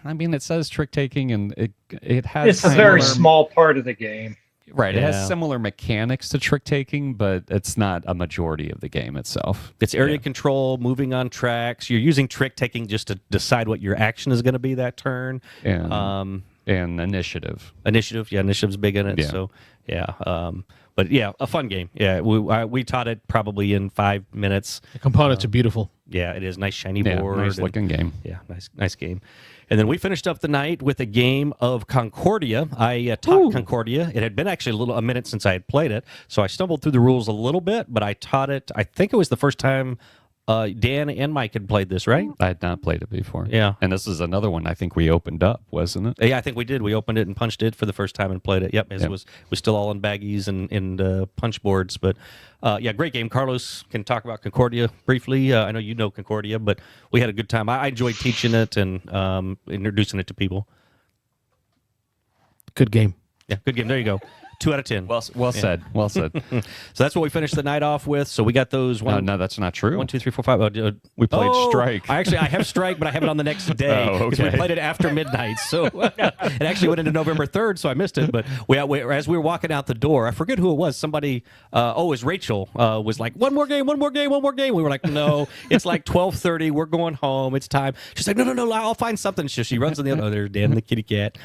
F: I mean, it says trick taking, and it has.
D: It's a very small part of the game.
F: Right. It has similar mechanics to trick taking, but it's not a majority of the game itself.
C: It's area control, moving on tracks. You're using trick taking just to decide what your action is going to be that turn.
F: And initiative.
C: Initiative's big in it. Yeah. So but yeah, a fun game. Yeah, we taught it probably in 5 minutes.
B: The components are beautiful.
C: Yeah, it is. Nice shiny board.
F: Nice looking game.
C: Yeah, nice game. And then we finished up the night with a game of Concordia. I taught Concordia. It had been actually a minute since I had played it, so I stumbled through the rules a little bit, but I taught it. I think it was the first time Dan and Mike had played this, right?
F: I had not played it before.
C: Yeah.
F: And this is another one I think we opened up, wasn't it?
C: Yeah, I think we did. We opened it and punched it for the first time and played it. Yep, it was still all in baggies and punch boards. But great game. Carlos can talk about Concordia briefly. I know you know Concordia, but we had a good time. I enjoyed teaching it and introducing it to people.
B: Good game.
C: Yeah, good game. There you go. 2 out of 10.
F: Well said. Well said.
C: So that's what we finished the night off with. So we got those one.
F: No, that's not true.
C: 1, 2, 3, 4, 5.
F: We played Strike.
C: I have Strike, but I have it on the next day. Because we played it after midnight. So it actually went into November 3rd, so I missed it. But as we were walking out the door, I forget who it was. Somebody, it was Rachel, was like, one more game. We were like, no, it's like 12:30. We're going home. It's time. She's like, no, I'll find something. She runs in the other. There's Dan the kitty cat.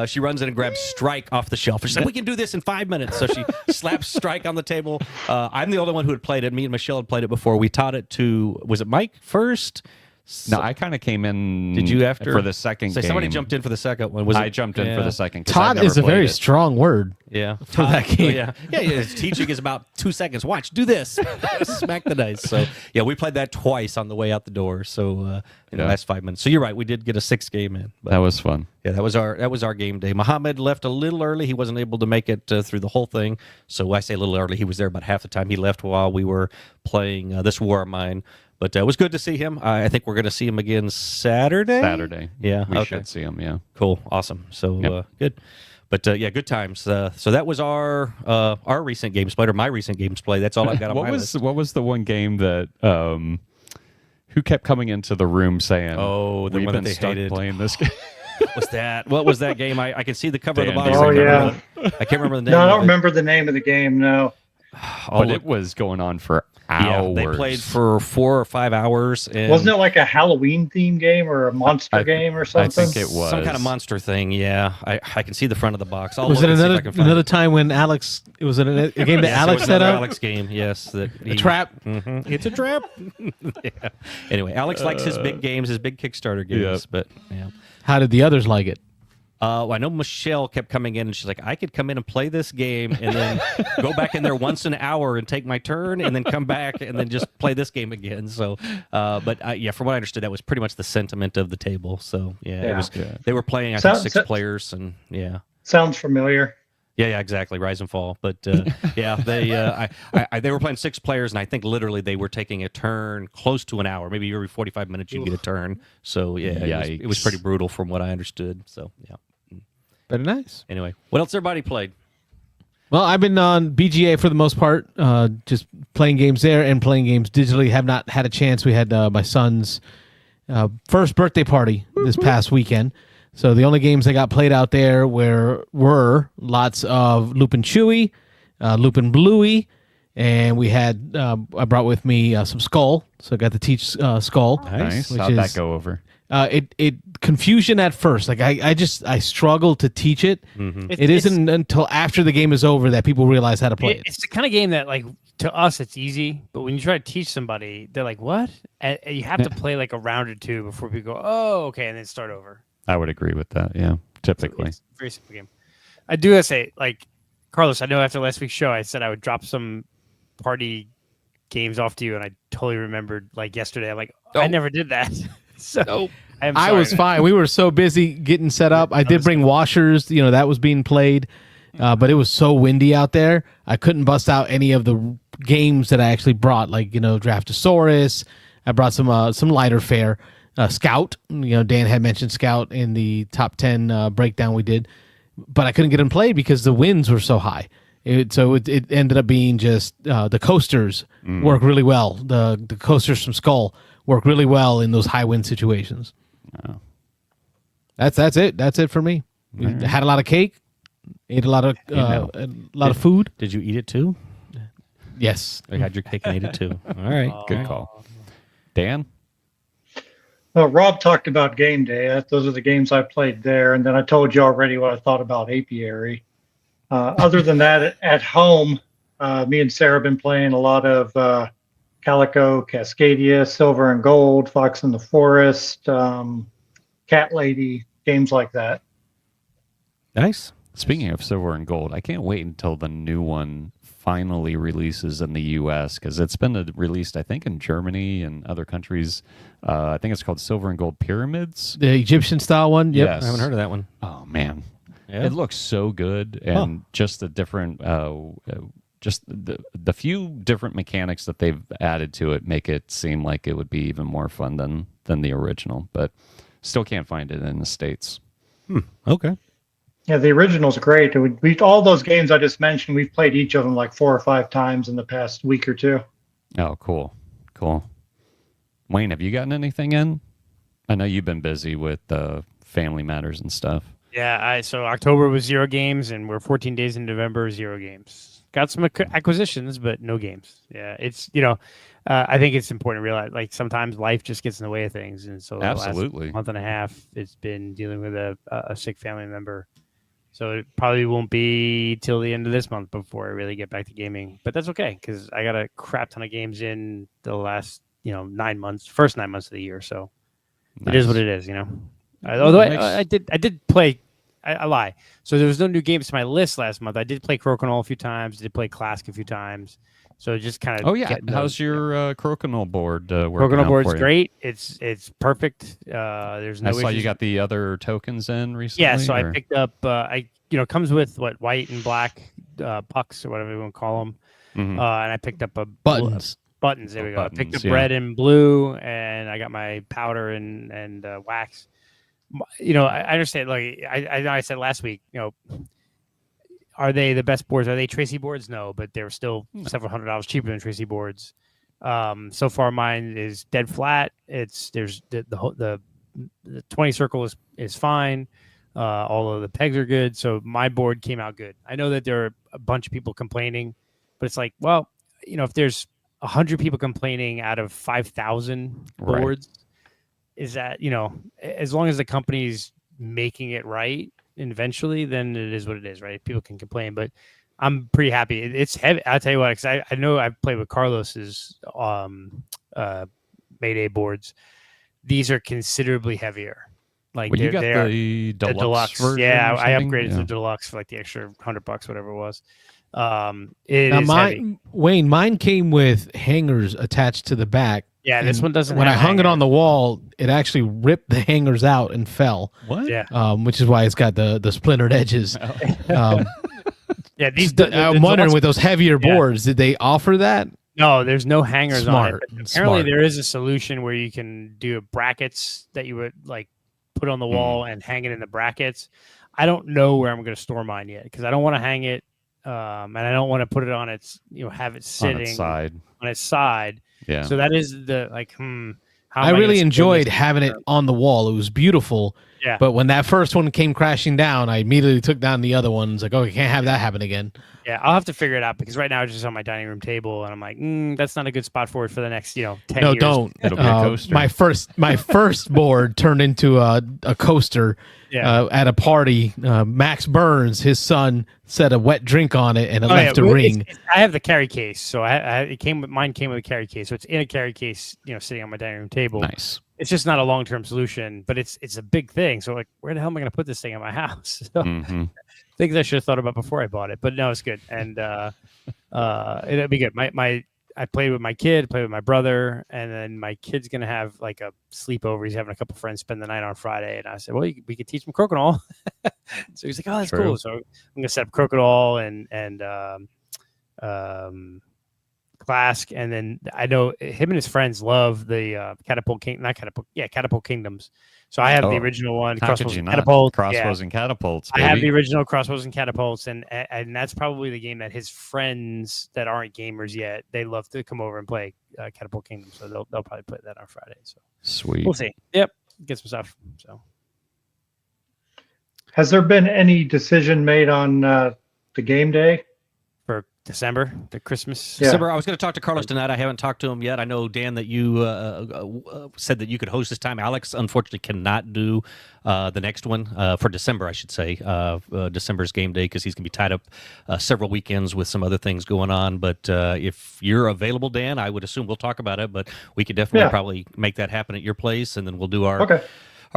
C: She runs in and grabs Strike off the shelf. She's like, we can do this in 5 minutes. So she slaps Strike on the table. I'm the only one who had played it. Me and Michelle had played it before. We taught it to, was it Mike first?
F: No, I kind of came in.
C: Did you after
F: for the second game?
C: Somebody jumped in for the second one.
F: I jumped in for the second.
B: Taught is a very strong word.
C: Yeah,
B: for that game.
C: Yeah. Teaching is about 2 seconds. Watch, do this. Smack the dice. So yeah, we played that twice on the way out the door. So in the last 5 minutes. So you're right. We did get a 6th game in.
F: But, that was fun.
C: Yeah, that was our game day. Muhammad left a little early. He wasn't able to make it through the whole thing. So I say a little early. He was there about half the time. He left while we were playing This War of Mine. But it was good to see him. I think we're going to see him again Saturday.
F: Yeah, we should see him. Yeah,
C: cool, awesome. So good. But good times. So that was our recent games played, or my recent games played. That's all I've got on my list.
F: What was the one game that who kept coming into the room saying,
C: "Oh, the
F: we've
C: one
F: been
C: that they
F: stuck
C: hated
F: playing this game."
C: What was that game? I can see the cover of the box.
D: Oh yeah,
C: I can't remember the name.
D: No, I don't remember the name of the game. No,
F: but it was going on for hours.
C: They played for 4 or 5 hours. And
D: wasn't it like a Halloween theme game or a monster game or something?
F: I think it was
C: some kind of monster thing. Yeah, I can see the front of the box.
B: Was it another time when Alex? It was a game that Alex set up.
C: Alex game, yes.
B: A trap.
C: Mm-hmm. It's a trap. Yeah. Anyway, Alex likes his big games, his big Kickstarter games. But yeah.
B: How did the others like it?
C: I know Michelle kept coming in, and she's like, I could come in and play this game and then go back in there once an hour and take my turn and then come back and then just play this game again. So, yeah, from what I understood, that was pretty much the sentiment of the table. So, yeah. It was. They were playing, I think, 6 players, and yeah.
D: Sounds familiar.
C: Yeah, exactly. Rise and Fall. But yeah, they were playing 6 players, and I think literally they were taking a turn close to an hour, maybe every 45 minutes you get a turn. So yeah, it was pretty brutal from what I understood. So yeah.
B: Very nice.
C: Anyway, what else everybody played?
B: Well, I've been on BGA for the most part, just playing games there and playing games digitally. Have not had a chance. We had my son's first birthday party this past weekend. So the only games that got played out there were lots of Loopin' Chewy, Loopin' Bluey, and we had I brought with me some Skull, so I got to teach Skull.
F: Nice. How'd that go over?
B: It confusion at first. Like I struggled to teach it.
C: Mm-hmm.
B: It isn't until after the game is over that people realize how to play it.
E: It's the kind of game that, like, to us it's easy, but when you try to teach somebody, they're like, "What?" And you have to play like a round or two before people go, "Oh, okay," and then start over.
F: I would agree with that. Yeah, typically.
E: It's a very simple game. I do gotta say, like, Carlos, I know after last week's show, I said I would drop some party games off to you, and I totally remembered, like, yesterday. I'm like, I never did that. So
B: I was fine. We were so busy getting set up. I did bring washers. That was being played, but it was so windy out there. I couldn't bust out any of the games that I actually brought, like Draftosaurus. I brought some lighter fare. Scout, Dan had mentioned Scout in the top 10 breakdown we did, but I couldn't get them played because the winds were so high. It ended up being just the coasters work really well. The coasters from Skull work really well in those high wind situations.
F: Oh.
B: That's it. That's it for me. We had a lot of cake, ate a lot of food.
C: Did you eat it too?
B: Yes,
C: I had your cake and ate it too. All right,
F: good call. Dan?
D: Well, Rob talked about game day. Those are the games I played there. And then I told you already what I thought about Apiary. Other than that, at home, me and Sarah have been playing a lot of Calico, Cascadia, Silver and Gold, Fox in the Forest, Cat Lady, games like that.
C: Nice.
F: Speaking of Silver and Gold, I can't wait until the new one finally releases in the U.S. because it's been released, I think, in Germany and other countries. I think it's called Silver and Gold Pyramids.
B: The Egyptian style one? Yep.
F: Yes.
C: I haven't heard of that one.
F: Oh, man.
C: Yeah.
F: It looks so good. And just the different, just the few different mechanics that they've added to it make it seem like it would be even more fun than the original. But still can't find it in the States.
C: Okay.
D: Yeah, the original's great. All those games I just mentioned, we've played each of them like 4 or 5 times in the past week or two.
F: Oh, cool. Wayne, have you gotten anything in? I know you've been busy with family matters and stuff.
E: Yeah, so October was 0 games, and we're 14 days in November, 0 games. Got some acquisitions, but no games. Yeah, it's, I think it's important to realize, like, sometimes life just gets in the way of things. And so
F: Absolutely.
E: the last month and a half, it's been dealing with a sick family member. So it probably won't be till the end of this month before I really get back to gaming. But that's okay, because I got a crap ton of games in the last, 9 months, first 9 months of the year. So It is what it is, Although I did play, I lie. So there was no new games to my list last month. I did play Crokinole a few times. I did play Classic a few times. So just kind of.
F: Oh yeah, how's your Crokinole board working?
E: Crokinole board's great. It's perfect. There's no.
F: I saw
E: issues.
F: you got the other tokens in recently.
E: Yeah, so I picked up. Comes with white and black pucks or whatever you want to call them.
F: Mm-hmm.
E: And I picked up
B: buttons.
E: Buttons. There we go. I picked up
F: yeah.
E: red and blue, and I got my powder and wax. I understand. Like I said last week, are they the best boards? Are they Tracy boards? No, but they're still several $100s cheaper than Tracy boards. So far, mine is dead flat. There's the 20 circle is fine. All of the pegs are good. So my board came out good. I know that there are a bunch of people complaining, but it's like, well, if there's 100 people complaining out of 5,000 boards, is that, as long as the company's making it right eventually, then it is what it is, right? People can complain, but I'm pretty happy. It's heavy. I'll tell you what, because I know I've played with Carlos's Mayday boards. These are considerably heavier. Like
F: Well, you got
E: they are
F: the
E: the
F: deluxe version.
E: Yeah,
F: or
E: I
F: something?
E: upgraded to
F: Yeah.
E: the deluxe for like the extra $100, whatever it was. It
B: Now
E: is heavy.
B: Wayne, mine came with hangers attached to the back.
E: Yeah, this
B: and
E: one doesn't.
B: When I
E: have
B: hung it on
E: hangers.
B: the wall, it actually ripped the hangers out and fell.
F: What?
E: Yeah,
B: Which is why it's got the splintered edges.
E: yeah. These.
B: I'm wondering
E: deluxe-
B: with those heavier
E: Yeah.
B: boards, did they offer that?
E: No, there's no hangers
B: Smart.
E: on it. But
B: Smart.
E: apparently, there is a solution where you can do brackets that you would like put on the wall and hang it in the brackets. I don't know where I'm going to store mine yet because I don't want to hang it, and I don't want to put it on its, have it sitting
F: On its side.
E: on its side.
F: Yeah.
E: So that is the how
B: I
E: am
B: really
E: gonna store
B: enjoyed
E: this?
B: having it on the wall. It was beautiful.
E: Yeah.
B: But when that first one came crashing down, I immediately took down the other ones. Like, okay, can't have that happen again.
E: Yeah, I'll have to figure it out because right now it's just on my dining room table, and I'm like, that's not a good spot for it for the next, 10
B: No,
E: years.
B: don't.
F: It'll be a coaster.
B: My first board turned into a coaster
E: Yeah.
B: at a party. Max Burns, his son, set a wet drink on it and it left a
E: well,
B: ring.
E: I have the carry case, so mine came with a carry case, so it's in a carry case, sitting on my dining room table.
F: Nice.
E: It's just not a long term solution, but it's a big thing. So like, where the hell am I going to put this thing in my house? So,
F: Mhm.
E: things I should have thought about before I bought it, but no, it's good, and it'll be good. I played with my kid, played with my brother, and then my kid's gonna have like a sleepover. He's having a couple friends spend the night on Friday, and I said, well, we could teach him crokinole. So he's like, oh, that's
F: True.
E: cool. So I'm gonna set up crokinole and Clask, and then I know him and his friends love the Catapult Kingdoms. So I have the
F: Oh,
E: original one,
F: How
E: Crossbows
F: could you
E: and
F: not?
E: Catapults.
F: Crossbows
E: Yeah.
F: and catapults.
E: I have the
F: baby.
E: original Crossbows and Catapults, and that's probably the game that his friends that aren't gamers yet, they love to come over and play Catapult Kingdom. So they'll probably play that on Friday. So
F: Sweet.
E: we'll see. Yep, get some stuff. So
D: Has there been any decision made on the game day?
E: for December, the Christmas.
D: Yeah.
C: December, I was going to talk to Carlos tonight. I haven't talked to him yet. I know, Dan, that you said that you could host this time. Alex, unfortunately, cannot do the next one for December, I should say. December's game day because he's going to be tied up several weekends with some other things going on. But if you're available, Dan, I would assume we'll talk about it. But we could definitely probably make that happen at your place, and then we'll do our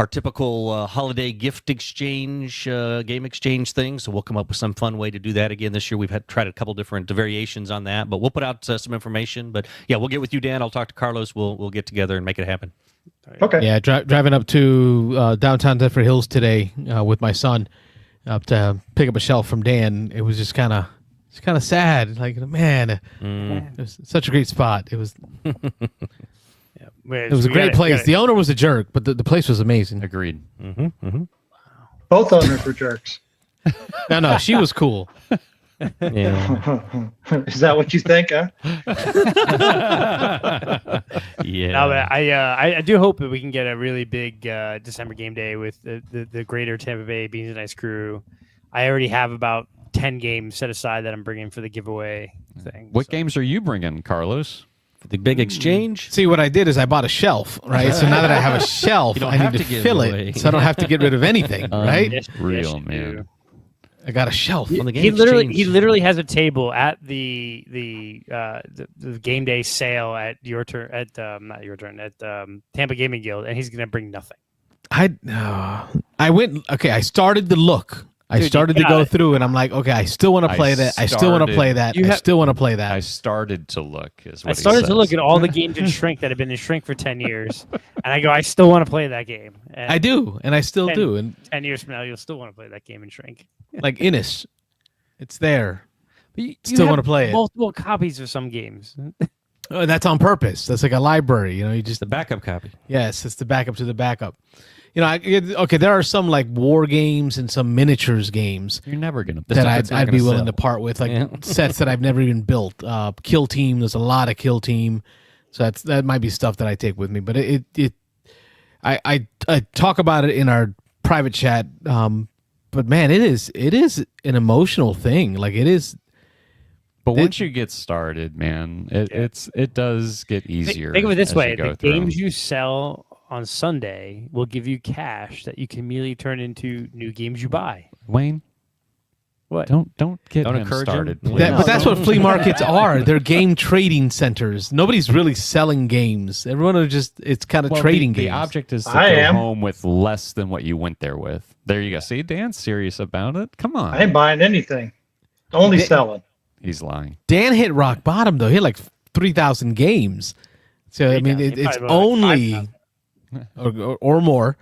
C: typical holiday gift exchange, game exchange thing. So we'll come up with some fun way to do that again this year. We've tried a couple different variations on that, but we'll put out some information. But yeah, we'll get with you, Dan. I'll talk to Carlos. We'll get together and make it happen.
D: Okay.
B: Yeah, driving up to downtown Zephyr Hills today with my son up to pick up a shelf from Dan. It was just kind of sad. Like, man, it was such a great spot. It was a great place. The owner was a jerk, but the place was amazing.
F: Agreed.
D: Both owners were jerks.
B: No, she was cool.
C: Yeah.
D: Is that what you think, huh?
C: Yeah.
E: No, but I do hope that we can get a really big December game day with the greater Tampa Bay Beans and Ice crew. I already have about 10 games set aside that I'm bringing for the giveaway thing.
F: What games are you bringing, Carlos?
C: The big exchange.
B: See, what I did is I bought a shelf, right? So now that I have a shelf,
C: You don't
B: I
C: have
B: need to
C: to give
B: fill
C: away.
B: it, so I don't have to get rid of anything, right?
E: Yes,
F: Real,
E: you
F: man.
E: do.
B: I got a shelf.
C: On the game
E: He
C: exchange.
E: literally has a table at the game day sale at Tampa Gaming Guild, and he's gonna bring nothing.
B: I went. Okay, I started to look. I
E: Dude, you
B: started to
E: got
B: go
E: it.
B: through, and I'm like, okay, I still want to play that. I still want to play that. I still want to play that.
F: I started to look. Is what
E: I
F: he
E: started to
F: says.
E: look at all the games in Shrink that have been in Shrink for 10 years, and I go, I still want to play that game. And
B: I do, and I still
E: And-
B: do, and
E: 10 years from now, you'll still want to play that game in Shrink.
B: like Innis, it's there.
E: But you
B: Still
E: have
B: wanna play it.
E: multiple copies of some games.
B: Oh, that's on purpose. That's like a library. You just
C: The backup copy.
B: yes, it's the backup to the backup. Okay, there are some like war games and some miniatures games
F: You're never gonna.
B: that
C: stuff that's not
B: I'd be
C: gonna
B: willing
C: sell.
B: to part with, like
C: Yeah.
B: sets that I've never even built. Kill Team, there's a lot of Kill Team, so that might be stuff that I take with me. But I talk about it in our private chat. But man, it is an emotional thing. Like it is.
F: But once you get started, man, it does get easier.
E: Think of it this
F: as
E: way:
F: you go
E: the
F: through 'em.
E: games you sell on Sunday will give you cash that you can immediately turn into new games you buy.
F: Wayne,
E: What?
F: Don't get
C: Don't
F: him
C: encourage
F: started,
C: him.
F: please.
B: But that's what flea markets are. They're game trading centers. Nobody's really selling games. Everyone are just, it's kind of
F: Well,
B: trading
F: the
B: games.
F: object is to
D: I
F: go
D: am.
F: home with less than what you went there with. There you go. See, Dan's serious about it. Come on.
D: I ain't buying anything. Only selling.
F: He's lying.
B: Dan hit rock bottom, though. He had like 3,000 games. So, I mean, it's only, or more,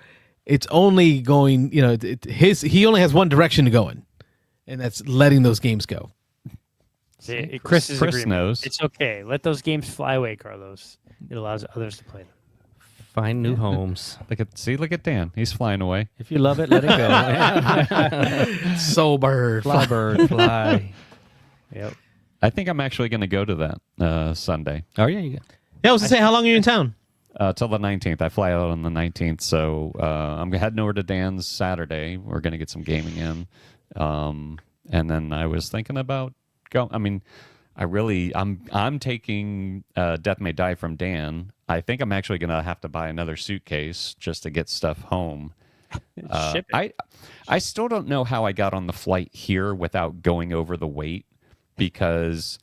B: it's only going, he only has one direction to go in, and that's letting those games go.
E: See, Chris
F: knows.
E: It's okay. Let those games fly away, Carlos. It allows others to play them.
C: Find new homes.
F: Look at Dan. He's flying away.
C: If you love it, let it go.
B: Sober.
C: Fly, bird, fly.
E: Yep.
F: I think I'm actually going to go to that Sunday.
C: Oh, yeah, you go.
B: Yeah, I was going to say, how long are you in town?
F: Till the 19th. I fly out on the 19th, so I'm heading over to Dan's Saturday. We're going to get some gaming in. And then I was thinking about I'm taking Death May Die from Dan. I think I'm actually going to have to buy another suitcase just to get stuff home.
E: Ship it.
F: I still don't know how I got on the flight here without going over the weight, because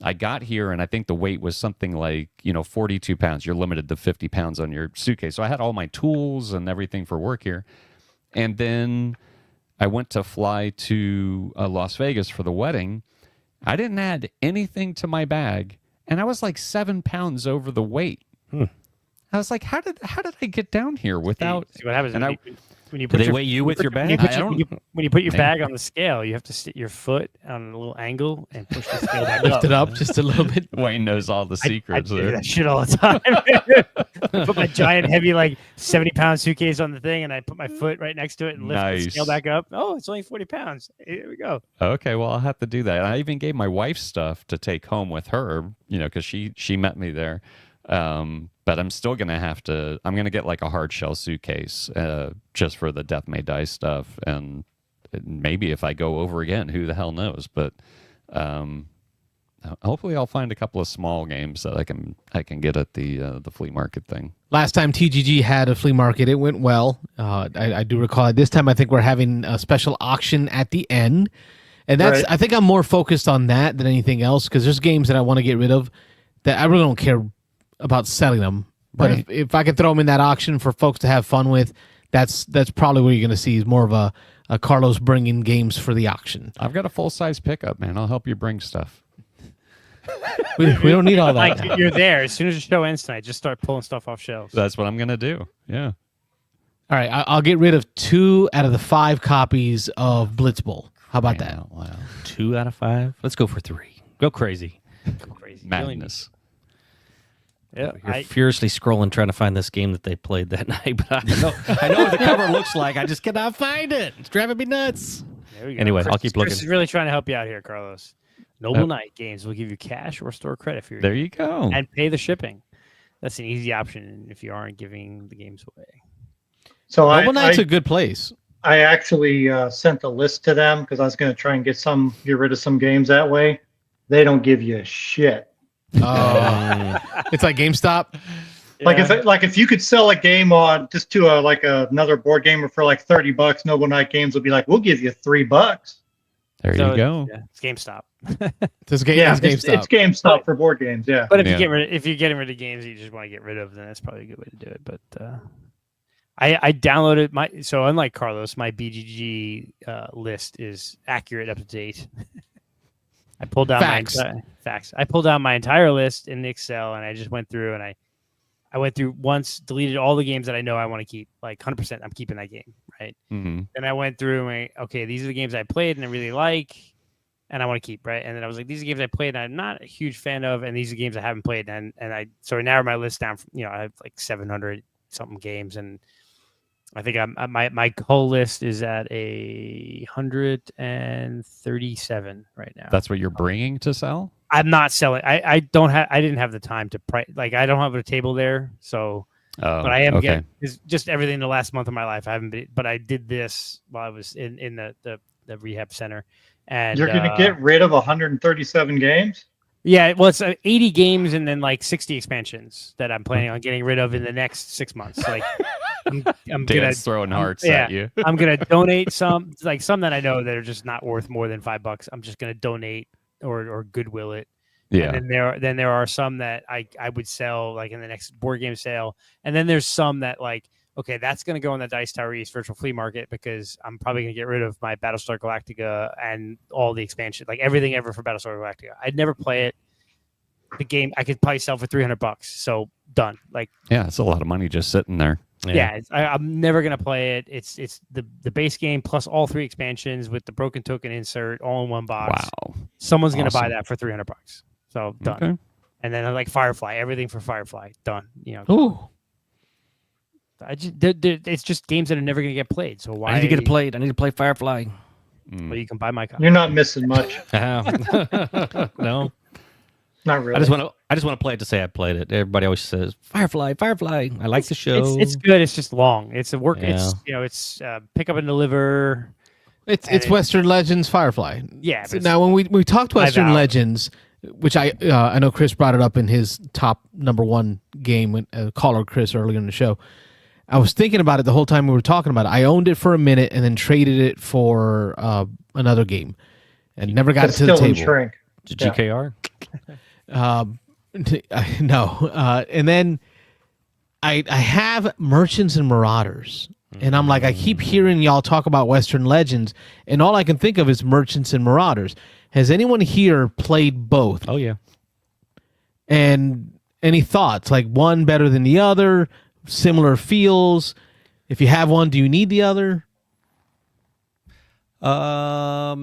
F: I got here and I think the weight was something like, 42 pounds. You're limited to 50 pounds on your suitcase. So I had all my tools and everything for work here. And then I went to fly to Las Vegas for the wedding. I didn't add anything to my bag, and I was like 7 pounds over the weight. I was like, how did I get down here without?
E: See what happens when you
C: Do
E: put
C: they
E: your,
C: weigh you with your bag?
E: when you put your bag on the scale, you have to sit your foot on a little angle and push the scale back
B: Lift it up just a little bit.
F: Wayne knows all the secrets
E: I do
F: there.
E: that shit all the time. I put my giant, heavy, 70-pound suitcase on the thing, and I put my foot right next to it and lift the scale back up. Oh, it's only 40 pounds. Here we go.
F: Okay, well, I'll have to do that. I even gave my wife stuff to take home with her, because she met me there. But I'm still going to I'm going to get like a hard shell suitcase just for the Death May Die stuff. And maybe if I go over again, who the hell knows? But hopefully I'll find a couple of small games that I can get at the flea market thing.
B: Last time TGG had a flea market, it went well. I do recall it. This time I think we're having a special auction at the end. And that's
D: Right.
B: I think I'm more focused on that than anything else, because there's games that I want to get rid of that I really don't care about selling them. But
F: Right.
B: if I could throw them in that auction for folks to have fun with, that's probably what you're going to see is more of a Carlos bringing games for the auction.
F: I've got a full-size pickup, man. I'll help you bring stuff.
B: We don't need all that.
E: Like, you're there. As soon as the show ends tonight, just start pulling stuff off shelves.
F: That's what I'm going to do. Yeah.
B: All right, I'll get rid of 2 out of the 5 copies of Blitzball. How about that?
F: Wow.
C: 2 out of 5. Let's go for 3. Go crazy.
E: Crazy.
F: Madness.
E: Yeah,
C: You're furiously scrolling trying to find this game that they played that night, but I know what the cover looks like. I just cannot find it. It's driving me nuts.
E: there we go.
C: Anyway,
E: Chris,
C: I'll keep looking.
E: Chris is really trying to help you out here, Carlos. Noble Knight Games will give you cash or store credit for your
F: There you go.
E: and pay the shipping. That's an easy option if you aren't giving the games away.
D: So
B: Noble Knight's a good place.
D: I actually sent a list to them because I was going to try and get rid of some games that way. They don't give you shit.
B: It's like GameStop.
D: Like if you could sell a game on just to another board gamer for like $30, Noble Knight Games would be like, we'll give you $3.
F: There you go.
E: It's GameStop.
B: It's
D: GameStop.
B: GameStop.
D: It's GameStop for board games. Yeah.
E: But if
F: Yeah.
E: you're getting rid of games that you just want to get rid of, then that's probably a good way to do it. But I downloaded so unlike Carlos, my BGG list is accurate, up to date. I pulled down facts. I pulled down my entire list in Excel, and I just went through and I went through once, deleted all the games that I know I want to keep, like 100%. I'm keeping that game, right?
F: Mm-hmm.
E: Then I went through and went, okay, these are the games I played and I really like, and I want to keep, right? And then I was like, these are games I played and I'm not a huge fan of, and these are games I haven't played, and I narrowed my list down. From, I have like 700 something games, and I think my whole list is at 137 right now.
F: That's what you're bringing to sell?
E: I'm not selling. I didn't have the time to price. Like, I don't have a table there, so. But I am getting just everything the last month of my life. I haven't been, but I did this while I was in the rehab center. And
D: you're going to get rid of 137 games?
E: Yeah, well, it's 80 games and then like 60 expansions that I'm planning on getting rid of in the next 6 months. Like, I'm gonna
F: Dan's throwing hearts at you.
E: I'm gonna donate some that I know that are just not worth more than $5. I'm just gonna donate or Goodwill it.
F: Yeah.
E: And then there are some that I would sell like in the next board game sale. And then there's some that like, okay, that's going to go on the Dice Tower East virtual flea market because I'm probably going to get rid of my Battlestar Galactica and all the expansion, like everything ever for Battlestar Galactica. I'd never play it. The game I could probably sell for $300. So done. Like,
F: yeah, it's a lot of money just sitting there.
E: Yeah, I'm never gonna play it. It's the base game plus all 3 expansions with the broken token insert all in one box.
F: Wow.
E: Someone's gonna buy that for $300. So done.
F: Okay.
E: And then like Firefly, everything for Firefly, done. You know.
B: Ooh.
E: It's just games that are never gonna get played. So why?
C: I need to get it played. I need to play Firefly.
E: Well, you can buy my copy.
D: You're not missing much.
C: No.
D: Not really.
C: I just want to play it to say I played it. Everybody always says Firefly. I like the show.
E: It's good. It's just long. It's a work.
C: Yeah.
E: It's pick up and deliver.
B: It's Western Legends Firefly.
E: Yeah.
B: So now when we talked Western Legends, which I know Chris brought it up in his top #1 game when caller Chris earlier in the show. I was thinking about it the whole time we were talking about it. I owned it for a minute and then traded it for another game, and never got it to the table.
D: Shrink.
C: GKR.
B: No, and then I have Merchants and Marauders, and I'm like, I keep hearing y'all talk about Western Legends, and all I can think of is Merchants and Marauders. Has anyone here played both?
C: Oh yeah.
B: And any thoughts? Like one better than the other? Similar feels? If you have one, do you need the other?
C: All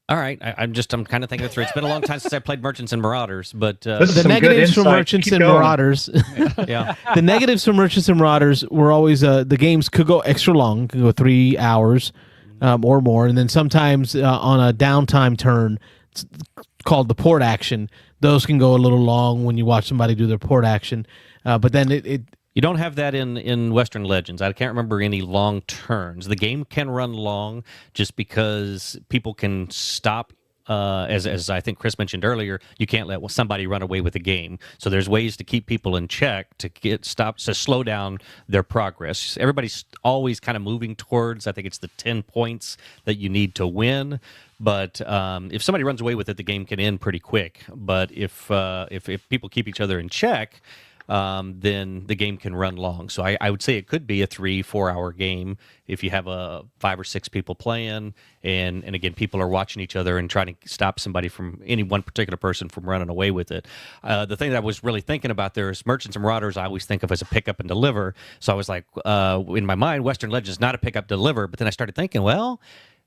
C: right, I'm kind of thinking it through. It's been a long time since I played Merchants and Marauders, but
B: the negatives for Merchants and Marauders,
C: yeah,
B: the negatives for Merchants and Marauders were always the games could go extra long, could go 3 hours or more, and then sometimes on a downtime turn called the port action, those can go a little long when you watch somebody do their port action, but then it
C: you don't have that in Western Legends. I can't remember any long turns. The game can run long just because people can stop. As I think Chris mentioned earlier, you can't let somebody run away with the game. So there's ways to keep people in check to slow down their progress. Everybody's always kind of moving towards, I think it's the 10 points that you need to win. But if somebody runs away with it, the game can end pretty quick. But if people keep each other in check, then the game can run long. So I would say it could be a 3-4 hour game if you have 5 or 6 people playing, and again, people are watching each other and trying to stop somebody from any one particular person from running away with it. The thing that I was really thinking about there is Merchants and Marauders I always think of as a pick up and deliver. So I was like, in my mind, Western Legends is not a pick up deliver, but then I started thinking, well,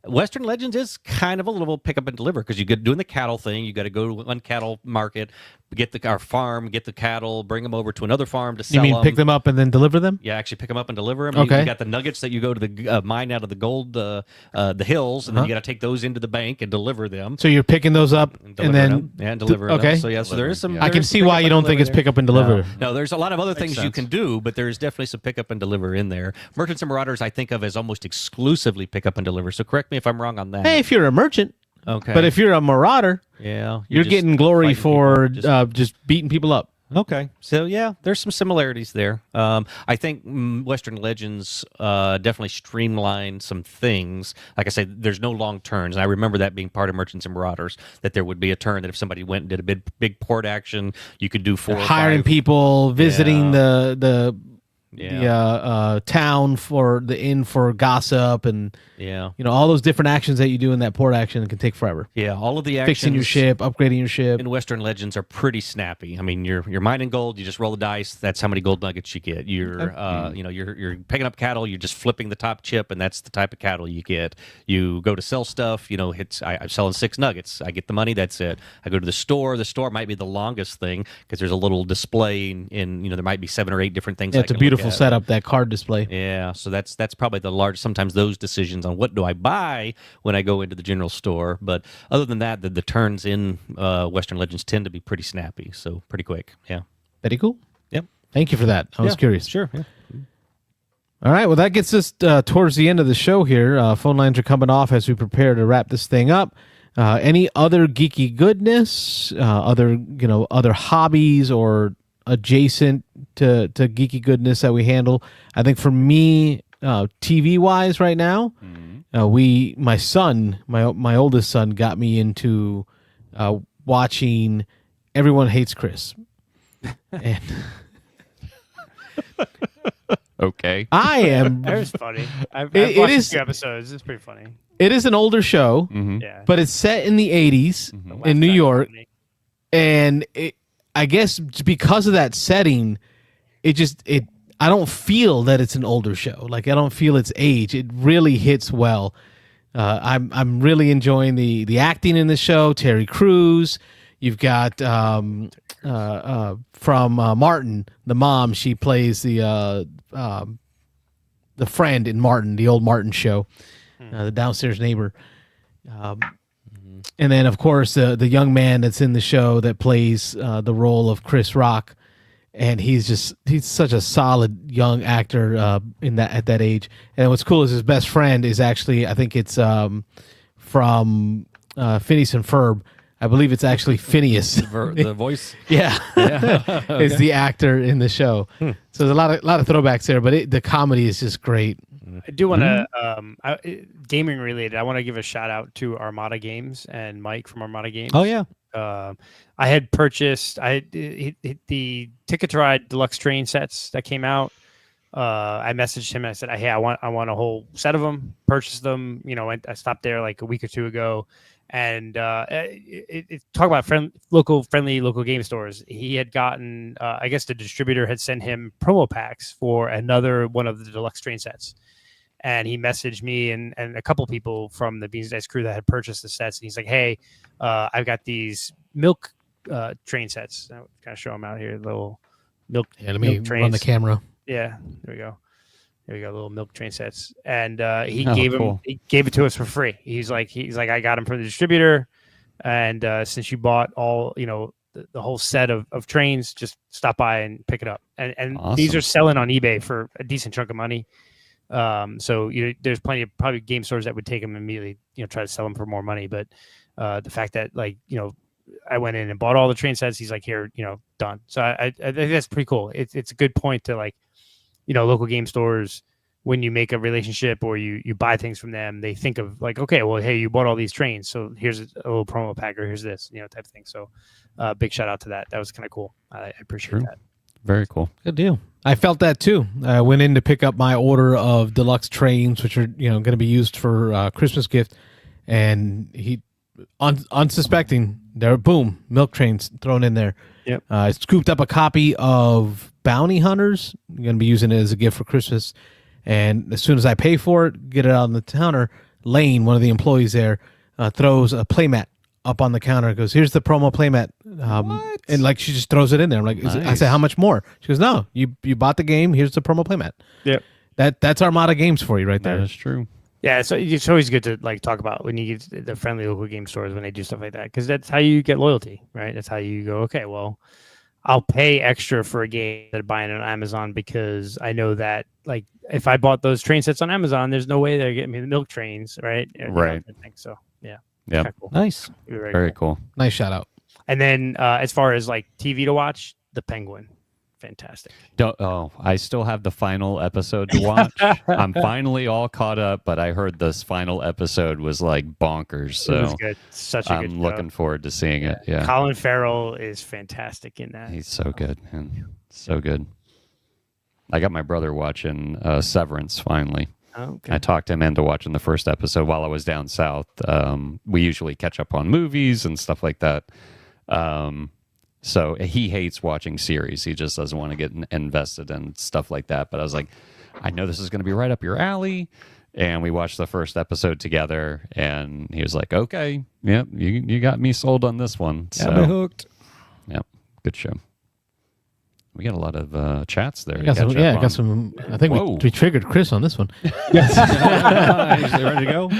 C: Western Legends is kind of a little pick up and deliver because you get doing the cattle thing. You got to go to one cattle market, get our farm, get the cattle, bring them over to another farm to sell them.
B: You mean pick them up and then deliver them?
C: Yeah, actually pick them up and deliver them.
B: Okay.
C: You got the nuggets that you go to the mine out of the gold, the hills, and then you got to take those into the bank and deliver them.
B: So you're picking those up and then
C: deliver them.
B: Okay.
C: So yeah, so there is some.
B: I can see why you don't think it's pick up and deliver.
C: No, there's a lot of other things you can do, but there's definitely some pick up and deliver in there. Merchants and Marauders I think of as almost exclusively pick up and deliver. So correct me if I'm wrong on that.
B: Hey, if you're a merchant.
C: Okay.
B: But if you're a marauder,
C: yeah,
B: you're getting glory for just beating people up.
C: Okay. So, yeah, there's some similarities there. I think Western Legends definitely streamlined some things. Like I said, there's no long turns. And I remember that being part of Merchants and Marauders, that there would be a turn that if somebody went and did a big port action, you could do 4 or 5.
B: Hiring people, visiting the
C: Yeah.
B: Town for the inn for gossip, and all those different actions that you do in that port action can take forever.
C: Yeah, all of the actions,
B: fixing your ship, upgrading your ship
C: in Western Legends are pretty snappy. I mean, you're mining gold, you just roll the dice. That's how many gold nuggets you get. You're you're picking up cattle. You're just flipping the top chip, and that's the type of cattle you get. You go to sell stuff. I'm selling 6 nuggets. I get the money. That's it. I go to the store. The store might be the longest thing because there's a little display, and there might be 7 or 8 different things.
B: It's a beautiful setup, that card display.
C: Yeah, so that's probably the large. Sometimes those decisions on what do I buy when I go into the general store. But other than that, the turns in Western Legends tend to be pretty snappy, so pretty quick. Yeah,
B: very cool.
C: Yep.
B: Thank you for that. I was curious.
C: Sure. Yeah.
B: All right. Well, that gets us towards the end of the show here. Phone lines are coming off as we prepare to wrap this thing up. Any other geeky goodness? Other hobbies or adjacent to geeky goodness that we handle. I think for me, TV wise, right now, my son, my oldest son, got me into watching Everyone Hates Chris. And
F: Okay.
B: I am.
E: That was funny. I've
B: It
E: watched
B: is-
E: a few episodes. It's pretty funny.
B: It is an older show,
E: Yeah.
B: but it's set in the 80s in New York. And I guess because of that setting, I don't feel that it's an older show. Like, I don't feel its age. It really hits well. I'm really enjoying the acting in the show. Terry Crews. You've got from Martin, the mom. She plays the friend in Martin, the old Martin show, the downstairs neighbor. And then, of course, the young man that's in the show that plays the role of Chris Rock, and he's such a solid young actor at that age. And what's cool is his best friend is actually, I think it's from Phineas and Ferb. I believe it's actually Phineas.
C: The voice.
B: Yeah, is the actor in the show. So there's a lot of throwbacks there, but the comedy is just great.
E: I do want to, gaming related, I want to give a shout out to Armada Games and Mike from Armada Games.
C: Oh, yeah.
E: I had purchased the Ticket to Ride deluxe train sets that came out. I messaged him and I said, hey, I want a whole set of them, purchased them. You know, I stopped there like a week or two ago. And talk about friendly local game stores. He had gotten, I guess the distributor had sent him promo packs for another one of the deluxe train sets. And he messaged me and a couple people from the Beans Dice crew that had purchased the sets. And he's like, hey, I've got these milk train sets. I'll kind of show them out here. Little milk.
B: Yeah, let me
E: trains.
B: run the camera.
E: Yeah, there we go. There we go, little milk train sets, and he gave it to us for free. He's like, I got them from the distributor, and since you bought all, the whole set of trains, just stop by and pick it up. And
F: Awesome.
E: These are selling on eBay for a decent chunk of money. So there's plenty of probably game stores that would take them immediately, try to sell them for more money. But the fact that I went in and bought all the train sets, he's like, here, done. So I think that's pretty cool. It's a good point to local game stores, when you make a relationship or you buy things from them, they think of like, okay, well, hey, you bought all these trains, so here's a little promo pack, or here's this, type of thing. So big shout out to that. That was kind of cool. I appreciate that.
F: Very cool.
B: Good deal. I felt that too. I went in to pick up my order of deluxe trains, which are going to be used for Christmas gift, and he, unsuspecting, there, boom, milk trains thrown in there.
E: Yep.
B: I scooped up a copy of Bounty Hunters. I'm going to be using it as a gift for Christmas. And as soon as I pay for it, get it on the counter, Lane, one of the employees there, throws a playmat up on the counter and goes, here's the promo playmat. And she just throws it in there. I'm like, I said, how much more? She goes, no, you bought the game. Here's the promo playmat.
E: Yep.
B: That's Armada Games for you right there.
F: That is true.
E: Yeah, so it's always good to talk about when you get the friendly local game stores when they do stuff like that, because that's how you get loyalty, right? That's how you go, okay, well, I'll pay extra for a game that I'm buying on Amazon because I know that if I bought those train sets on Amazon, there's no way they're getting me the milk trains, right?
F: Right.
E: So yeah.
F: Yeah.
E: Cool.
C: Nice.
F: Very cool.
B: Nice shout out.
E: And then as far as TV to watch, The Penguin. Fantastic.
F: I still have the final episode to watch. I'm finally all caught up, but I heard this final episode was bonkers. So
E: it was good. Such a good show.
F: I'm looking forward to seeing it. Yeah.
E: Colin Farrell is fantastic in that.
F: He's so good, man. So good. I got my brother watching Severance finally.
E: Oh, okay.
F: I talked him into watching the first episode while I was down south. We usually catch up on movies and stuff like that. So he hates watching series. He just doesn't want to get invested in stuff like that. But I was like, I know this is going to be right up your alley. And we watched the first episode together. And he was like, okay, yep, you got me sold on this one.
C: Got me hooked.
F: Yep, good show. We got a lot of chats there.
B: I got some. I think we triggered Chris on this one.
C: Ready to go?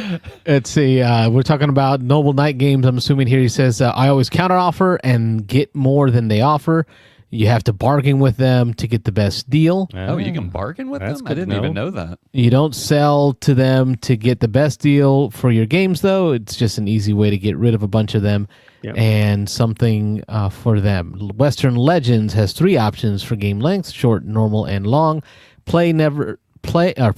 B: Let's see. We're talking about Noble Knight games. I'm assuming here he says, I always counter offer and get more than they offer. You have to bargain with them to get the best deal.
F: Oh, you can bargain with
C: That's
F: them? I
C: good to
F: didn't even
C: know.
F: know that.
B: You don't sell to them to get the best deal for your games, though. It's just an easy way to get rid of a bunch of them and something for them. Western Legends has 3 options for game length: short, normal, and long. Never play the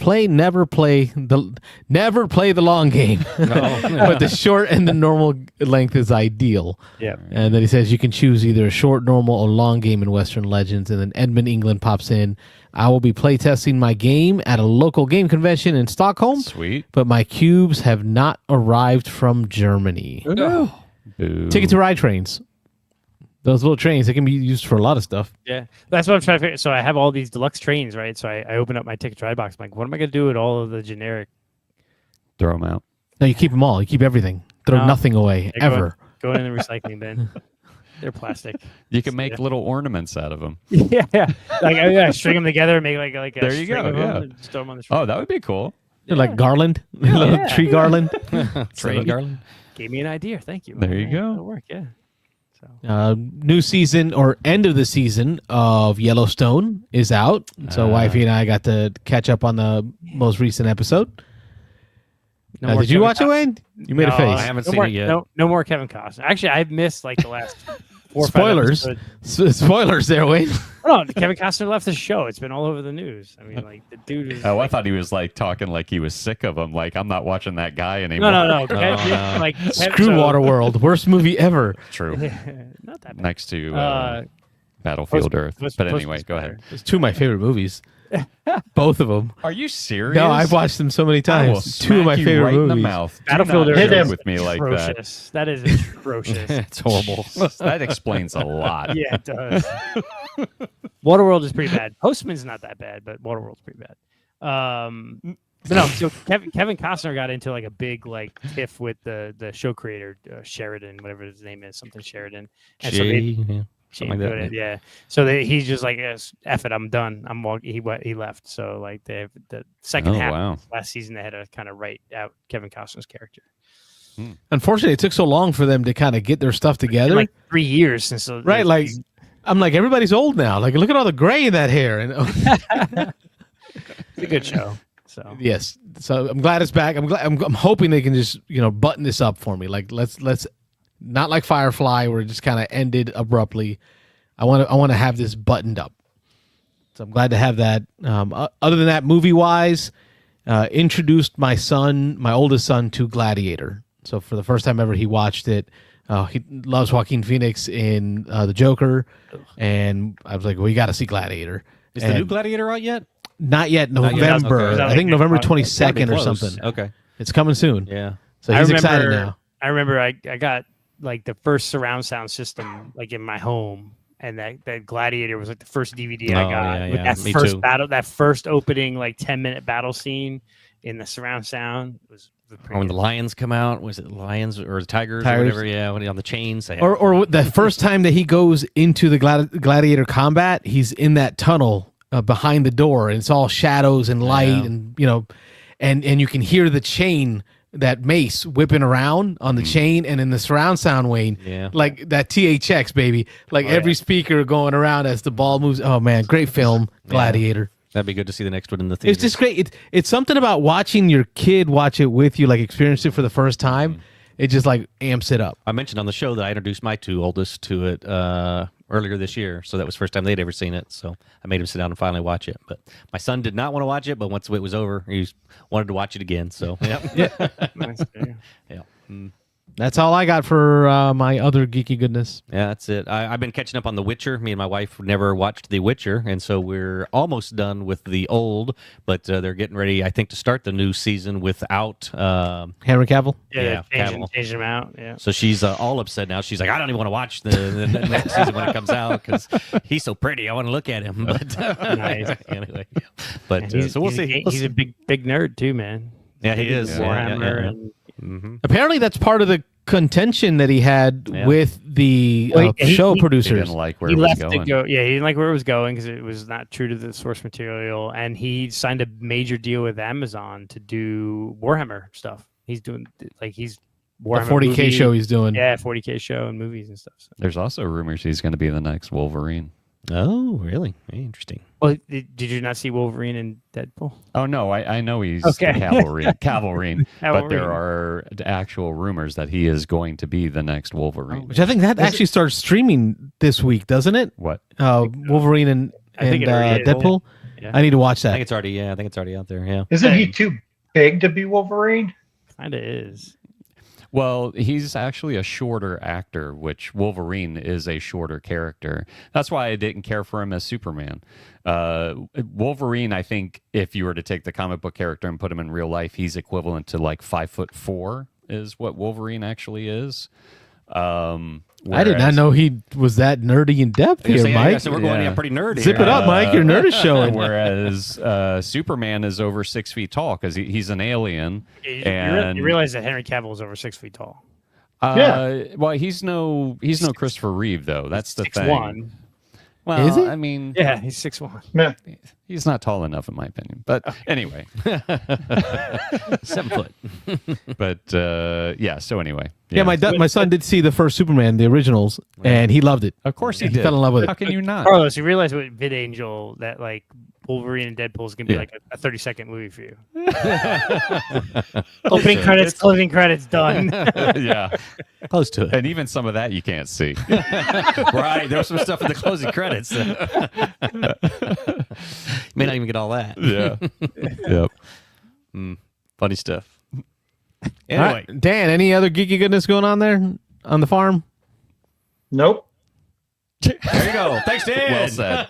B: long game. But the short and the normal length is ideal.
E: Yeah.
B: And then he says you can choose either a short, normal, or long game in Western Legends. And then Edmund England pops in. I will be playtesting my game at a local game convention in Stockholm.
F: Sweet.
B: But my cubes have not arrived from Germany.
E: Oh, no.
F: Boo.
B: Ticket to Ride trains. Those little trains, they can be used for a lot of stuff.
E: Yeah, that's what I'm trying to figure. So I have all these deluxe trains, right? So I open up my Ticket to Ride box. I'm like, what am I going to do with all of the generic?
F: Throw them out.
B: No, you keep them all. You keep everything. Throw
E: No.
B: nothing away,
E: They're
B: ever.
E: Going in the recycling bin. They're plastic.
F: You can make little ornaments out of them.
E: Yeah, like I string them together and make like a
F: There you
E: string
F: go,
E: of them
F: yeah.
E: and just throw them on the string.
F: Oh, that would be cool.
B: They're like garland. Little tree garland.
C: Train garland.
E: Gave me an idea. Thank you.
F: There you go.
E: It'll work. Yeah. So
B: New season or end of the season of Yellowstone is out. So wifey and I got to catch up on the most recent episode.
E: no more
B: Did you
E: Kevin
B: watch it, Wayne? You made a
E: No,
B: face.
C: I haven't
E: no
C: seen
E: more,
C: it yet.
E: No more Kevin Costner. Actually, I've missed like the last 4 or 5
B: Spoilers.
E: episodes.
B: Spoilers there, Wayne.
E: Oh, no, Kevin Costner left the show. It's been all over the news. I mean, like the dude is.
F: Oh, I
E: like,
F: thought he was like talking like he was sick of him. Like, I'm not watching that guy anymore.
E: no.
C: no.
E: Like
B: Screw
E: so-
B: Waterworld. Worst movie ever.
F: True.
E: Not that bad.
F: Next to
E: Post-
F: Battlefield Earth.
E: Post-
F: But
E: Post
F: anyway,
E: was
F: go
E: better.
F: ahead.
B: It's 2 of my favorite movies. Both of them.
F: Are you serious?
B: No, I've watched them so many
F: I will
B: times. 2 of my
F: smack you
B: favorite
F: right in
B: movies.
F: the mouth. Do
E: Battlefield
F: not
E: Earth
F: joke
D: is
F: with me like that.
E: atrocious. That is atrocious.
C: It's horrible.
F: That explains a lot.
E: Yeah, it does. Waterworld is pretty bad. Postman's not that bad, but Waterworld's pretty bad. But no, so Kevin Costner got into like a big like tiff with the show creator Sheridan, whatever his name is, something Sheridan. And so they,
C: Something like that,
E: yeah. So he's just like, "F it, I'm done." He left. So like the second
F: Oh,
E: half
F: wow.
E: of last season, they had to kind of write out Kevin Costner's character.
B: Unfortunately, it took so long for them to kind of get their stuff together.
E: Like 3 years since
B: Right, like I'm like everybody's old now. Like look at all the gray in that hair. And
E: it's a good show. So
B: yes, so I'm glad it's back. I'm hoping they can just button this up for me. Like let's not like Firefly where it just kind of ended abruptly. I want to have this buttoned up. So I'm glad to have that. Other than that, movie wise, introduced my oldest son to Gladiator. So for the first time ever, he watched it. He loves Joaquin Phoenix in The Joker, and I was like, "Well, you got to see Gladiator."
C: Is the new Gladiator out yet?
B: Not yet.
C: Not yet.
B: November.
C: Okay. Is that
B: I think
E: like
B: November
E: next month?
B: 22nd or
C: Close.
B: something.
C: Okay.
B: It's coming soon.
C: Yeah.
B: So he's excited now.
E: I remember I got like the first surround sound system like in my home, and that Gladiator was like the first DVD I
C: Oh,
E: got
C: yeah,
E: with
C: yeah.
E: that
C: Me
E: first
C: too.
E: battle, that first opening like 10-minute battle scene in the surround sound was pretty
C: Or when the
E: good.
C: lions come out, was it lions or the tigers,
B: Tigers.
C: or whatever? Yeah, when he on the chains. They have-
B: Or the first time that he goes into the gladiator combat, he's in that tunnel behind the door, and it's all shadows and light,
C: Yeah.
B: and you can hear the chain, that mace whipping around on the chain, and in the surround sound, Wayne,
C: Yeah.
B: like that THX baby, like every speaker going around as the ball moves. Oh man, great film, Gladiator.
C: That'd be good to see the next one in the theater.
B: It's just great. It's something about watching your kid watch it with you, like experience it for the first time. It just like amps it up.
C: I mentioned on the show that I introduced my 2 oldest to it earlier this year, so that was the first time they'd ever seen it. So I made him sit down and finally watch it. But my son did not want to watch it, but once it was over, he wanted to watch it again. So yeah.
E: Nice.
C: Yeah.
B: That's all I got for my other geeky goodness.
C: Yeah, that's it. I've been catching up on The Witcher. Me and my wife never watched The Witcher, and so we're almost done with the old, but they're getting ready, I think, to start the new season without...
B: Henry Cavill.
C: Yeah,
E: change them out. Yeah.
C: So she's all upset now. She's like, I don't even want to watch the next season when it comes out because he's so pretty. I want to look at him. But
E: Nice.
C: anyway, yeah. But
E: He's-
C: so we'll
E: he's
C: see.
E: a- he's a big nerd too, man.
C: Yeah, he is.
E: Warhammer
C: Yeah.
E: and
B: Apparently, that's part of the contention that he had
C: Yeah.
B: with the
E: Well, he-
B: show
E: he-
F: He
B: producers.
F: didn't like where
E: he
F: it was
E: left
F: going.
E: to go. Yeah, he didn't like where it was going because it was not true to the source material, and he signed a major deal with Amazon to do Warhammer stuff. He's doing he's
B: The
E: Warhammer
B: 40K
E: movie.
B: show he's doing.
E: Yeah, 40K show and movies and stuff. So.
F: There's also rumors he's going to be the next Wolverine.
C: Oh, really? Interesting.
E: Well, did you not see Wolverine and Deadpool?
F: Oh no, I know he's
E: Okay.
F: the cavalry, but
E: Cavalry.
F: there are actual rumors that he is going to be the next Wolverine.
B: Which I think that actually starts streaming this week, doesn't it?
F: What?
B: Wolverine and
E: I think it already is.
B: Deadpool.
E: Yeah.
B: I need to watch
C: I
B: that.
C: think it's already. Yeah, I think it's already out there. Yeah.
D: Isn't he too big to be Wolverine?
E: Kind of is.
F: Well, he's actually a shorter actor, which Wolverine is a shorter character. That's why I didn't care for him as Superman. Wolverine, I think, if you were to take the comic book character and put him in real life, he's equivalent to like 5'4" is what Wolverine actually is.
B: I did not know he was that nerdy in depth here, Mike.
C: So we're going pretty nerdy.
B: Zip it up, Mike. Your nerd is showing.
F: Whereas Superman is over 6 feet tall because he's an alien.
E: You realize that Henry Cavill is over 6 feet tall.
F: Well, he's no Christopher Reeve though. That's the thing.
E: 6'1".
F: Well,
B: Is he?
F: I mean,
E: Yeah, he's 6'1".
D: Yeah.
F: he's not tall enough in my opinion. But anyway,
C: 7 foot.
F: but yeah. So anyway,
B: Yeah, my son did see the first Superman, the originals, and he loved it.
F: Of course he
B: He
F: did.
B: fell in love with it.
F: How can you not?
E: Carlos, you realize what Vid Angel that like Wolverine and Deadpool is gonna be like a 30-second movie for you. Opening credits, closing credits, done.
F: Yeah,
C: Close to it.
F: and even some of that you can't see.
C: Right. There was some stuff in the closing credits. May not even get all that.
F: Yeah. Yep.
C: Funny stuff.
B: All
C: Anyway.
B: right, Dan, any other geeky goodness going on there on the farm?
D: Nope.
C: There you go. Thanks, Dan.
F: Well said.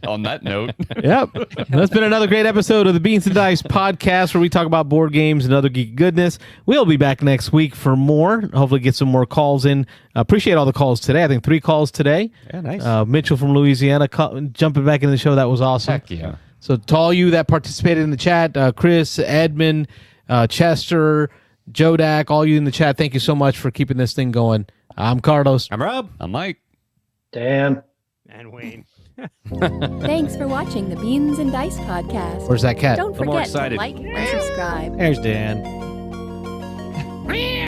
F: On that note,
B: Yep. That's been another great episode of the Beans and Dice podcast where we talk about board games and other geeky goodness. We'll be back next week for more. Hopefully get some more calls in. Appreciate all the calls today. I think 3 calls today.
C: Yeah, nice.
B: Mitchell from Louisiana jumping back into the show. That was awesome.
F: heck yeah.
B: So to all you that participated in the chat, Chris, Edmund, Chester, Jodak, all you in the chat, thank you so much for keeping this thing going. I'm Carlos.
C: I'm Rob.
F: I'm Mike.
D: Dan.
E: And Wayne.
A: Thanks for watching the Beans and Dice podcast.
B: Where's that cat?
A: Don't
C: I'm more
A: forget to
C: excited.
A: like and subscribe.
C: There's Dan.